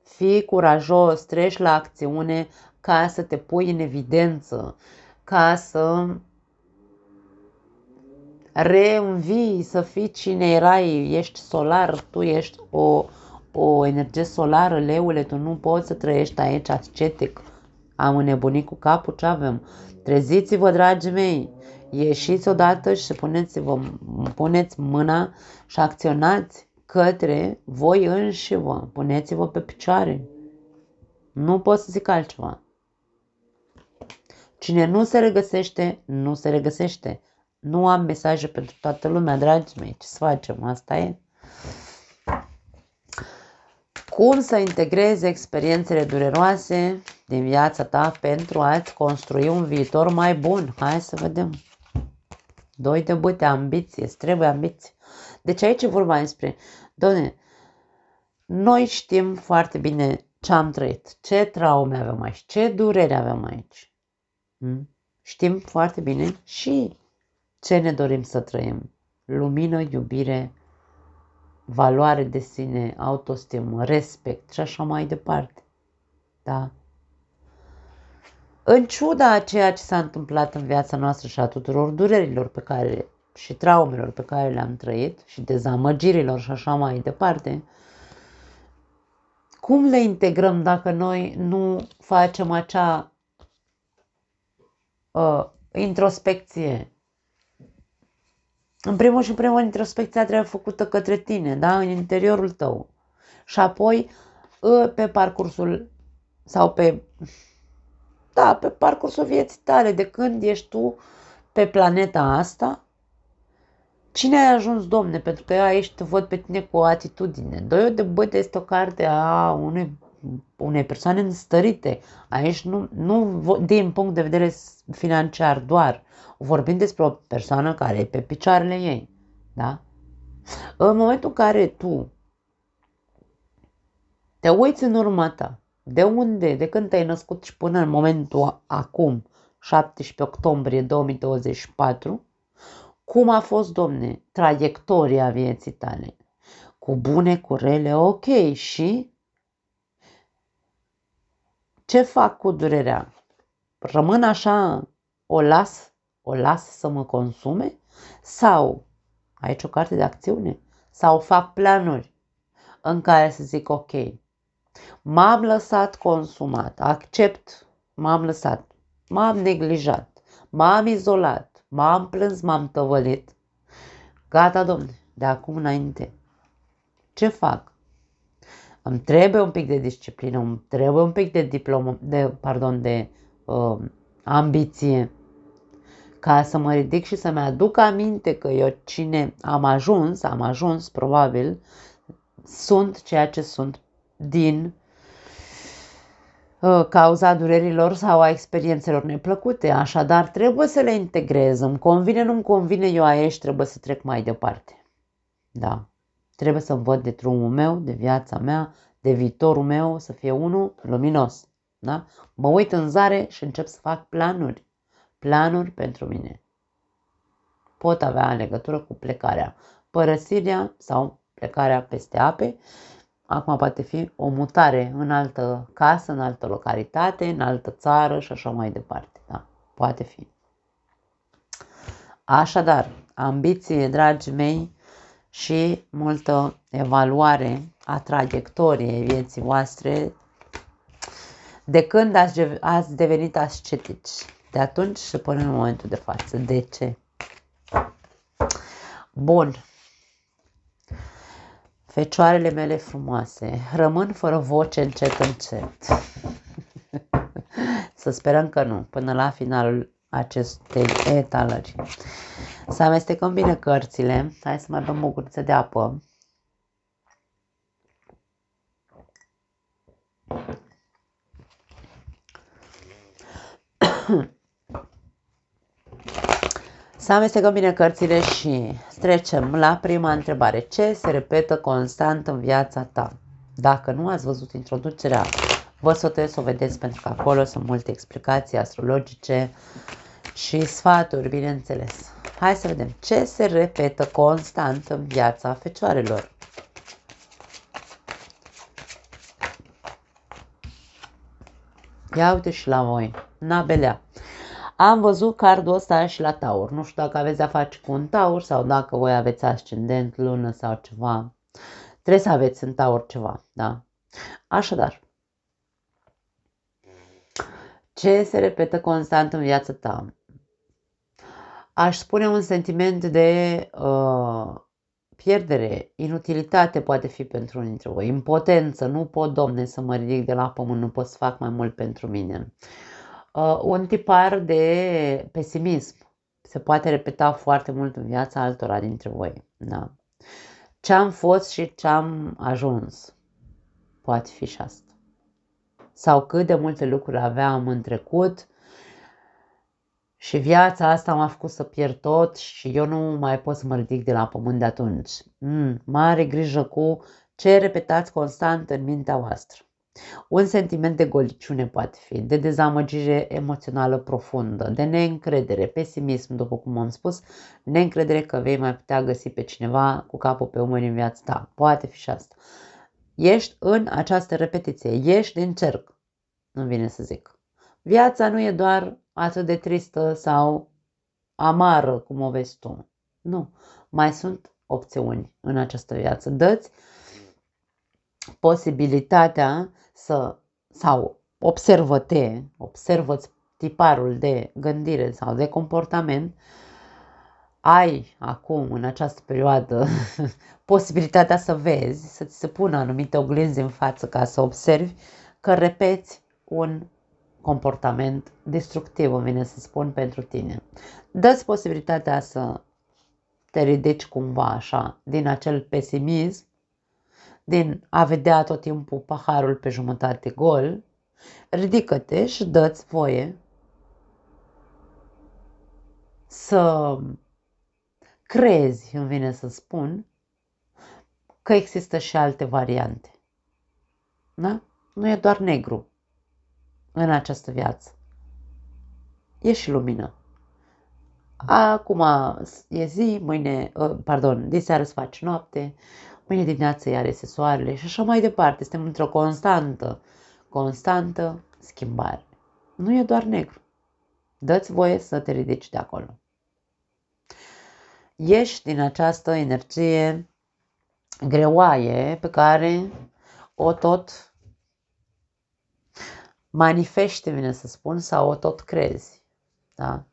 fii curajos, treci la acțiune ca să te pui în evidență, ca să reînvii, să fii cine erai, ești solar, tu ești o energie solară, leule, tu nu poți să trăiești aici ascetic. Am înnebunit cu capul, ce avem? Treziți-vă, dragii mei, ieșiți odată și puneți mâna și acționați către voi înși-vă, puneți-vă pe picioare. Nu pot să zic altceva. Cine nu se regăsește, nu se regăsește. Nu am mesaje pentru toată lumea, dragii mei. Ce să facem? Asta e. Cum să integrezi experiențele dureroase din viața ta pentru a-ți construi un viitor mai bun? Hai să vedem. 2 de bâte, ambiție, îți trebuie ambiție. Deci aici e vorba despre, doamne, noi știm foarte bine ce am trăit, ce traume avem aici, ce durere avem aici. Știm foarte bine și ce ne dorim să trăim. Lumină, iubire, valoare de sine, autostimă, respect și așa mai departe. Da? În ciuda a ceea ce s-a întâmplat în viața noastră și a tuturor durerilor pe care și traumelor pe care le-am trăit și dezamăgirilor și așa mai departe, cum le integrăm dacă noi nu facem acea introspecție? În primul și primul, introspecția trebuie făcută către tine, da? În interiorul tău. Și apoi pe parcursul sau pe parcursul vieții tale, de când ești tu pe planeta asta, cine ai ajuns, Domne? Pentru că eu aici te văd pe tine cu o atitudine. 2 de bâte este o carte a unei persoane înstărite. Aici nu din punct de vedere financiar doar. Vorbim despre o persoană care e pe picioarele ei. Da? În momentul în care tu te uiți în urma ta, de când te-ai născut și până în momentul acum, 17 octombrie 2024, cum a fost, Domne, traiectoria vieții tale? Cu bune, cu rele, ok, și ce fac cu durerea? Rămân așa, o las să mă consume? Sau, aici o carte de acțiune, sau fac planuri în care să zic, ok, m-am lăsat consumat, accept, m-am lăsat, m-am neglijat, m-am izolat, m-am plâns, m-am tăvălit. Gata, Domne, de acum înainte, ce fac? Îmi trebuie un pic de disciplină, îmi trebuie un pic de ambiție, ca să mă ridic și să-mi aduc aminte că eu cine am ajuns probabil, sunt ceea ce sunt din cauza durerilor sau a experiențelor neplăcute. Așadar, trebuie să le integrez. Îmi convine, nu-mi convine, eu aici trebuie să trec mai departe. Da. Trebuie să văd de drumul meu, de viața mea, de viitorul meu, să fie unul luminos. Da? Mă uit în zare și încep să fac planuri. Planuri pentru mine. Pot avea legătură cu plecarea, părăsirea sau plecarea peste ape. Acum poate fi o mutare în altă casă, în altă localitate, în altă țară și așa mai departe. Da? Poate fi. Așadar, ambiție, dragii mei, și multă evaluare a traiectoriei vieții voastre de când ați devenit ascetici. De atunci și până în momentul de față. De ce? Bun. Fecioarele mele frumoase, rămân fără voce încet. Să sperăm că nu, până la finalul acestei etalări. Să amestecăm bine cărțile. Hai să mai bem o guriță de apă. Să amestecăm bine cărțile și trecem la prima întrebare. Ce se repetă constant în viața ta? Dacă nu ați văzut introducerea, vă sfătuiesc să o vedeți, pentru că acolo sunt multe explicații astrologice și sfaturi, bineînțeles. Hai să vedem ce se repetă constant în viața fecioarelor. Ia uite și la voi, Nabelea. Am văzut cardul ăsta și la taur. Nu știu dacă aveți de-a face cu un taur sau dacă voi aveți ascendent, lună sau ceva. Trebuie să aveți în taur ceva, da? Așadar, ce se repetă constant în viața ta? Aș spune un sentiment de pierdere, inutilitate poate fi pentru unii dintre voi, impotență, nu pot, Domne, să mă ridic de la pământ, nu pot să fac mai mult pentru mine. Un tipar de pesimism se poate repeta foarte mult în viața altora dintre voi. Da. Ce-am fost și ce-am ajuns. Poate fi și asta. Sau cât de multe lucruri aveam în trecut și viața asta m-a făcut să pierd tot și eu nu mai pot să mă ridic de la pământ de atunci. Mare grijă cu ce repetați constant în mintea voastră. Un sentiment de goliciune poate fi, de dezamăgire emoțională profundă, de neîncredere, pesimism, după cum am spus, neîncredere că vei mai putea găsi pe cineva cu capul pe umăr în viața ta. Poate fi și asta. Ești în această repetiție, ești din cerc, îmi vine să zic. Viața nu e doar atât de tristă sau amară cum o vezi tu. Nu, mai sunt opțiuni în această viață. Dă-ți posibilitatea sau observă-ți tiparul de gândire sau de comportament, ai acum în această perioadă posibilitatea să vezi, să ți se pună anumite oglinzi în față ca să observi că repeți un comportament destructiv, îmi vine să spun, pentru tine. Dă-ți posibilitatea să te ridici cumva așa din acel pesimism, din a vedea tot timpul paharul pe jumătate gol, ridică-te și dă-ți voie să crezi, îmi vine să spun, că există și alte variante. Da? Nu e doar negru în această viață. E și lumină. Acum e zi, mâine, diseară să faci noapte, mâine dimineață iar este soarele și așa mai departe. Suntem într-o constantă schimbare. Nu e doar negru. Dă-ți voie să te ridici de acolo. Ieși din această energie greoaie pe care o tot manifeste, vine să spun, sau o tot crezi. Da?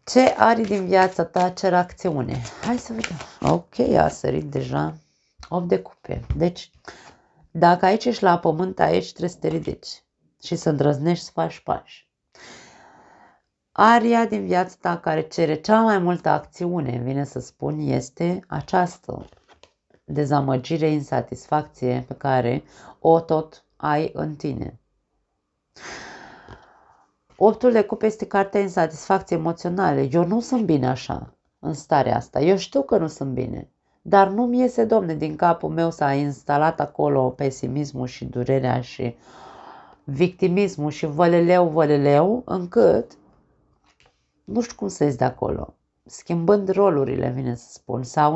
Ce are din viața ta, ce acțiune? Hai să vedem. Ok, a sărit deja 8 de cupe. Deci, dacă aici ești la pământ, aici trebuie să te ridici și să îndrăznești să faci pași. Aria din viața ta care cere cea mai multă acțiune, vine să spun, este această dezamăgire, insatisfacție pe care o tot ai în tine. Optul de cupe este cartea insatisfacție emoționale. Eu nu sunt bine așa, în starea asta. Eu știu că nu sunt bine. Dar nu-mi iese, domne, din capul meu s-a instalat acolo pesimismul și durerea și victimismul și văleleu, încât nu știu cum să ies de acolo. Schimbând rolurile, vine să spun, sau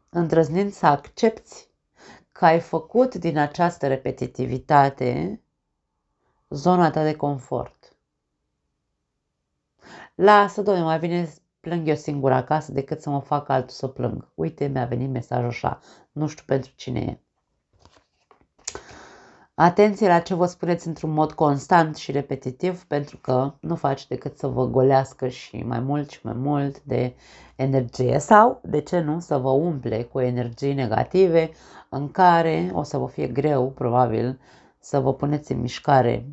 îndrăznind să accepti că ai făcut din această repetitivitate zona ta de confort. Lasă, dom'le, mai bine plâng eu singur acasă decât să mă fac altul să plâng. Uite, mi-a venit mesajul așa. Nu știu pentru cine e. Atenție la ce vă spuneți într-un mod constant și repetitiv, pentru că nu face decât să vă golească și mai mult de energie sau, de ce nu, să vă umple cu energii negative în care o să vă fie greu, probabil, să vă puneți în mișcare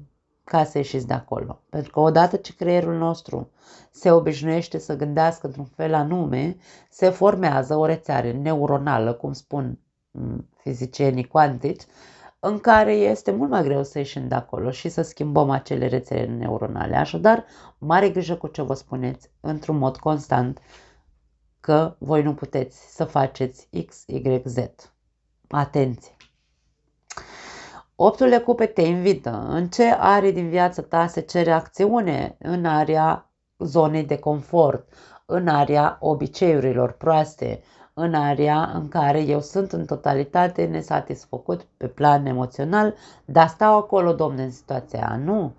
ca să ieșiți de acolo. Pentru că odată ce creierul nostru se obișnuiește să gândească într-un fel anume, se formează o rețea neuronală, cum spun fizicienii cuantici, în care este mult mai greu să ieșim de acolo și să schimbăm acele rețele neuronale. Așadar, mare grijă cu ce vă spuneți într-un mod constant că voi nu puteți să faceți X, Y, Z. Atenție! Optul de cupe te invită. În ce arie din viața ta se cere acțiune? În area zonei de confort, în area obiceiurilor proaste, în area în care eu sunt în totalitate nesatisfăcut pe plan emoțional, dar stau acolo, domne, în situația aia. Nu.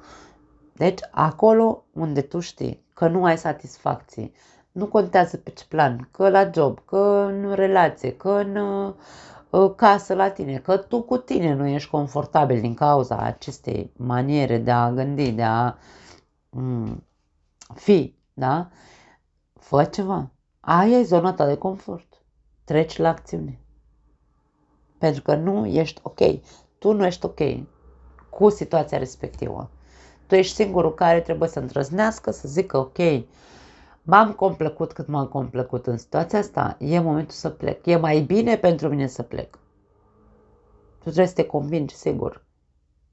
Deci, acolo unde tu știi că nu ai satisfacție, nu contează pe ce plan, că la job, că în relație, că în casă la tine, că tu cu tine nu ești confortabil din cauza acestei maniere de a gândi, de a fi, da? Fă ceva. Aia e zona ta de confort. Treci la acțiune. Pentru că nu ești ok. tu nu ești ok cu situația respectivă. Tu ești singurul care trebuie să îndrăznească, să zică ok, m-am complacut cât m-am complacut în situația asta, e momentul să plec. E mai bine pentru mine să plec. Tu trebuie să te convingi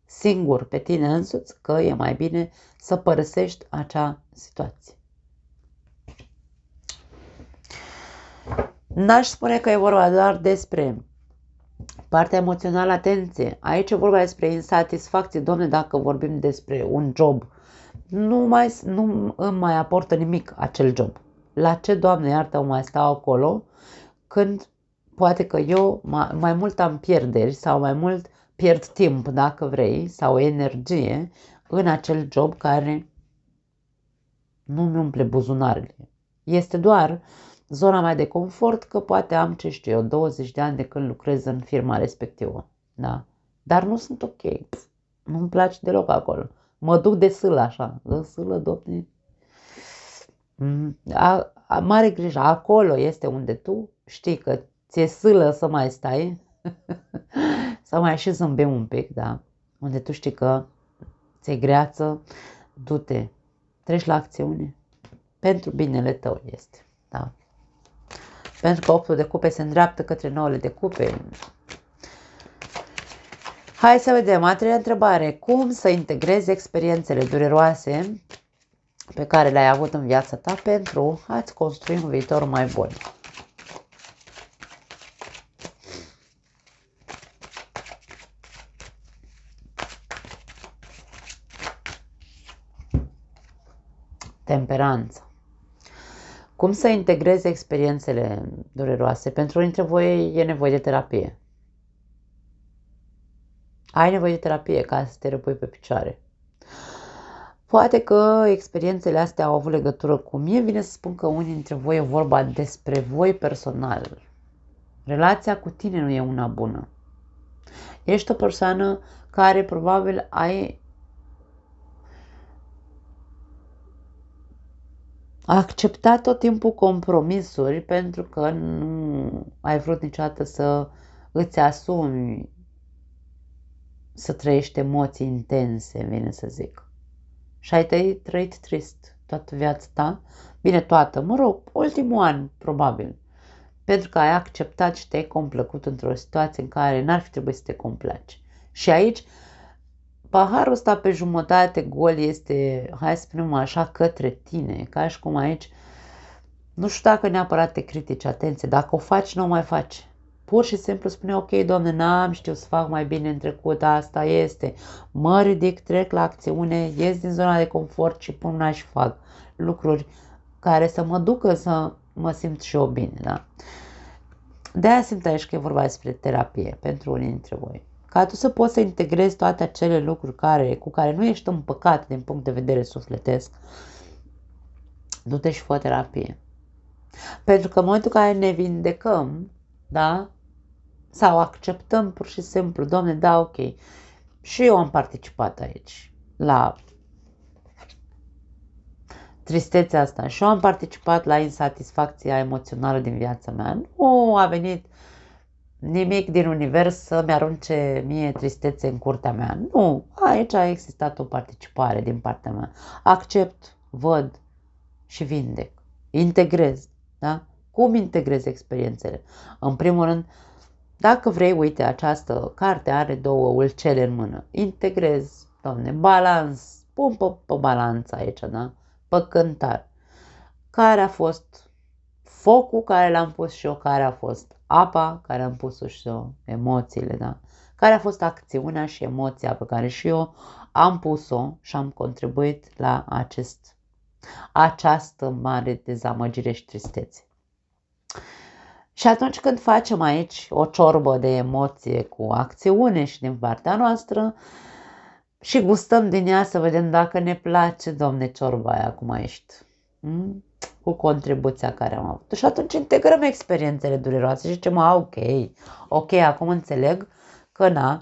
singur pe tine însuți că e mai bine să părăsești acea situație. N-aș spune că e vorba doar despre partea emoțională, atenție. Aici e vorba despre insatisfacție. Doamne, dacă vorbim despre un job, nu îmi mai aportă nimic acel job. La ce, Doamne iartă, mai stau acolo când poate că eu mai mult am pierderi sau mai mult pierd timp, dacă vrei, sau energie în acel job care nu mi umple buzunarele. Este doar zona mai de confort, că poate am, ce știu eu, 20 de ani de când lucrez în firma respectivă. Da? Dar nu sunt ok. Nu-mi place deloc acolo. Mă duc de sâlă așa. De sâlă, Doamne. Mare grijă. Acolo este unde tu știi că ți-e sâlă să mai stai. Să mai și zâmbim un pic, da? Unde tu știi că ți-e greață. Du-te. Treci la acțiune. Pentru binele tău este. Da? Pentru că 8 de cupe se îndreaptă către 9 de cupe. Hai să vedem. A treia întrebare. Cum să integrezi experiențele dureroase pe care le-ai avut în viața ta pentru a-ți construi un viitor mai bun? Temperanță. Cum să integrezi experiențele dureroase? Pentru unii dintre voi e nevoie de terapie. Ai nevoie de terapie ca să te repui pe picioare. Poate că experiențele astea au avut legătură cu mine. Vine să spun că unii dintre voi e vorba despre voi personal. Relația cu tine nu e una bună. Ești o persoană care probabil ai acceptat tot timpul compromisuri pentru că nu ai vrut niciodată să îți asumi să trăiești emoții intense, vine să zic. Și ai trăit trist toată viața ta. Bine, toată, mă rog, ultimul an, probabil. Pentru că ai acceptat și te-ai complăcut într-o situație în care n-ar fi trebuit să te complaci. Și aici, paharul ăsta pe jumătate gol este, hai să spunem așa, către tine. Ca și cum aici, nu știu dacă neapărat te critici, atenție, dacă o faci, nu o mai faci. Pur și simplu spune, ok, Doamne, n-am știut să fac mai bine în trecut, asta este. Mă ridic, trec la acțiune, ies din zona de confort și pun mâna și fac lucruri care să mă ducă să mă simt și eu bine, da? De-aia simt aici că e vorba despre terapie pentru unii dintre voi. Ca tu să poți să integrezi toate acele lucruri cu care nu ești împăcat din punct de vedere sufletesc, du-te și fă terapie. Pentru că în momentul în care ne vindecăm, da? Sau acceptăm pur și simplu, Doamne, da, ok. Și eu am participat aici la tristețea asta și eu am participat la insatisfacția emoțională din viața mea. Nu a venit nimic din univers să-mi arunce mie tristețe în curtea mea. Nu, aici a existat o participare din partea mea. Accept, văd și vindec. Integrez, da? Cum integrez experiențele? În primul rând, dacă vrei, uite, această carte are 2 ulcele în mână. Integrez, Doamne, balans, pun pe balanță aici, da? Pe cântar. Care a fost focul care l-am pus și eu, care a fost apa care am pus-o și eu, emoțiile, da? Care a fost acțiunea și emoția pe care și eu am pus-o și am contribuit la această mare dezamăgire și tristețe. Și atunci când facem aici o ciorbă de emoție cu acțiune și din partea noastră și gustăm din ea să vedem dacă ne place, Doamne, ciorba aia cum ești, cu contribuția care am avut. Și atunci integrăm experiențele dureroase și zicem, ok, acum înțeleg că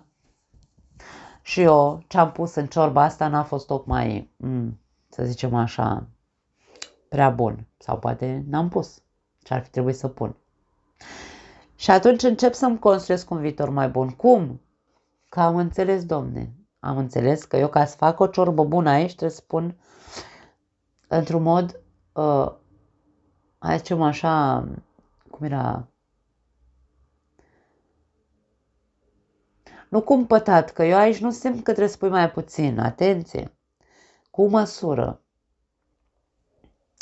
și eu ce-am pus în ciorba asta n-a fost tocmai, să zicem așa, prea bun. Sau poate n-am pus ce ar fi trebuit să pun. Și atunci încep să-mi construiesc un viitor mai bun. Cum? Că am înțeles, domne. Am înțeles că eu, ca să fac o ciorbă bună aici, trebuie să spun într-un mod, hai să zicem așa, cum era, nu cumpătat, că eu aici nu simt că trebuie să pui mai puțin, atenție, cu măsură.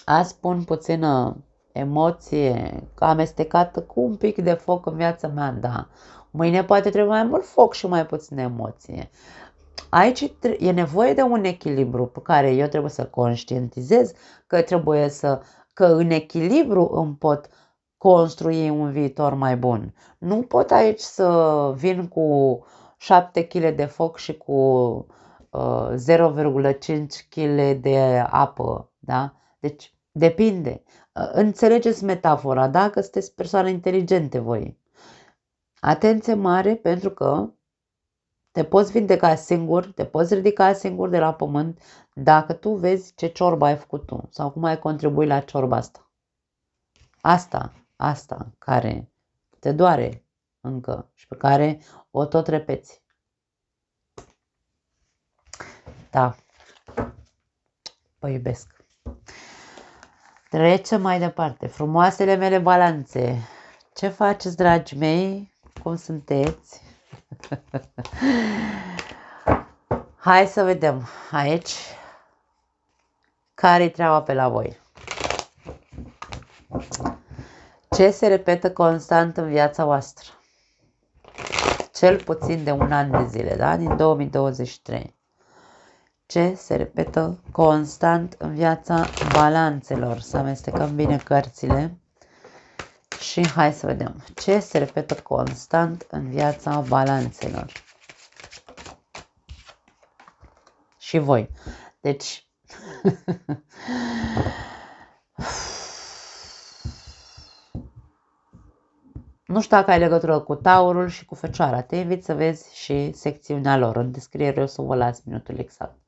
Azi pun puțină emoție amestecată cu un pic de foc în viața mea, da. Mâine poate trebuie mai mult foc și mai puțină emoție. Aici e nevoie de un echilibru pe care eu trebuie să conștientizez că că în echilibru îmi pot construi un viitor mai bun. Nu pot aici să vin cu 7 kg de foc și cu 0,5 kg de apă, da? Deci depinde. Înțelegeți metafora, da? Că sunteți persoane inteligente voi. Atenție mare, pentru că te poți vindeca singur, te poți ridica singur de la pământ dacă tu vezi ce ciorbă ai făcut tu sau cum ai contribuit la ciorba asta. Asta care te doare încă și pe care o tot repeți. Da, vă iubesc. Trecem mai departe. Frumoasele mele balanțe. Ce faceți, dragii mei? Cum sunteți? Hai să vedem aici care-i treaba pe la voi. Ce se repetă constant în viața voastră? Cel puțin de un an de zile, da? Din 2023. Ce se repetă constant în viața balanțelor? Să amestecăm bine cărțile. Și hai să vedem ce se repetă constant în viața balanțelor. Și voi. Deci, nu știu dacă ai legătură cu Taurul și cu Fecioara. Te invit să vezi și secțiunea lor. În descriere o să vă las minutul exact.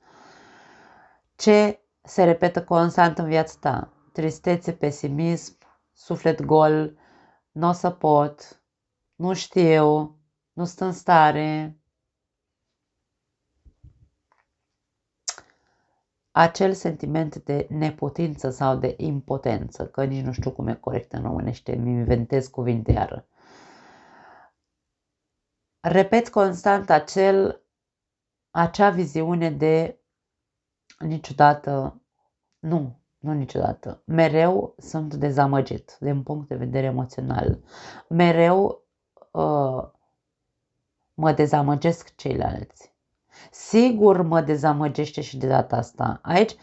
Ce se repetă constant în viața ta? Tristețe, pesimism, suflet gol, nu o să pot, nu știu, nu sunt în stare. Acel sentiment de neputință sau de impotență, că nici nu știu cum e corect în românește, mi inventez cuvinte iară. Repet constant acea viziune de niciodată, nu niciodată, mereu sunt dezamăgit din punct de vedere emoțional. Mereu mă dezamăgesc ceilalți. Sigur mă dezamăgește și de data asta. Aici,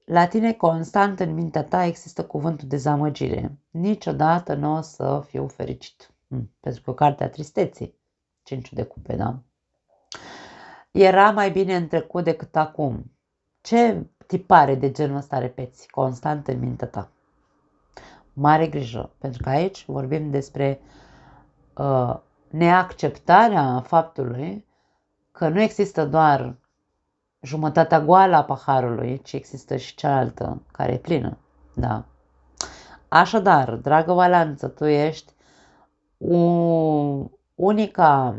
la tine, constant în mintea ta există cuvântul dezamăgire. Niciodată nu o să fiu fericit. Pentru că cartea tristeții, 5 de cupe, da? Era mai bine în trecut decât acum. Ce tipare de genul ăsta repeți constant în mintea ta? Mare grijă, pentru că aici vorbim despre neacceptarea faptului că nu există doar jumătatea goală a paharului, ci există și cealaltă care e plină. Da. Așadar, dragă balanță, tu ești unica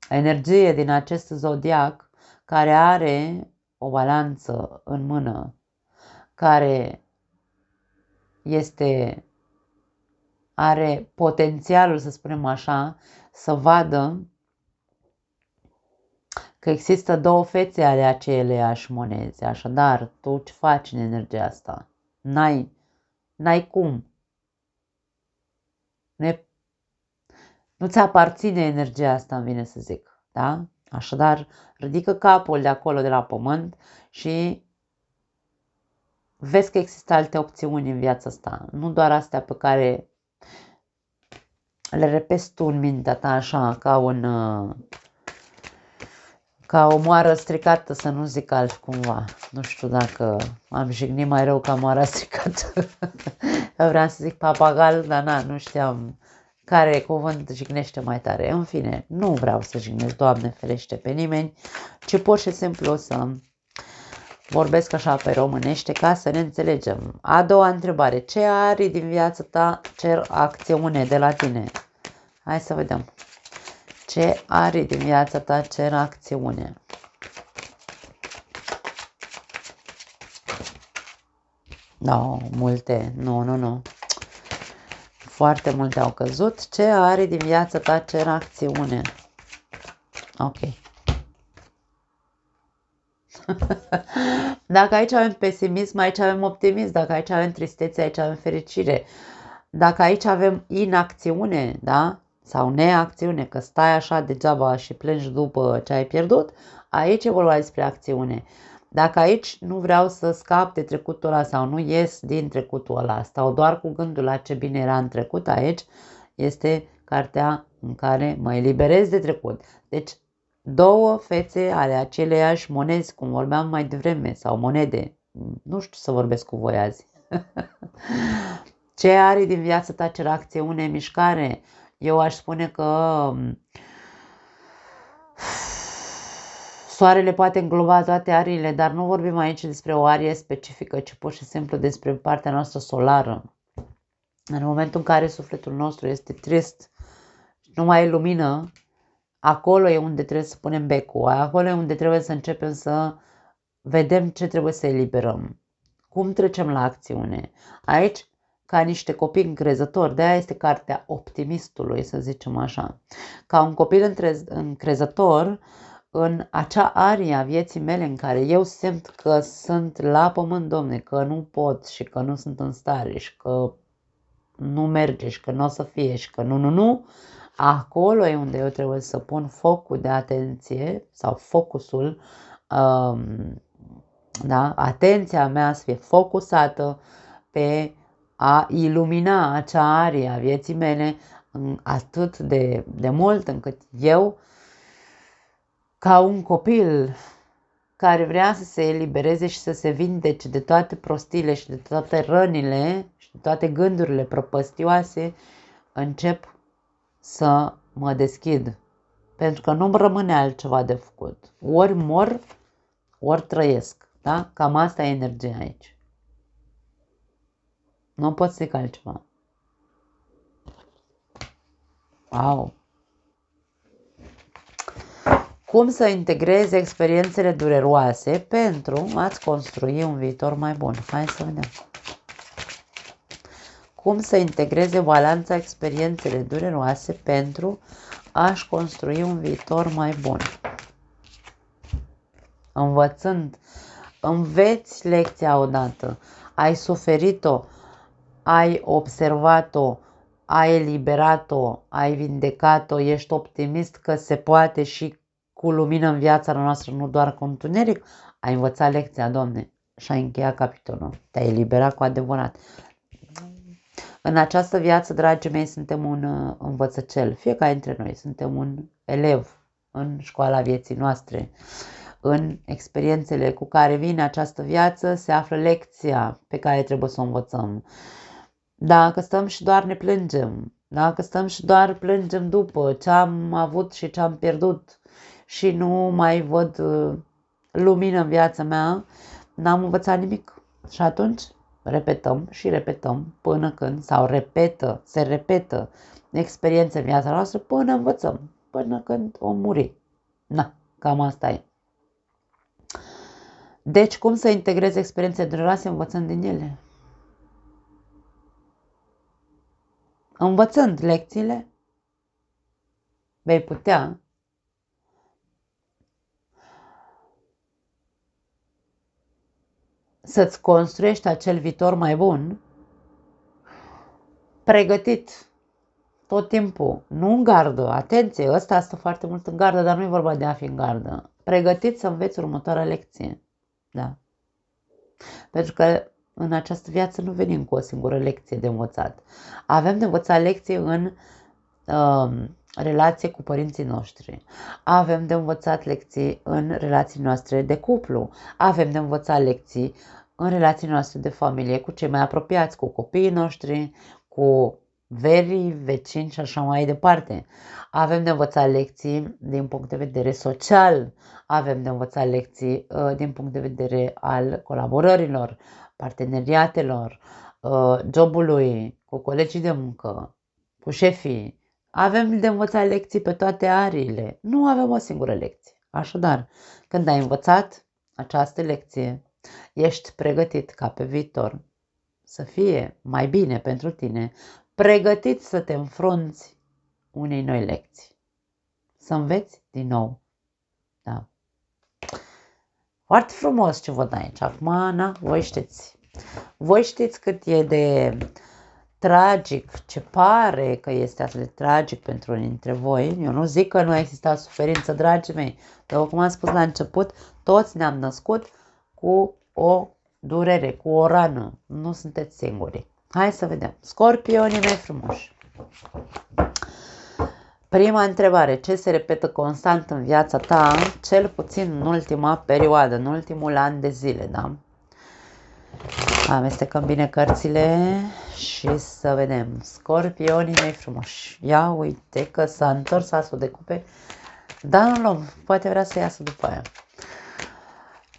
energie din acest zodiac care are o balanță în mână, care are potențialul, să spunem așa, să vadă că există două fețe ale aceleiași monede. Așadar, tu ce faci în energia asta? N-ai cum. Nu ți aparține energia asta, îmi vine să zic. Da? Așadar, ridică capul de acolo, de la pământ și vezi că există alte opțiuni în viața asta. Nu doar astea pe care le repezi tu în mintea ta așa, ca o moară stricată, să nu zic altcumva. Nu știu dacă am jignit mai rău ca moara stricată. Vreau să zic papagal, dar nu știam care cuvânt jignește mai tare. În fine, nu vreau să jignesc, Doamne ferește, pe nimeni, ci pur și simplu să vorbesc așa pe românește ca să ne înțelegem. A doua întrebare. Ce arii din viața ta cer acțiune de la tine? Hai să vedem. Ce arii din viața ta cer acțiune? No, multe. Nu. Foarte multe au căzut. Ce arii din viața ta cer acțiune? Ok. Dacă aici avem pesimism, aici avem optimism. Dacă aici avem tristețe, aici avem fericire. Dacă aici avem inacțiune, da? Sau neacțiune, că stai așa degeaba și plângi după ce ai pierdut, aici e vorba despre acțiune. Dacă aici nu vreau să scap de trecutul ăla sau nu ies din trecutul ăla, stau doar cu gândul la ce bine era în trecut, aici este cartea în care mă eliberez de trecut. Deci, două fețe ale aceleiași monezi, cum vorbeam mai devreme, sau monede. Nu știu să vorbesc cu voi azi. Ce are din viața ta cer acțiune, mișcare? Eu aș spune că soarele poate îngloba toate ariile, dar nu vorbim aici despre o arie specifică, ci pur și simplu despre partea noastră solară. În momentul în care sufletul nostru este trist, nu mai e lumină, acolo e unde trebuie să punem becul, acolo e unde trebuie să începem să vedem ce trebuie să eliberăm. Cum trecem la acțiune? Aici, ca niște copii încrezători, de-aia este cartea optimistului, să zicem așa. Ca un copil încrezător, în acea arie a vieții mele în care eu simt că sunt la pământ, Domne, că nu pot și că nu sunt în stare și că nu merge și că nu o să fie și că nu, acolo e unde eu trebuie să pun focul de atenție sau focusul, da? Atenția mea să fie focusată pe a ilumina acea arie a vieții mele atât de mult încât eu, ca un copil care vrea să se elibereze și să se vindece de toate prostile și de toate rănile și de toate gândurile prăpăstioase, încep să mă deschid. Pentru că nu-mi rămâne altceva de făcut. Ori mor, ori trăiesc. Da? Cam asta e energia aici. Nu pot să zic altceva. Wow! Cum să integrezi experiențele dureroase pentru a-ți construi un viitor mai bun? Hai să vedem. Cum să integreze balanța experiențele dureroase pentru a-și construi un viitor mai bun? Învățând, înveți lecția odată, ai suferit-o, ai observat-o, ai eliberat-o, ai vindecat-o, ești optimist că se poate și cu lumină în viața noastră, nu doar cu întuneric, ai învățat lecția, Doamne, și ai încheiat capitolul, te-ai eliberat cu adevărat. În această viață, dragii mei, suntem un învățăcel, fiecare dintre noi suntem un elev în școala vieții noastre. În experiențele cu care vine această viață se află lecția pe care trebuie să o învățăm. Dacă stăm și doar ne plângem, dacă stăm și doar plângem după ce am avut și ce am pierdut și nu mai văd lumină în viața mea, n-am învățat nimic. Și atunci repetăm și repetăm până când, sau se repetă experiența în viața noastră până învățăm, până când o muri. Na, cam asta e. Deci, cum să integrezi experiențe dureroase învățând din ele? Învățând lecțiile, vei putea să-ți construiești acel viitor mai bun, pregătit tot timpul, nu în gardă, atenție, ăsta stă foarte mult în gardă, dar nu e vorba de a fi în gardă, pregătit să înveți următoarea lecție, da? Pentru că în această viață nu venim cu o singură lecție de învățat. Avem de învățat lecții în relație cu părinții noștri. Avem de învățat lecții în relații noastre de cuplu. Avem de învățat lecții în relații noastre de familie, cu cei mai apropiați, cu copiii noștri, cu verii, vecini și așa mai departe. Avem de învățat lecții din punct de vedere social. Avem de învățat lecții din punct de vedere al colaborărilor, parteneriatelor, jobului, cu colegii de muncă, cu șefii, Avem de învățat lecții pe toate ariile. Nu avem o singură lecție. Așadar, când ai învățat această lecție, ești pregătit ca pe viitor să fie mai bine pentru tine, pregătit să te înfrunți unei noi lecții. Să înveți din nou. Da. Foarte frumos ce văd aici. Acum, na, voi știți. Voi știți cât e de tragic, ce pare că este atât de tragic pentru unii dintre voi. Eu nu zic că nu a existat suferință, dragii mei. Dar cum am spus la început, toți ne-am născut cu o durere, cu o rană. Nu sunteți singuri. Hai să vedem. Scorpionii mei frumoși. Prima întrebare. Ce se repetă constant în viața ta, cel puțin în ultima perioadă, în ultimul an de zile, da? Amestecăm bine cărțile și să vedem. Scorpionii mei frumoși. Ia uite că s-a întors asul de cupe. Dar nu luăm. Poate vrea să iasă după aia.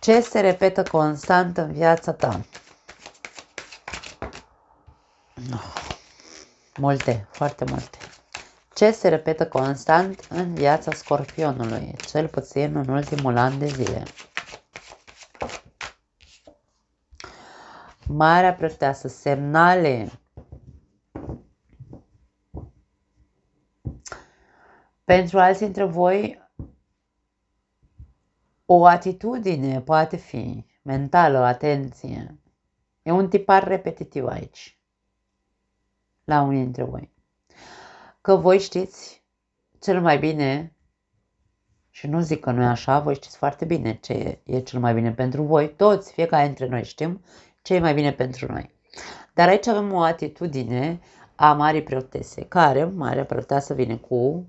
Ce se repetă constant în viața ta? Multe, foarte multe. Ce se repetă constant în viața scorpionului, cel puțin în ultimul an de zile? Marea Preoteasă, semnale. Pentru alții dintre voi, o atitudine poate fi mentală, atenție. E un tipar repetitiv aici, la unii dintre voi. Că voi știți cel mai bine, și nu zic că nu e așa, voi știți foarte bine ce e cel mai bine pentru voi, toți, fiecare dintre noi știm ce e mai bine pentru noi. Dar aici avem o atitudine a Marii Preotese, care Marea Preoteasă vine cu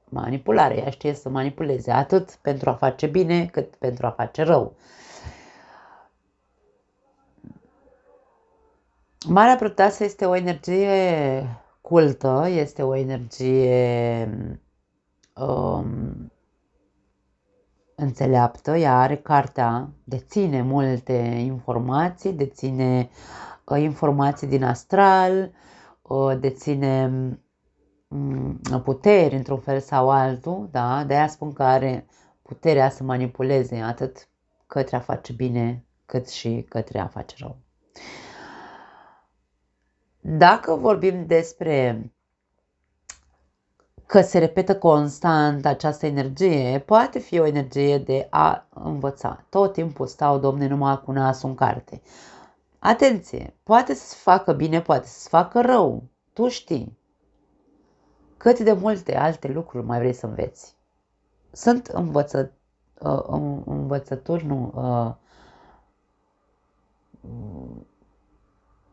manipulare, ea știe să manipuleze atât pentru a face bine cât pentru a face rău. Marea Preoteasă este o energie cultă, este o energie înțeleaptă, ea are cartea, deține multe informații, deține informații din astral, deține puteri într-un fel sau altul, da? De-aia spun că are puterea să manipuleze atât către a face bine, cât și către a face rău. Dacă vorbim despre că se repetă constant această energie, poate fi o energie de a învăța. Tot timpul stau, domne, numai cu nasul în carte. Atenție, poate să-ți facă bine, poate să-ți facă rău. Tu știi cât de multe alte lucruri mai vrei să înveți. Sunt învățături,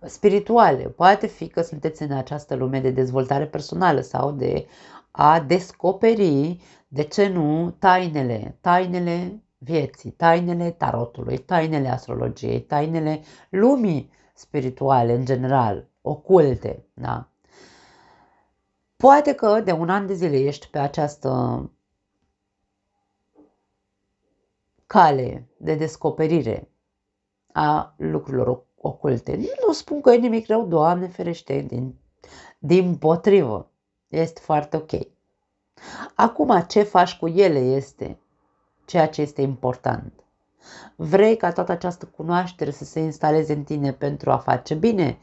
spirituale. Poate fi că sunteți în această lume de dezvoltare personală sau de a descoperi, de ce nu, tainele vieții, tainele tarotului, tainele astrologiei, tainele lumii spirituale în general, oculte, da? Poate că de un an de zile ești pe această cale de descoperire a lucrurilor oculte. Nu spun că e nimic rău, Doamne ferește, dimpotrivă. Este foarte ok. Acum, ce faci cu ele este ceea ce este important. Vrei ca toată această cunoaștere să se instaleze în tine pentru a face bine?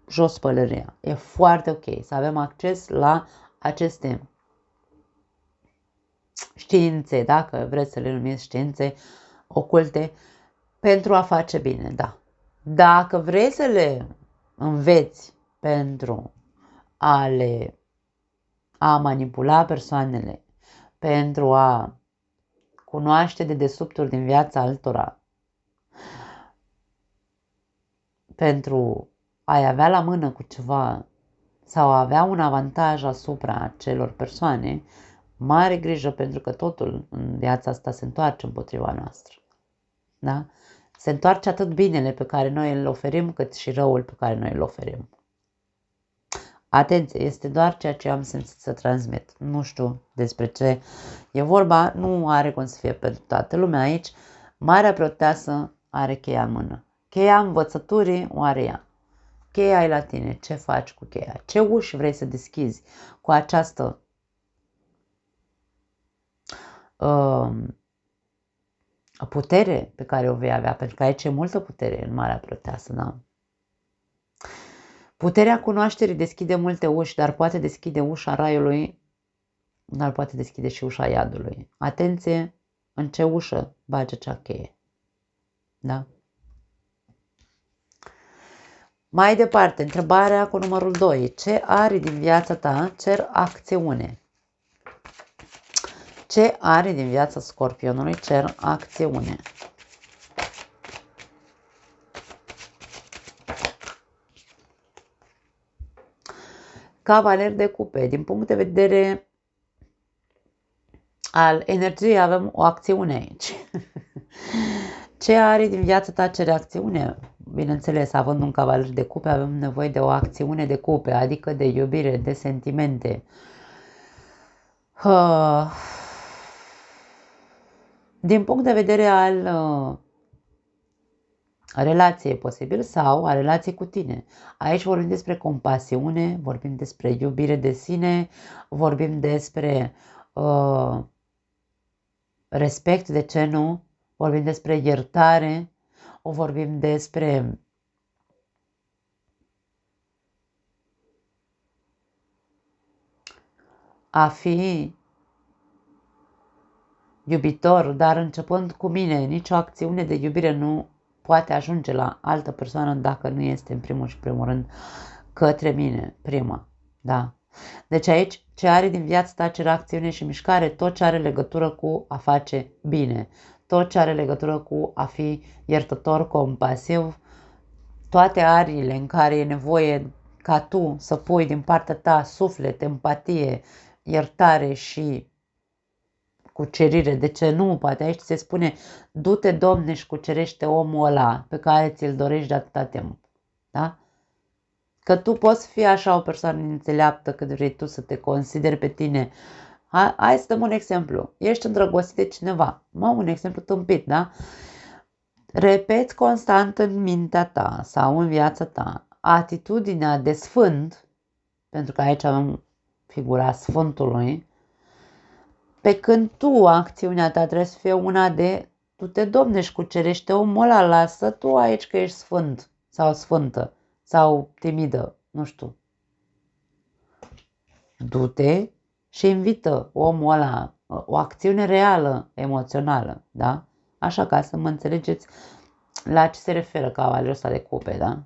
Jos pălăria. E foarte ok să avem acces la aceste științe, dacă vreți să le numiți științe oculte, pentru a face bine, da. Dacă vrei să le înveți pentru a manipula persoanele, pentru a cunoaște dedesubturi din viața altora, pentru a-i avea la mână cu ceva sau a avea un avantaj asupra acelor persoane, mare grijă, pentru că totul în viața asta se întoarce împotriva noastră. Da? Se întoarce atât binele pe care noi îl oferim, cât și răul pe care noi îl oferim. Atenție, este doar ceea ce am simțit să transmit. Nu știu despre ce e vorba, nu are cum să fie pentru toată lumea aici. Marea Preoteasă are cheia în mână. Cheia învățăturii o are ea. cheia ai la tine, ce faci cu cheia? Ce uși vrei să deschizi cu această putere pe care o vei avea? Pentru că aici e multă putere în Marea Preoteasă, da? Puterea cunoașterii deschide multe uși, dar poate deschide ușa raiului, dar poate deschide și ușa iadului. Atenție în ce ușă bage acea cheie. Da? Mai departe, întrebarea cu numărul 2. Ce arii din viața ta cer acțiune? Ce arii din viața Scorpionului cer acțiune? Cavaler de cupe. Din punct de vedere al energiei avem o acțiune aici. Ce arii din viața ta cere acțiune? Bineînțeles, având un cavaler de cupe, avem nevoie de o acțiune de cupe, adică de iubire, de sentimente. Din punct de vedere al relației posibil sau a relației cu tine. Aici vorbim despre compasiune, vorbim despre iubire de sine, vorbim despre respect, de ce nu? Vorbim despre iertare, vorbim despre a fi iubitor, dar începând cu mine, nicio acțiune de iubire nu poate ajunge la altă persoană dacă nu este în primul și primul rând către mine, prima. Da? Deci aici, ce are din viața ta cer acțiune și mișcare, tot ce are legătură cu a face bine, tot ce are legătură cu a fi iertător, compasiv, toate ariile în care e nevoie ca tu să pui din partea ta suflet, empatie, iertare și cucerire. De ce nu? Poate aici se spune, du-te, Domne, și cucerește omul ăla pe care ți-l dorești de atâta timp. Da? Că tu poți fi așa o persoană înțeleaptă cât vrei tu să te consideri pe tine. Hai să dăm un exemplu. Ești îndrăgostit de cineva. Un exemplu tâmpit, da? Repeți constant în mintea ta sau în viața ta atitudinea de sfânt, pentru că aici avem figura Sfântului, pe când tu, acțiunea ta trebuie să fie una de du-te, Domne, și cucerește omul ăla, lasă tu aici că ești sfânt sau sfântă sau timidă, nu știu. Du-te și invită omul ăla, o acțiune reală, emoțională, da? Așa, ca să mă înțelegeți la ce se referă cavalerul ăsta de cupe, da?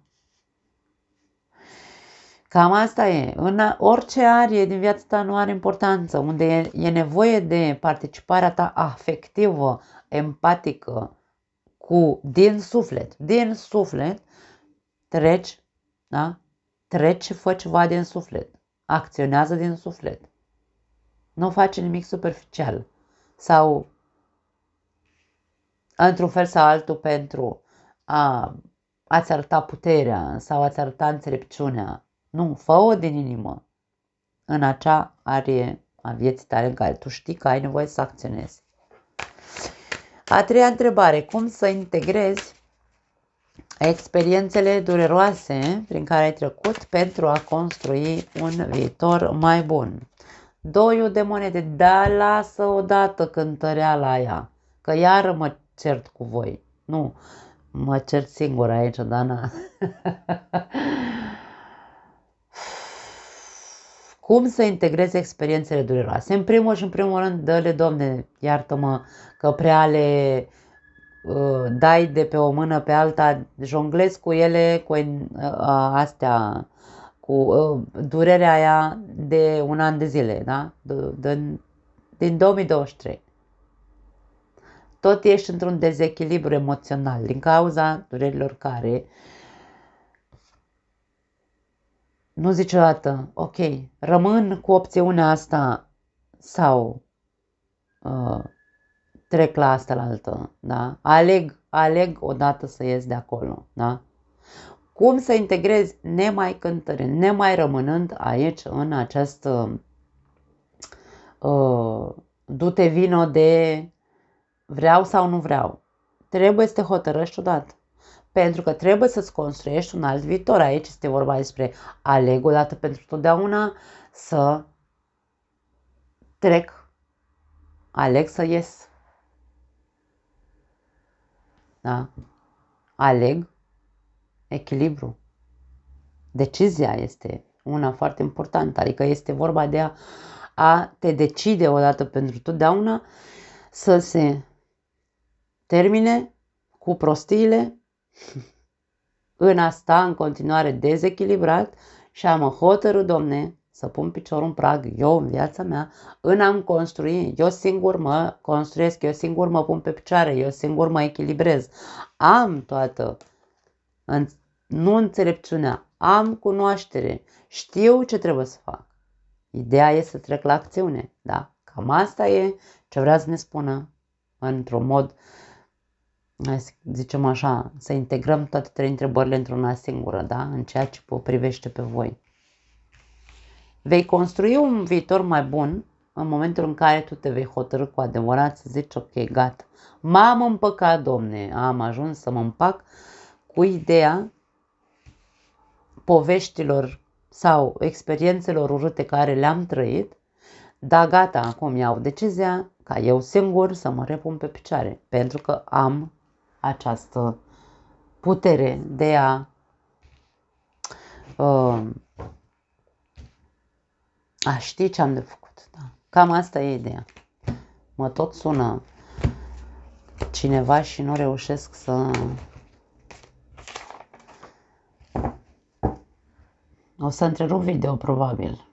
Cam asta e. În orice arie din viața ta nu are importanță, unde e nevoie de participarea ta afectivă, empatică, din suflet, treci, da? Treci și fă ceva din suflet. Acționează din suflet. Nu face nimic superficial sau într-un fel sau altul pentru a-ți arăta puterea sau a-ți arăta înțelepciunea. Nu, fă-o din inimă în acea arie a vieții tale în care tu știi că ai nevoie să acționezi. A treia întrebare, cum să integrezi experiențele dureroase prin care ai trecut pentru a construi un viitor mai bun? Doiul de monede, da, lasă odată cântăreala aia, că iară mă cert cu voi. Nu, mă cert singur aici, Dana. Cum să integrezi experiențele dureroase? În primul și în primul rând, dă-le, Doamne, iartă-mă că prea le dai de pe o mână pe alta, jonglezi cu ele, cu astea, cu durerea aia de un an de zile, da? Din 2023. Tot ești într-un dezechilibru emoțional din cauza durerilor care nu zici odată, ok, rămân cu opțiunea asta sau trec la asta la altă, da? Aleg odată să ies de acolo, da? Cum să integrezi nemai cântărind, nemai rămânând aici în acest du-te vino de vreau sau nu vreau. Trebuie să te hotărăști odată. Pentru că trebuie să-ți construiești un alt viitor. Aici este vorba despre aleg odată pentru totdeauna să trec, aleg să ies. Da? Aleg echilibru. Decizia este una foarte importantă, adică este vorba de a te decide odată pentru totdeauna să se termine cu prostiile, în a sta în continuare dezechilibrat și a mă hotărâ, Domne, să pun piciorul în prag, eu în viața mea, în a-mi construi, eu singur mă construiesc, eu singur mă pun pe picioare, eu singur mă echilibrez. Am toată, nu înțelepciunea, am cunoaștere, știu ce trebuie să fac. Ideea e să trec la acțiune, da? Cam asta e ce vrea să ne spună într-un mod, hai să zicem așa, să integrăm toate trei întrebările într-una singură, da? În ceea ce vă privește pe voi. Vei construi un viitor mai bun în momentul în care tu te vei hotărâ cu adevărat să zici, ok, gata, m-am împăcat, Domne, am ajuns să mă împac cu ideea poveștilor sau experiențelor urâte care le-am trăit, dar gata, acum iau decizia ca eu singur să mă repun pe picioare, pentru că am această putere de a ști ce am de făcut. Da. Cam asta e ideea. Mă tot sună cineva și nu reușesc să... O să întrerup video, probabil.